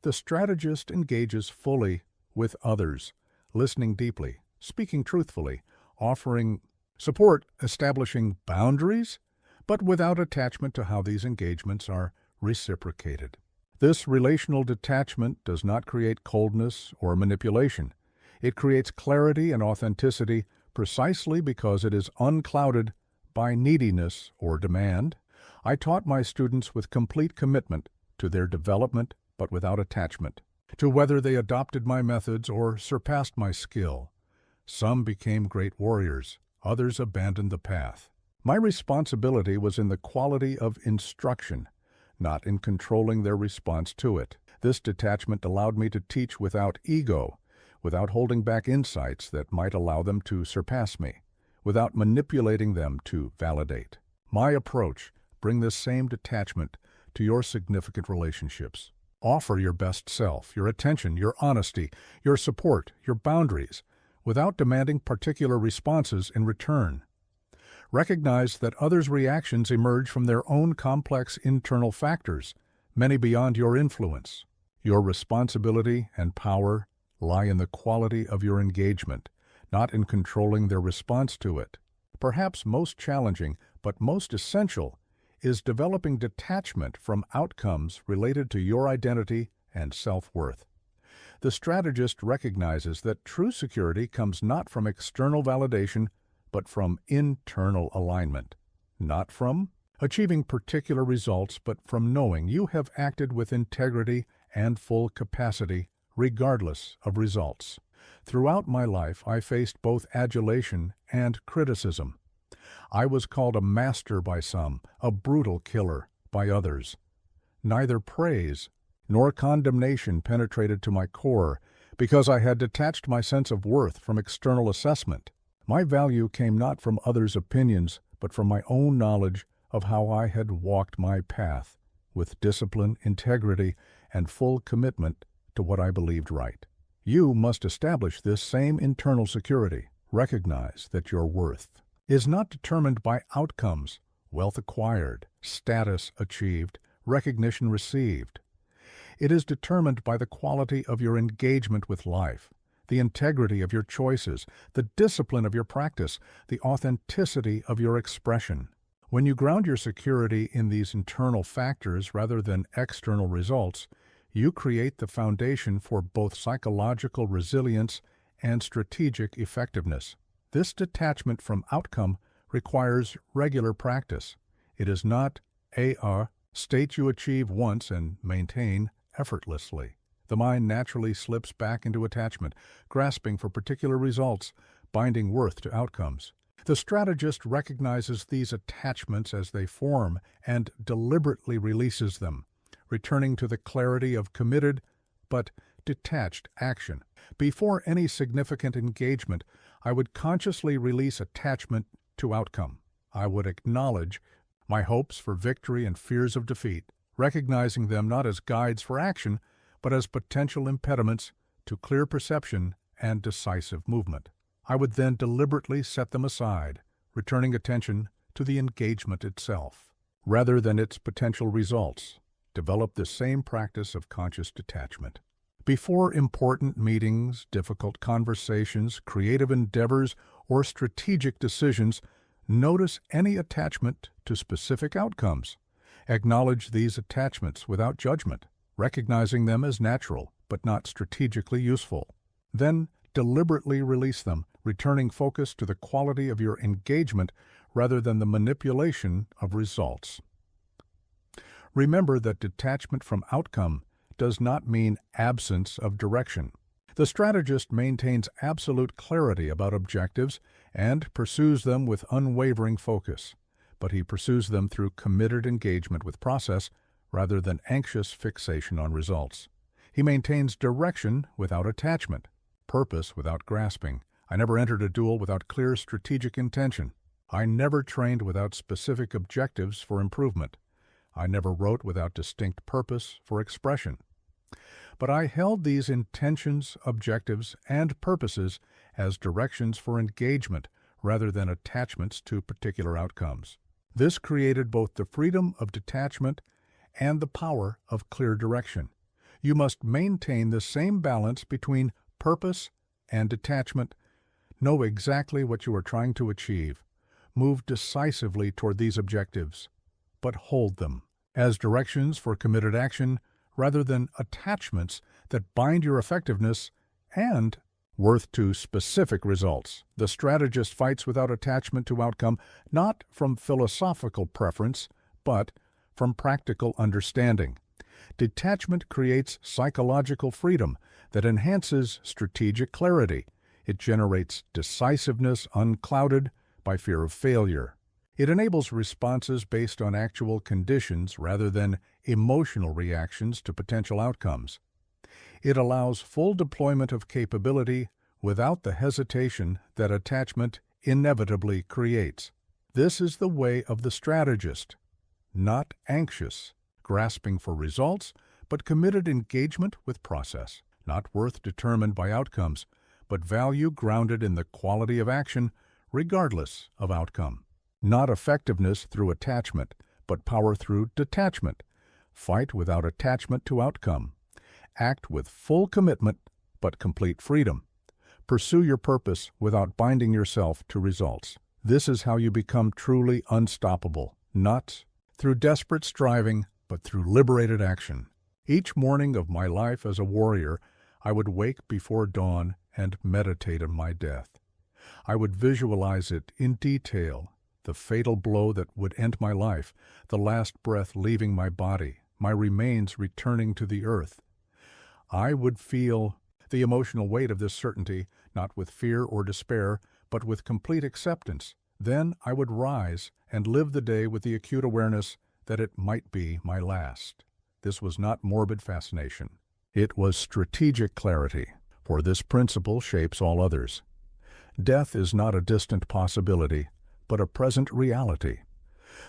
The strategist engages fully with others, listening deeply, speaking truthfully, offering support, establishing boundaries, but without attachment to how these engagements are reciprocated. This relational detachment does not create coldness or manipulation. It creates clarity and authenticity precisely because it is unclouded by neediness or demand. I taught my students with complete commitment to their development, but without attachment, to whether they adopted my methods or surpassed my skill. Some became great warriors, others abandoned the path. My responsibility was in the quality of instruction, not in controlling their response to it. This detachment allowed me to teach without ego, without holding back insights that might allow them to surpass me, without manipulating them to validate. My approach brings this same detachment to your significant relationships. Offer your best self, your attention, your honesty, your support, your boundaries, without demanding particular responses in return. Recognize that others' reactions emerge from their own complex internal factors, many beyond your influence. Your responsibility and power lie in the quality of your engagement, not in controlling their response to it. Perhaps most challenging, but most essential, is developing detachment from outcomes related to your identity and self-worth. The strategist recognizes that true security comes not from external validation, but from internal alignment. Not from achieving particular results, but from knowing you have acted with integrity and full capacity, regardless of results. Throughout my life, I faced both adulation and criticism. I was called a master by some, a brutal killer by others. Neither praise nor condemnation penetrated to my core because I had detached my sense of worth from external assessment. My value came not from others' opinions, but from my own knowledge of how I had walked my path, with discipline, integrity, and full commitment to what I believed right. You must establish this same internal security. Recognize that your worth is not determined by outcomes, wealth acquired, status achieved, recognition received. It is determined by the quality of your engagement with life, the integrity of your choices, the discipline of your practice, the authenticity of your expression. When you ground your security in these internal factors rather than external results, you create the foundation for both psychological resilience and strategic effectiveness. This detachment from outcome requires regular practice. It is not a state you achieve once and maintain effortlessly. The mind naturally slips back into attachment, grasping for particular results, binding worth to outcomes. The strategist recognizes these attachments as they form and deliberately releases them, returning to the clarity of committed but detached action. Before any significant engagement, I would consciously release attachment to outcome. I would acknowledge my hopes for victory and fears of defeat, recognizing them not as guides for action, but as potential impediments to clear perception and decisive movement. I would then deliberately set them aside, returning attention to the engagement itself, rather than its potential results. Develop the same practice of conscious detachment. Before important meetings, difficult conversations, creative endeavors, or strategic decisions, notice any attachment to specific outcomes. Acknowledge these attachments without judgment. recognizing them as natural but not strategically useful. Then deliberately release them, returning focus to the quality of your engagement rather than the manipulation of results. Remember that detachment from outcome does not mean absence of direction. The strategist maintains absolute clarity about objectives and pursues them with unwavering focus, but he pursues them through committed engagement with process rather than anxious fixation on results. He maintains direction without attachment, purpose without grasping. I never entered a duel without clear strategic intention. I never trained without specific objectives for improvement. I never wrote without distinct purpose for expression. But I held these intentions, objectives, and purposes as directions for engagement rather than attachments to particular outcomes. This created both the freedom of detachment and the power of clear direction. You must maintain the same balance between purpose and detachment. Know exactly what you are trying to achieve. Move decisively toward these objectives, but hold them as directions for committed action rather than attachments that bind your effectiveness and worth to specific results. The strategist fights without attachment to outcome, not from philosophical preference, but from practical understanding. Detachment creates psychological freedom that enhances strategic clarity. It generates decisiveness unclouded by fear of failure. It enables responses based on actual conditions rather than emotional reactions to potential outcomes. It allows full deployment of capability without the hesitation that attachment inevitably creates. This is the way of the strategist, not anxious, grasping for results, but committed engagement with process, not worth determined by outcomes, but value grounded in the quality of action regardless of outcome. Not effectiveness through attachment, but power through detachment. Fight without attachment to outcome. Act with full commitment, but complete freedom. Pursue your purpose without binding yourself to results. This is how you become truly unstoppable, not through desperate striving, but through liberated action. Each morning of my life as a warrior, I would wake before dawn and meditate on my death. I would visualize it in detail, the fatal blow that would end my life, the last breath leaving my body, my remains returning to the earth. I would feel the emotional weight of this certainty, not with fear or despair, but with complete acceptance. Then I would rise and live the day with the acute awareness that it might be my last. This was not morbid fascination. It was strategic clarity, for this principle shapes all others. Death is not a distant possibility, but a present reality.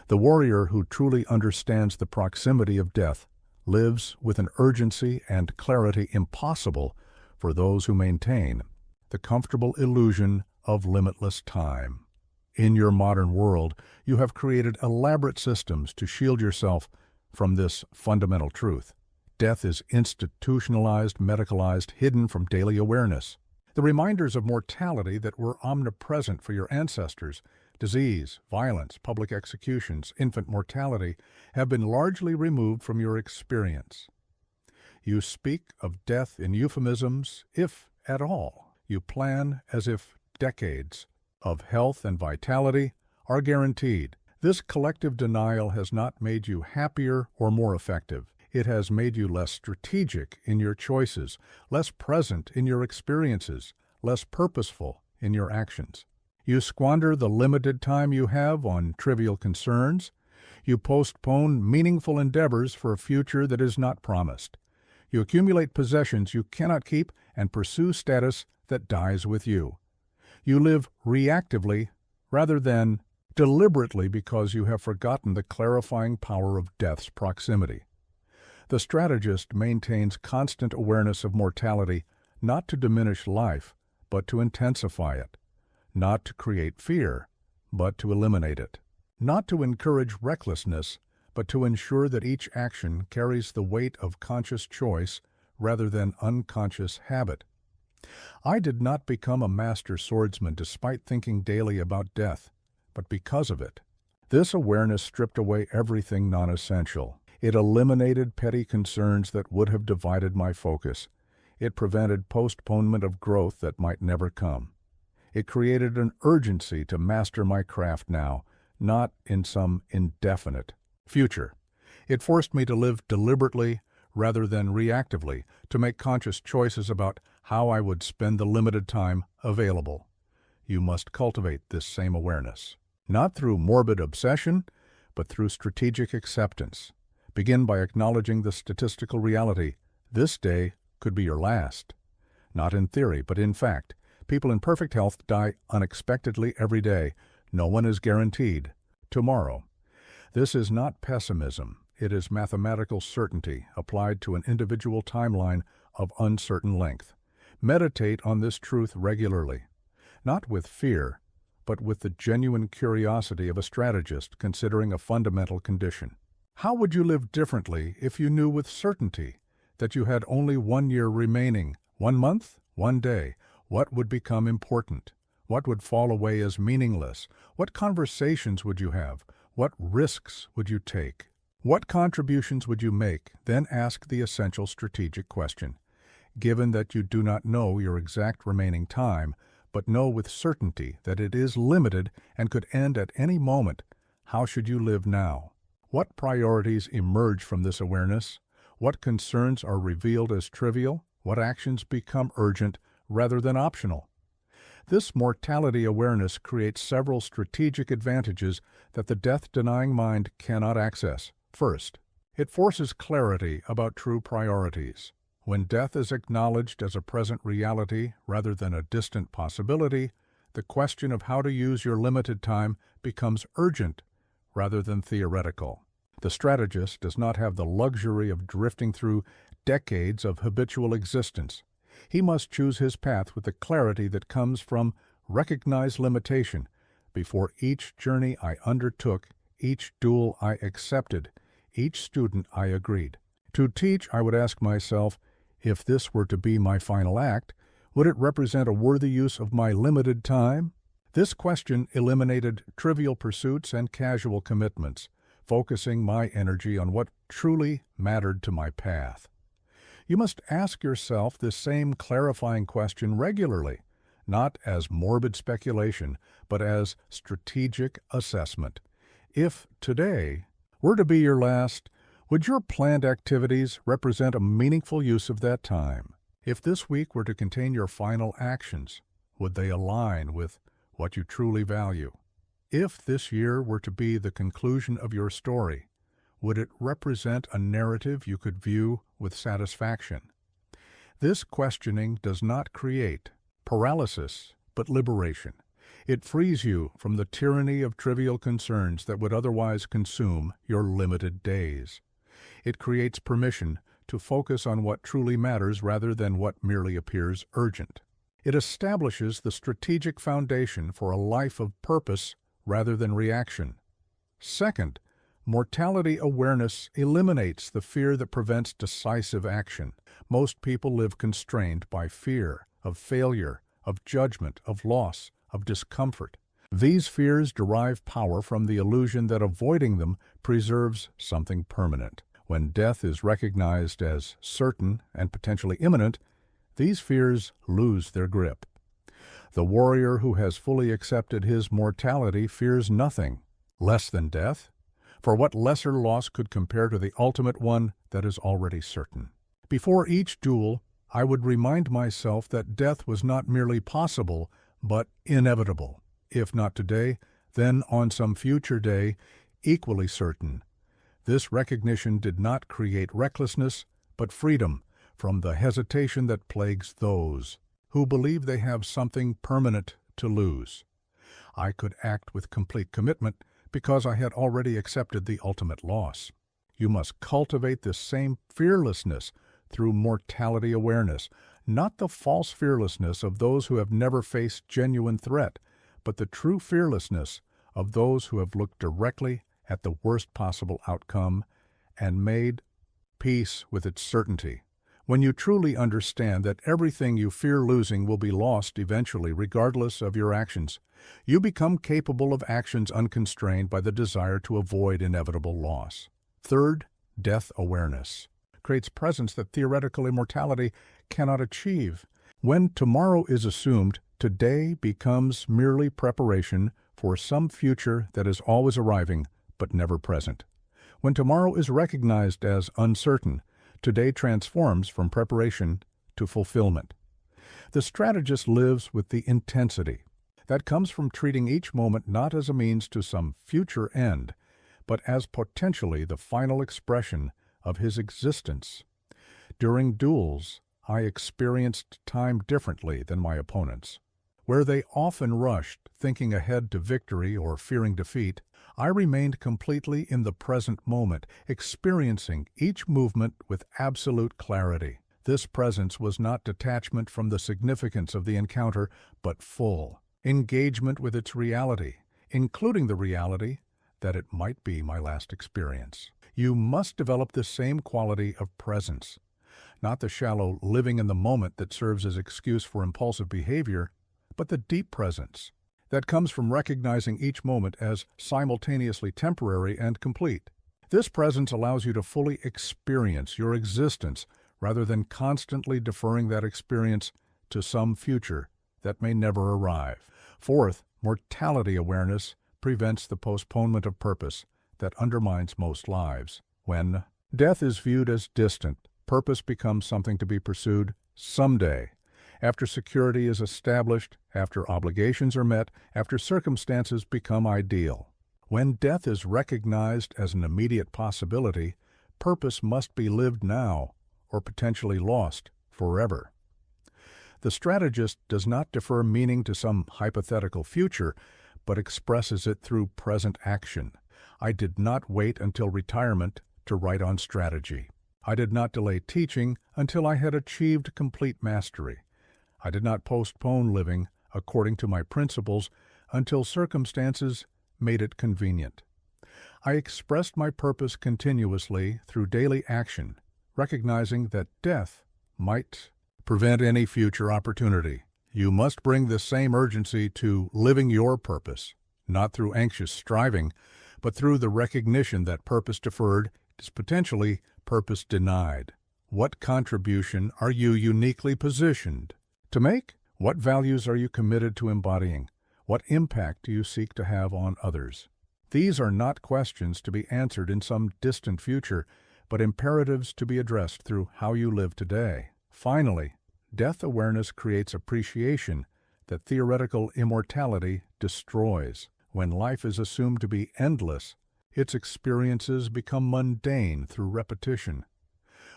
The warrior who truly understands the proximity of death lives with an urgency and clarity impossible for those who maintain the comfortable illusion of limitless time. In your modern world, you have created elaborate systems to shield yourself from this fundamental truth. Death is institutionalized, medicalized, hidden from daily awareness. The reminders of mortality that were omnipresent for your ancestors, disease, violence, public executions, infant mortality, have been largely removed from your experience. You speak of death in euphemisms, if at all. You plan as if decades of health and vitality are guaranteed. This collective denial has not made you happier or more effective. It has made you less strategic in your choices, less present in your experiences, less purposeful in your actions. You squander the limited time you have on trivial concerns. You postpone meaningful endeavors for a future that is not promised. You accumulate possessions you cannot keep and pursue status that dies with you. You live reactively rather than deliberately because you have forgotten the clarifying power of death's proximity. The strategist maintains constant awareness of mortality, not to diminish life, but to intensify it, not to create fear, but to eliminate it, not to encourage recklessness, but to ensure that each action carries the weight of conscious choice rather than unconscious habit. I did not become a master swordsman despite thinking daily about death, but because of it. This awareness stripped away everything non-essential. It eliminated petty concerns that would have divided my focus. It prevented postponement of growth that might never come. It created an urgency to master my craft now, not in some indefinite future. It forced me to live deliberately rather than reactively, to make conscious choices about how I would spend the limited time available. You must cultivate this same awareness, not through morbid obsession, but through strategic acceptance. Begin by acknowledging the statistical reality. This day could be your last. Not in theory, but in fact. People in perfect health die unexpectedly every day. No one is guaranteed tomorrow. This is not pessimism. It is mathematical certainty applied to an individual timeline of uncertain length. Meditate on this truth regularly, not with fear, but with the genuine curiosity of a strategist considering a fundamental condition. How would you live differently if you knew with certainty that you had only 1 year remaining, 1 month, 1 day? What would become important? What would fall away as meaningless? What conversations would you have? What risks would you take? What contributions would you make? Then ask the essential strategic question. Given that you do not know your exact remaining time, but know with certainty that it is limited and could end at any moment, how should you live now? What priorities emerge from this awareness? What concerns are revealed as trivial? What actions become urgent rather than optional? This mortality awareness creates several strategic advantages that the death-denying mind cannot access. First, it forces clarity about true priorities. When death is acknowledged as a present reality rather than a distant possibility, the question of how to use your limited time becomes urgent rather than theoretical. The strategist does not have the luxury of drifting through decades of habitual existence. He must choose his path with the clarity that comes from recognized limitation. Before each journey I undertook, each duel I accepted, each student I agreed. To teach, I would ask myself, if this were to be my final act, would it represent a worthy use of my limited time? This question eliminated trivial pursuits and casual commitments, focusing my energy on what truly mattered to my path. You must ask yourself this same clarifying question regularly, not as morbid speculation, but as strategic assessment. If today were to be your last, would your planned activities represent a meaningful use of that time? If this week were to contain your final actions, would they align with what you truly value? If this year were to be the conclusion of your story, would it represent a narrative you could view with satisfaction? This questioning does not create paralysis, but liberation. It frees you from the tyranny of trivial concerns that would otherwise consume your limited days. It creates permission to focus on what truly matters rather than what merely appears urgent. It establishes the strategic foundation for a life of purpose rather than reaction. Second, mortality awareness eliminates the fear that prevents decisive action. Most people live constrained by fear of failure, of judgment, of loss, of discomfort. These fears derive power from the illusion that avoiding them preserves something permanent. When death is recognized as certain and potentially imminent, these fears lose their grip. The warrior who has fully accepted his mortality fears nothing less than death, for what lesser loss could compare to the ultimate one that is already certain? Before each duel, I would remind myself that death was not merely possible, but inevitable. If not today, then on some future day, equally certain. This recognition did not create recklessness, but freedom from the hesitation that plagues those who believe they have something permanent to lose. I could act with complete commitment because I had already accepted the ultimate loss. You must cultivate this same fearlessness through mortality awareness, not the false fearlessness of those who have never faced genuine threat, but the true fearlessness of those who have looked directly at the worst possible outcome and made peace with its certainty. When you truly understand that everything you fear losing will be lost eventually regardless of your actions, you become capable of actions unconstrained by the desire to avoid inevitable loss. Third, Death awareness creates presence that theoretical immortality cannot achieve. When tomorrow is assumed, today becomes merely preparation for some future that is always arriving but never present. When tomorrow is recognized as uncertain, today transforms from preparation to fulfillment. The strategist lives with the intensity that comes from treating each moment not as a means to some future end, but as potentially the final expression of his existence. During duels, I experienced time differently than my opponents. Where they often rushed, thinking ahead to victory or fearing defeat, I remained completely in the present moment, experiencing each movement with absolute clarity. This presence was not detachment from the significance of the encounter, but full engagement with its reality, including the reality that it might be my last experience. You must develop this same quality of presence, not the shallow living in the moment that serves as excuse for impulsive behavior, but the deep presence that comes from recognizing each moment as simultaneously temporary and complete. This presence allows you to fully experience your existence rather than constantly deferring that experience to some future that may never arrive. Fourth, mortality awareness prevents the postponement of purpose that undermines most lives. When death is viewed as distant, purpose becomes something to be pursued someday, after security is established, after obligations are met, after circumstances become ideal. When death is recognized as an immediate possibility, purpose must be lived now or potentially lost forever. The strategist does not defer meaning to some hypothetical future, but expresses it through present action. I did not wait until retirement to write on strategy. I did not delay teaching until I had achieved complete mastery. I did not postpone living according to my principles until circumstances made it convenient. I expressed my purpose continuously through daily action, recognizing that death might prevent any future opportunity. You must bring the same urgency to living your purpose, not through anxious striving, but through the recognition that purpose deferred is potentially purpose denied. What contribution are you uniquely positioned to make? What values are you committed to embodying? What impact do you seek to have on others? These are not questions to be answered in some distant future, but imperatives to be addressed through how you live today. Finally, death awareness creates appreciation that theoretical immortality destroys. When life is assumed to be endless, its experiences become mundane through repetition.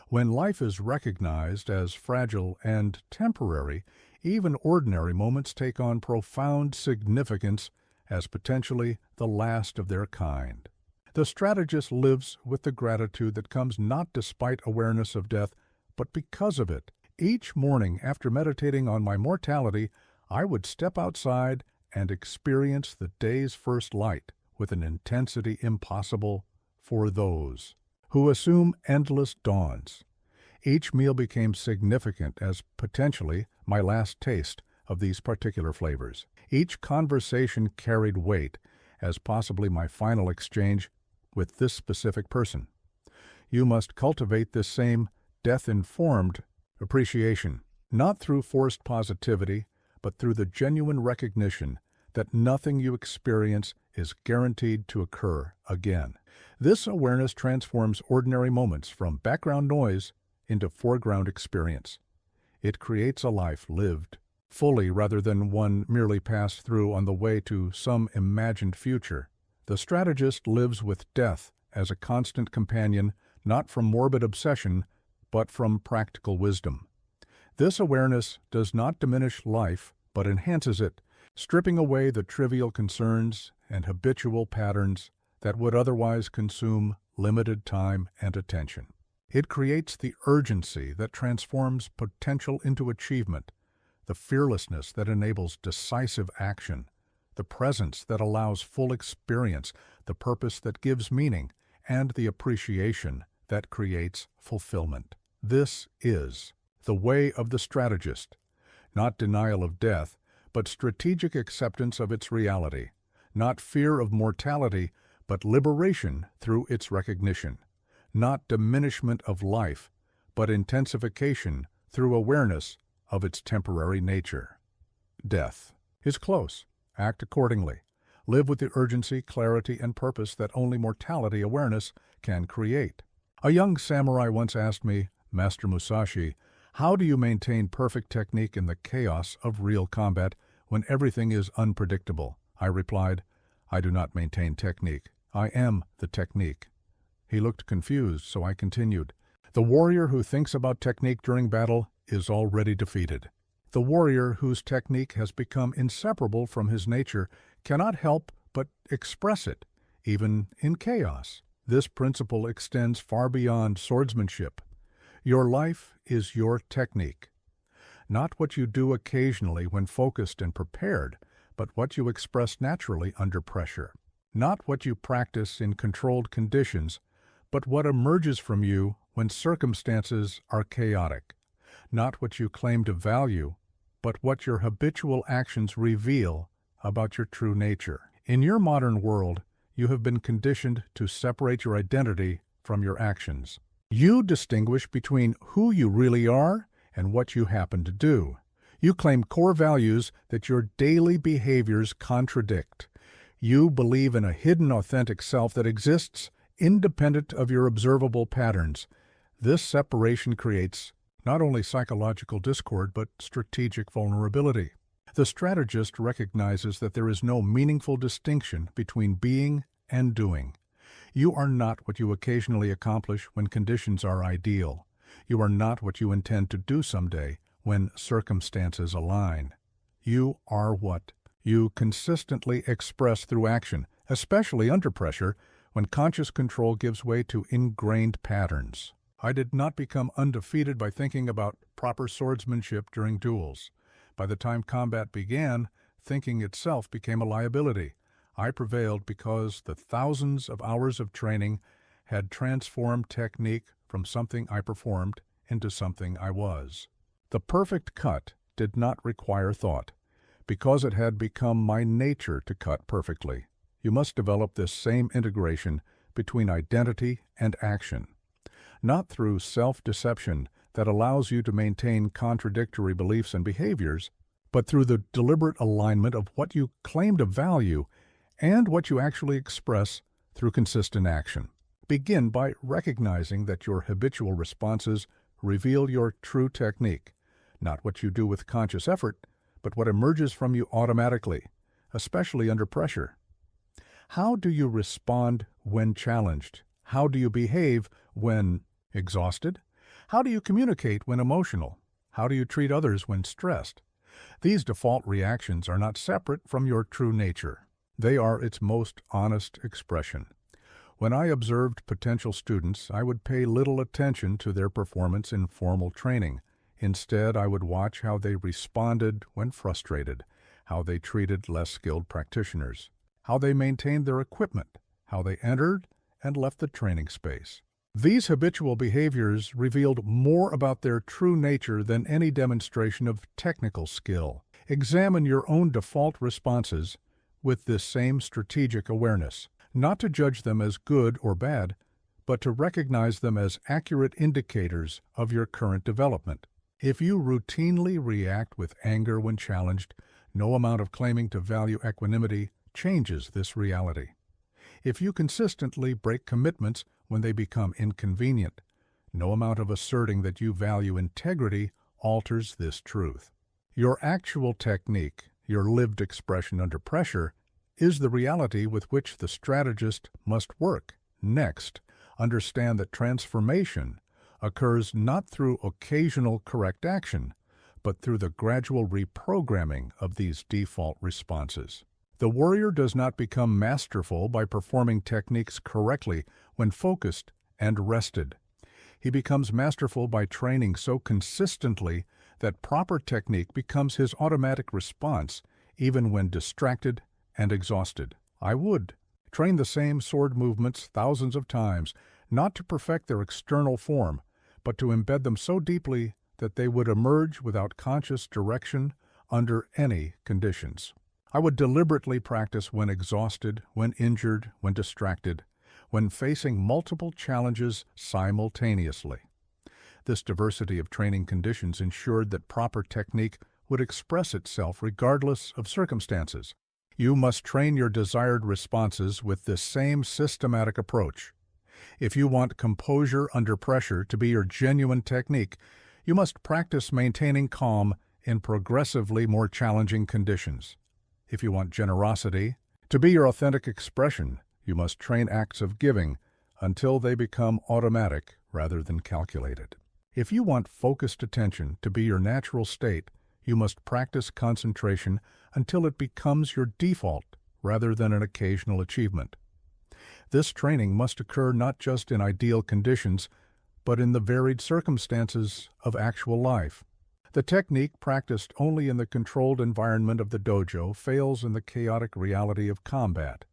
When life is recognized as fragile and temporary, even ordinary moments take on profound significance as potentially the last of their kind. The strategist lives with the gratitude that comes not despite awareness of death, but because of it. Each morning after meditating on my mortality, I would step outside and experience the day's first light with an intensity impossible for those who assume endless dawns. Each meal became significant as potentially my last taste of these particular flavors. Each conversation carried weight as possibly my final exchange with this specific person. You must cultivate this same death-informed appreciation, not through forced positivity, but through the genuine recognition that nothing you experience is guaranteed to occur again. This awareness transforms ordinary moments from background noise into foreground experience. It creates a life lived fully rather than one merely passed through on the way to some imagined future. The strategist lives with death as a constant companion, not from morbid obsession, but from practical wisdom. This awareness does not diminish life, but enhances it, stripping away the trivial concerns and habitual patterns that would otherwise consume limited time and attention. It creates the urgency that transforms potential into achievement, the fearlessness that enables decisive action, the presence that allows full experience, the purpose that gives meaning, and the appreciation that creates fulfillment. This is the way of the strategist, not denial of death, but strategic acceptance of its reality, not fear of mortality, but liberation through its recognition, not diminishment of life, but intensification through awareness of its temporary nature. Death is close. Act accordingly. Live with the urgency, clarity, and purpose that only mortality awareness can create. A young samurai once asked me, Master Musashi, how do you maintain perfect technique in the chaos of real combat when everything is unpredictable? I replied, I do not maintain technique. I am the technique. He looked confused, so I continued. The warrior who thinks about technique during battle is already defeated. The warrior whose technique has become inseparable from his nature cannot help but express it, even in chaos. This principle extends far beyond swordsmanship. Your life is your technique. Not what you do occasionally when focused and prepared, but what you express naturally under pressure. Not what you practice in controlled conditions, but what emerges from you when circumstances are chaotic. Not what you claim to value, but what your habitual actions reveal about your true nature. In your modern world, you have been conditioned to separate your identity from your actions. You distinguish between who you really are and what you happen to do. You claim core values that your daily behaviors contradict. You believe in a hidden authentic self that exists independent of your observable patterns. This separation creates not only psychological discord, but strategic vulnerability. The strategist recognizes that there is no meaningful distinction between being and doing. You are not what you occasionally accomplish when conditions are ideal. You are not what you intend to do someday when circumstances align. You are what you consistently express through action, especially under pressure when conscious control gives way to ingrained patterns. I did not become undefeated by thinking about proper swordsmanship during duels. By the time combat began, thinking itself became a liability. I prevailed because the thousands of hours of training had transformed technique from something I performed into something I was. The perfect cut did not require thought, because it had become my nature to cut perfectly. You must develop this same integration between identity and action, not through self-deception that allows you to maintain contradictory beliefs and behaviors, but through the deliberate alignment of what you claim to value and what you actually express through consistent action. Begin by recognizing that your habitual responses reveal your true technique, not what you do with conscious effort, but what emerges from you automatically, especially under pressure. How do you respond when challenged? How do you behave when exhausted? How do you communicate when emotional? How do you treat others when stressed? These default reactions are not separate from your true nature. They are its most honest expression. When I observed potential students, I would pay little attention to their performance in formal training. Instead, I would watch how they responded when frustrated, how they treated less skilled practitioners, how they maintained their equipment, how they entered and left the training space. These habitual behaviors revealed more about their true nature than any demonstration of technical skill. Examine your own default responses with this same strategic awareness, not to judge them as good or bad, but to recognize them as accurate indicators of your current development. If you routinely react with anger when challenged, no amount of claiming to value equanimity changes this reality. If you consistently break commitments when they become inconvenient, no amount of asserting that you value integrity alters this truth. Your actual technique, your lived expression under pressure, is the reality with which the strategist must work. Next, understand that transformation occurs not through occasional correct action, but through the gradual reprogramming of these default responses. The warrior does not become masterful by performing techniques correctly when focused and rested. He becomes masterful by training so consistently that proper technique becomes his automatic response, even when distracted and exhausted. I would train the same sword movements thousands of times, not to perfect their external form, but to embed them so deeply that they would emerge without conscious direction under any conditions. I would deliberately practice when exhausted, when injured, when distracted, when facing multiple challenges simultaneously. This diversity of training conditions ensured that proper technique would express itself regardless of circumstances. You must train your desired responses with this same systematic approach. If you want composure under pressure to be your genuine technique, you must practice maintaining calm in progressively more challenging conditions. If you want generosity to be your authentic expression, you must train acts of giving until they become automatic rather than calculated. If you want focused attention to be your natural state, you must practice concentration until it becomes your default rather than an occasional achievement. This training must occur not just in ideal conditions, but in the varied circumstances of actual life. The technique practiced only in the controlled environment of the dojo fails in the chaotic reality of combat.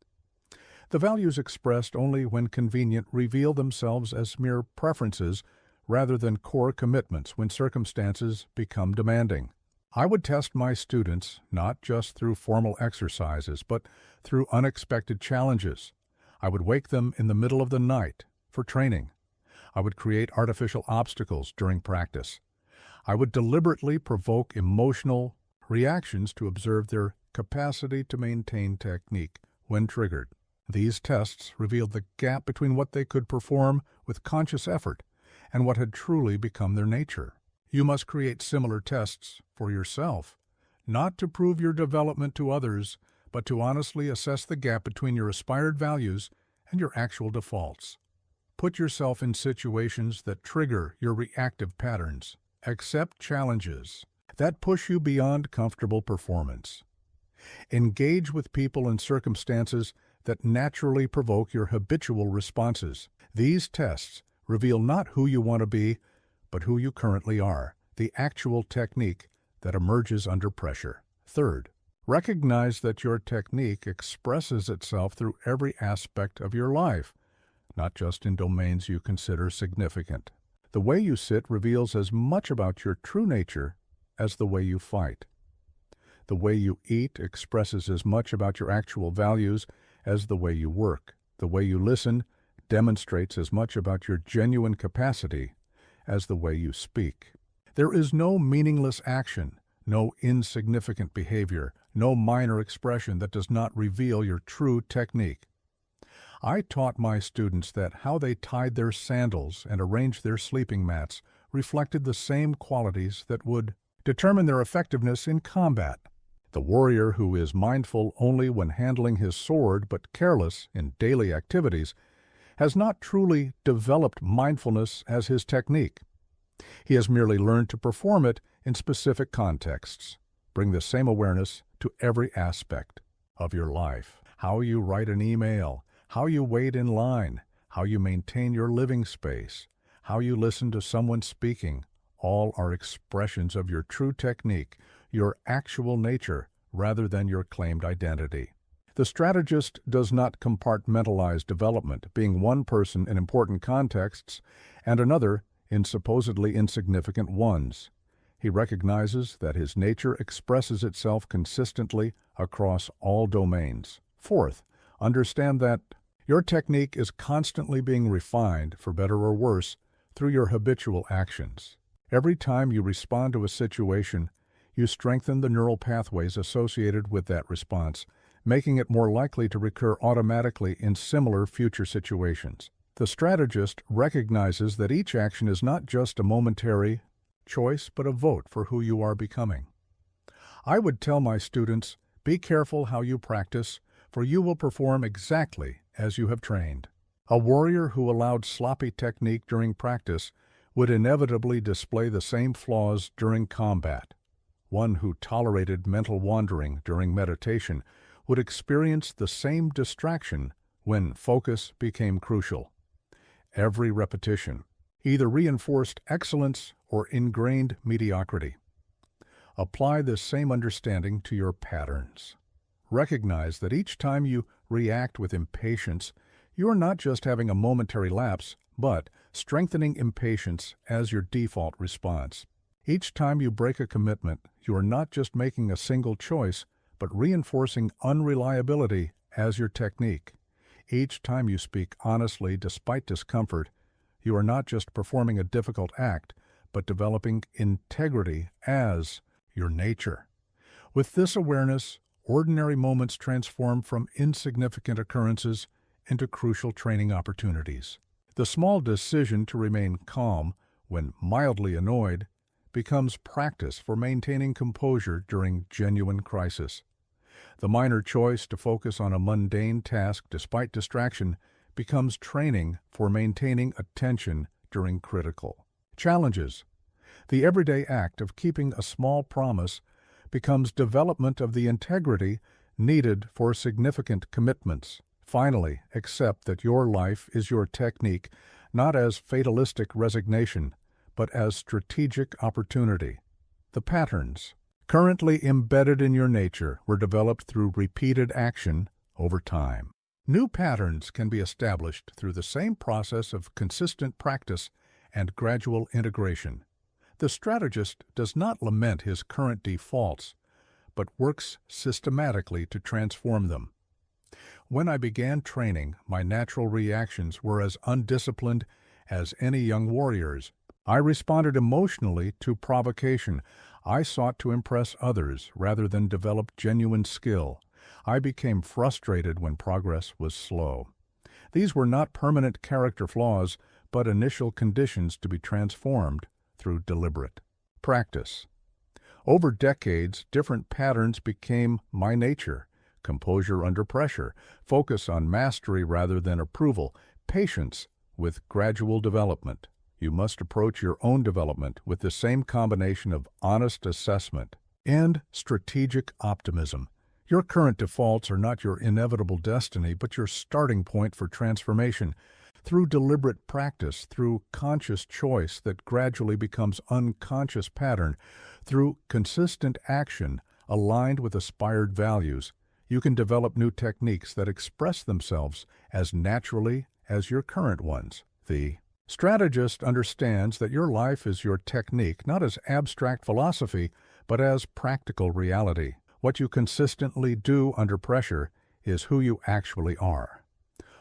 The values expressed only when convenient reveal themselves as mere preferences rather than core commitments when circumstances become demanding. I would test my students not just through formal exercises, but through unexpected challenges. I would wake them in the middle of the night for training. I would create artificial obstacles during practice. I would deliberately provoke emotional reactions to observe their capacity to maintain technique when triggered. These tests revealed the gap between what they could perform with conscious effort and what had truly become their nature. You must create similar tests for yourself, not to prove your development to others, but to honestly assess the gap between your aspired values and your actual defaults. Put yourself in situations that trigger your reactive patterns. Accept challenges that push you beyond comfortable performance. Engage with people and circumstances that naturally provoke your habitual responses. These tests reveal not who you want to be, but who you currently are, the actual technique that emerges under pressure. Third, recognize that your technique expresses itself through every aspect of your life, not just in domains you consider significant. The way you sit reveals as much about your true nature as the way you fight. The way you eat expresses as much about your actual values as the way you work. The way you listen demonstrates as much about your genuine capacity as the way you speak. There is no meaningless action, no insignificant behavior, no minor expression that does not reveal your true technique. I taught my students that how they tied their sandals and arranged their sleeping mats reflected the same qualities that would determine their effectiveness in combat. The warrior who is mindful only when handling his sword but careless in daily activities has not truly developed mindfulness as his technique. He has merely learned to perform it in specific contexts. Bring the same awareness to every aspect of your life. How you write an email, how you wait in line, how you maintain your living space, how you listen to someone speaking, all are expressions of your true technique, your actual nature, rather than your claimed identity. The strategist does not compartmentalize development, being one person in important contexts and another in supposedly insignificant ones. He recognizes that his nature expresses itself consistently across all domains. Fourth, understand that your technique is constantly being refined, for better or worse, through your habitual actions. Every time you respond to a situation, you strengthen the neural pathways associated with that response, making it more likely to recur automatically in similar future situations. The strategist recognizes that each action is not just a momentary choice, but a vote for who you are becoming. I would tell my students, be careful how you practice, for you will perform exactly as you have trained. A warrior who allowed sloppy technique during practice would inevitably display the same flaws during combat. One who tolerated mental wandering during meditation would experience the same distraction when focus became crucial. Every repetition either reinforced excellence or ingrained mediocrity. Apply this same understanding to your patterns. Recognize that each time you react with impatience, you are not just having a momentary lapse, but strengthening impatience as your default response. Each time you break a commitment, you are not just making a single choice, but reinforcing unreliability as your technique. Each time you speak honestly despite discomfort, you are not just performing a difficult act, but developing integrity as your nature. With this awareness, ordinary moments transform from insignificant occurrences into crucial training opportunities. The small decision to remain calm when mildly annoyed becomes practice for maintaining composure during genuine crisis. The minor choice to focus on a mundane task despite distraction becomes training for maintaining attention during critical challenges. The everyday act of keeping a small promise becomes development of the integrity needed for significant commitments. Finally, accept that your life is your technique, not as fatalistic resignation, but as strategic opportunity. The patterns currently embedded in your nature were developed through repeated action over time. New patterns can be established through the same process of consistent practice and gradual integration. The strategist does not lament his current defaults, but works systematically to transform them. When I began training, my natural reactions were as undisciplined as any young warrior's. I responded emotionally to provocation. I sought to impress others rather than develop genuine skill. I became frustrated when progress was slow. These were not permanent character flaws, but initial conditions to be transformed through deliberate practice. Over decades, different patterns became my nature. Composure under pressure, focus on mastery rather than approval, patience with gradual development. You must approach your own development with the same combination of honest assessment and strategic optimism. Your current defaults are not your inevitable destiny, but your starting point for transformation. Through deliberate practice, through conscious choice that gradually becomes unconscious pattern, through consistent action aligned with aspired values, you can develop new techniques that express themselves as naturally as your current ones. The strategist understands that your life is your technique, not as abstract philosophy, but as practical reality. What you consistently do under pressure is who you actually are.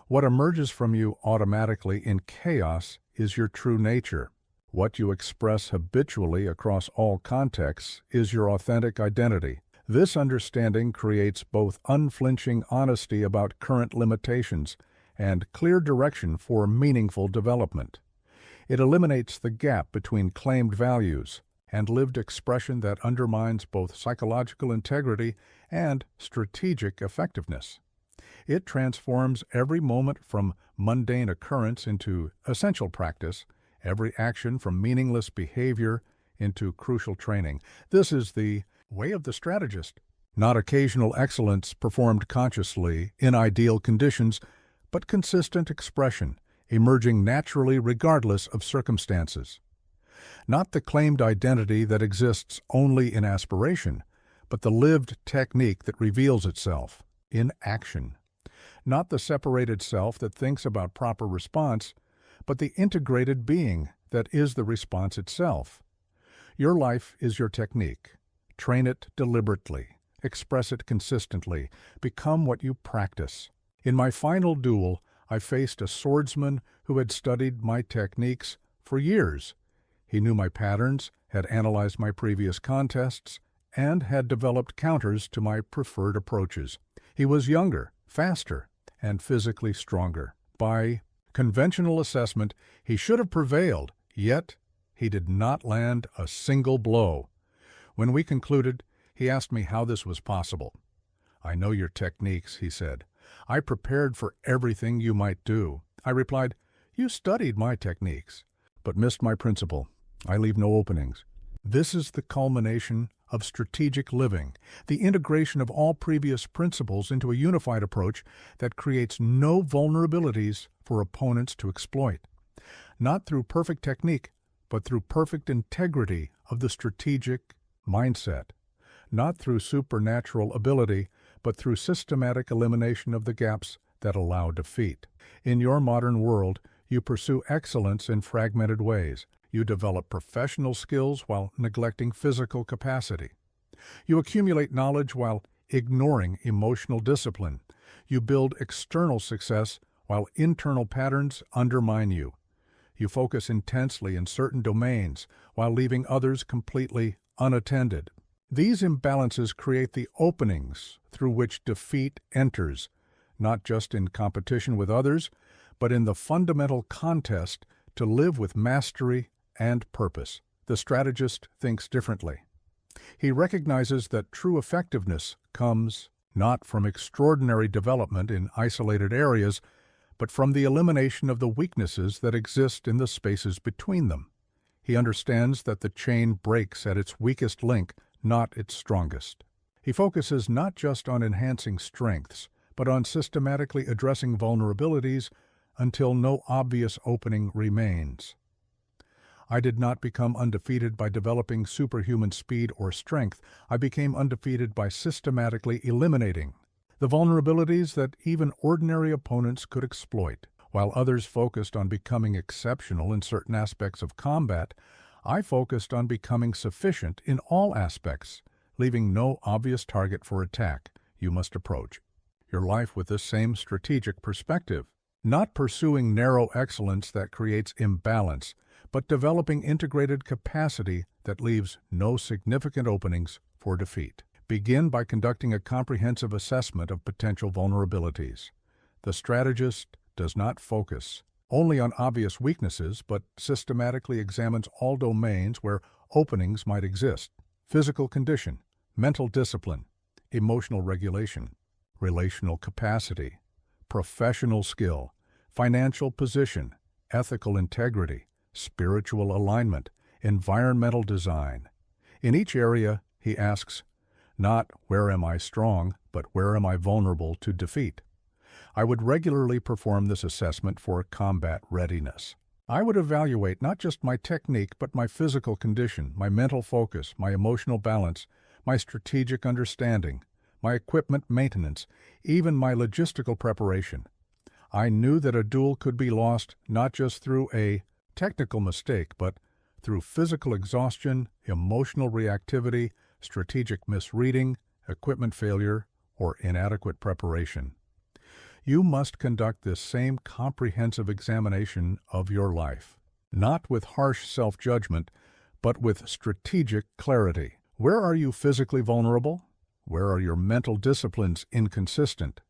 What emerges from you automatically in chaos is your true nature. What you express habitually across all contexts is your authentic identity. This understanding creates both unflinching honesty about current limitations and clear direction for meaningful development. It eliminates the gap between claimed values and lived expression that undermines both psychological integrity and strategic effectiveness. It transforms every moment from mundane occurrence into essential practice, every action from meaningless behavior into crucial training. This is the way of the strategist, not occasional excellence performed consciously in ideal conditions, but consistent expression, emerging naturally regardless of circumstances. Not the claimed identity that exists only in aspiration, but the lived technique that reveals itself in action. Not the separated self that thinks about proper response, but the integrated being that is the response itself. Your life is your technique. Train it deliberately. Express it consistently. Become what you practice. In my final duel, I faced a swordsman who had studied my techniques for years. He knew my patterns, had analyzed my previous contests, and had developed counters to my preferred approaches. He was younger, faster, and physically stronger. By conventional assessment, he should have prevailed, yet he did not land a single blow. When we concluded, he asked me how this was possible. "I know your techniques," he said. "I prepared for everything you might do." I replied, "You studied my techniques, but missed my principle. I leave no openings." This is the culmination of strategic living, the integration of all previous principles into a unified approach that creates no vulnerabilities for opponents to exploit. Not through perfect technique, but through perfect integrity of the strategic mindset. Not through supernatural ability, but through systematic elimination of the gaps that allow defeat. In your modern world, you pursue excellence in fragmented ways. You develop professional skills while neglecting physical capacity. You accumulate knowledge while ignoring emotional discipline. You build external success while internal patterns undermine you. You focus intensely in certain domains while leaving others completely unattended. These imbalances create the openings through which defeat enters, not just in competition with others, but in the fundamental contest to live with mastery and purpose. The strategist thinks differently. He recognizes that true effectiveness comes not from extraordinary development in isolated areas, but from the elimination of the weaknesses that exist in the spaces between them. He understands that the chain breaks at its weakest link, not its strongest. He focuses not just on enhancing strengths, but on systematically addressing vulnerabilities until no obvious opening remains. I did not become undefeated by developing superhuman speed or strength. I became undefeated by systematically eliminating the vulnerabilities that even ordinary opponents could exploit. While others focused on becoming exceptional in certain aspects of combat, I focused on becoming sufficient in all aspects, leaving no obvious target for attack. You must approach your life with this same strategic perspective, not pursuing narrow excellence that creates imbalance, but developing integrated capacity that leaves no significant openings for defeat. Begin by conducting a comprehensive assessment of potential vulnerabilities. The strategist does not focus only on obvious weaknesses, but systematically examines all domains where openings might exist: physical condition, mental discipline, emotional regulation, relational capacity, professional skill, financial position, ethical integrity, spiritual alignment, environmental design. In each area, he asks, not where am I strong, but where am I vulnerable to defeat? I would regularly perform this assessment for combat readiness. I would evaluate not just my technique, but my physical condition, my mental focus, my emotional balance, my strategic understanding, my equipment maintenance, even my logistical preparation. I knew that a duel could be lost not just through a technical mistake, but through physical exhaustion, emotional reactivity, strategic misreading, equipment failure, or inadequate preparation. You must conduct this same comprehensive examination of your life, not with harsh self-judgment, but with strategic clarity. Where are you physically vulnerable? Where are your mental disciplines inconsistent?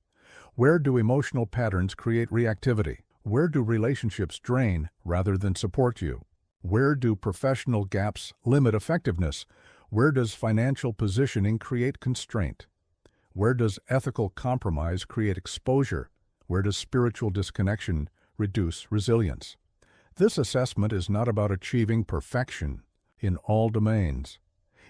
Where do emotional patterns create reactivity? Where do relationships drain rather than support you? Where do professional gaps limit effectiveness? Where does financial positioning create constraint? Where does ethical compromise create exposure? Where does spiritual disconnection reduce resilience? This assessment is not about achieving perfection in all domains.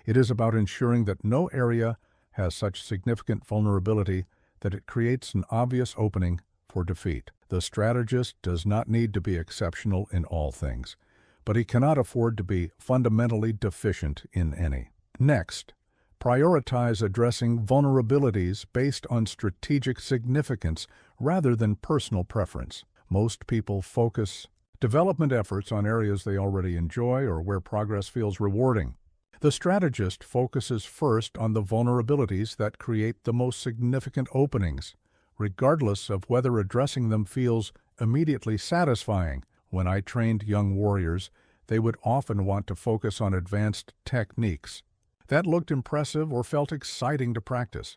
It is about ensuring that no area has such significant vulnerability that it creates an obvious opening for defeat. The strategist does not need to be exceptional in all things, but he cannot afford to be fundamentally deficient in any. Next, prioritize addressing vulnerabilities based on strategic significance rather than personal preference. Most people focus development efforts on areas they already enjoy or where progress feels rewarding. The strategist focuses first on the vulnerabilities that create the most significant openings, regardless of whether addressing them feels immediately satisfying. When I trained young warriors, they would often want to focus on advanced techniques that looked impressive or felt exciting to practice.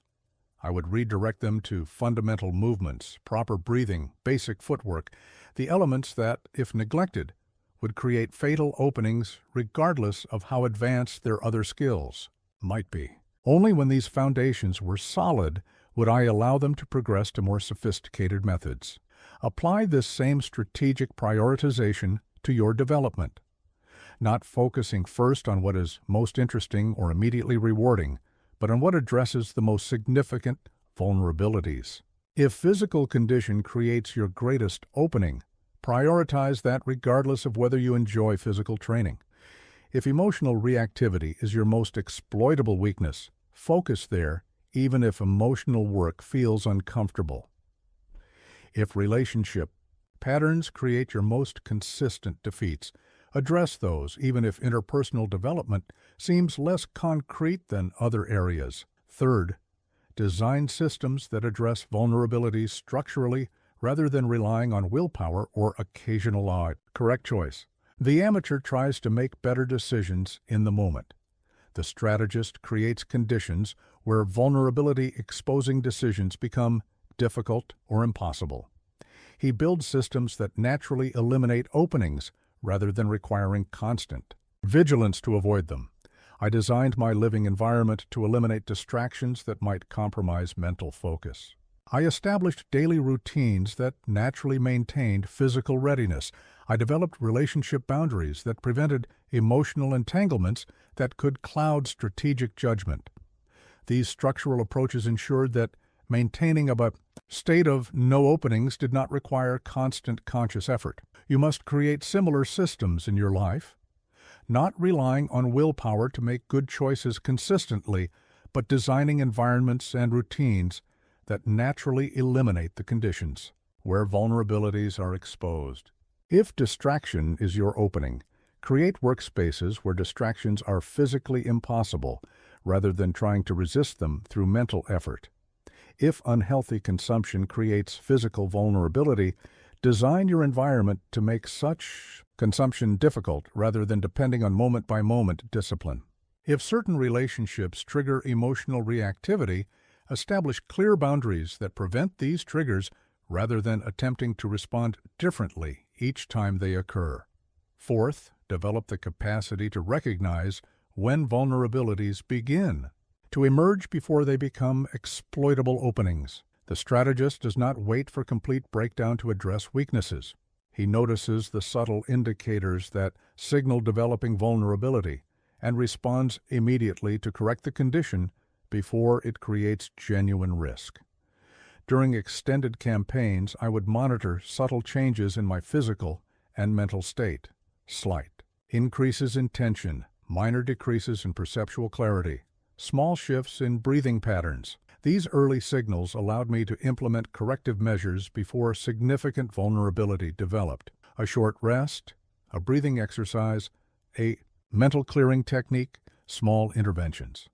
I would redirect them to fundamental movements, proper breathing, basic footwork, the elements that, if neglected, would create fatal openings regardless of how advanced their other skills might be. Only when these foundations were solid would I allow them to progress to more sophisticated methods. Apply this same strategic prioritization to your development, not focusing first on what is most interesting or immediately rewarding, but on what addresses the most significant vulnerabilities. If physical condition creates your greatest opening, prioritize that regardless of whether you enjoy physical training. If emotional reactivity is your most exploitable weakness, focus there even if emotional work feels uncomfortable. If relationship patterns create your most consistent defeats, address those even if interpersonal development seems less concrete than other areas. Third, Design systems that address vulnerabilities structurally rather than relying on willpower or occasional odd. Correct choice. The amateur tries to make better decisions in the moment. The strategist creates conditions where vulnerability-exposing decisions become difficult or impossible. He builds systems that naturally eliminate openings rather than requiring constant vigilance to avoid them. I designed my living environment to eliminate distractions that might compromise mental focus. I established daily routines that naturally maintained physical readiness. I developed relationship boundaries that prevented emotional entanglements that could cloud strategic judgment. These structural approaches ensured that maintaining a state of no openings did not require constant conscious effort. You must create similar systems in your life, not relying on willpower to make good choices consistently, but designing environments and routines that naturally eliminate the conditions where vulnerabilities are exposed. If distraction is your opening, create workspaces where distractions are physically impossible rather than trying to resist them through mental effort. If unhealthy consumption creates physical vulnerability, design your environment to make such consumption difficult rather than depending on moment-by-moment discipline. If certain relationships trigger emotional reactivity, establish clear boundaries that prevent these triggers rather than attempting to respond differently each time they occur. Fourth, develop the capacity to recognize when vulnerabilities begin, to emerge before they become exploitable openings. The strategist does not wait for complete breakdown to address weaknesses. He notices the subtle indicators that signal developing vulnerability and responds immediately to correct the condition before it creates genuine risk. During extended campaigns, I would monitor subtle changes in my physical and mental state. Slight increases in tension, minor decreases in perceptual clarity, small shifts in breathing patterns. These early signals allowed me to implement corrective measures before significant vulnerability developed. A short rest, a breathing exercise, a mental clearing technique, small interventions.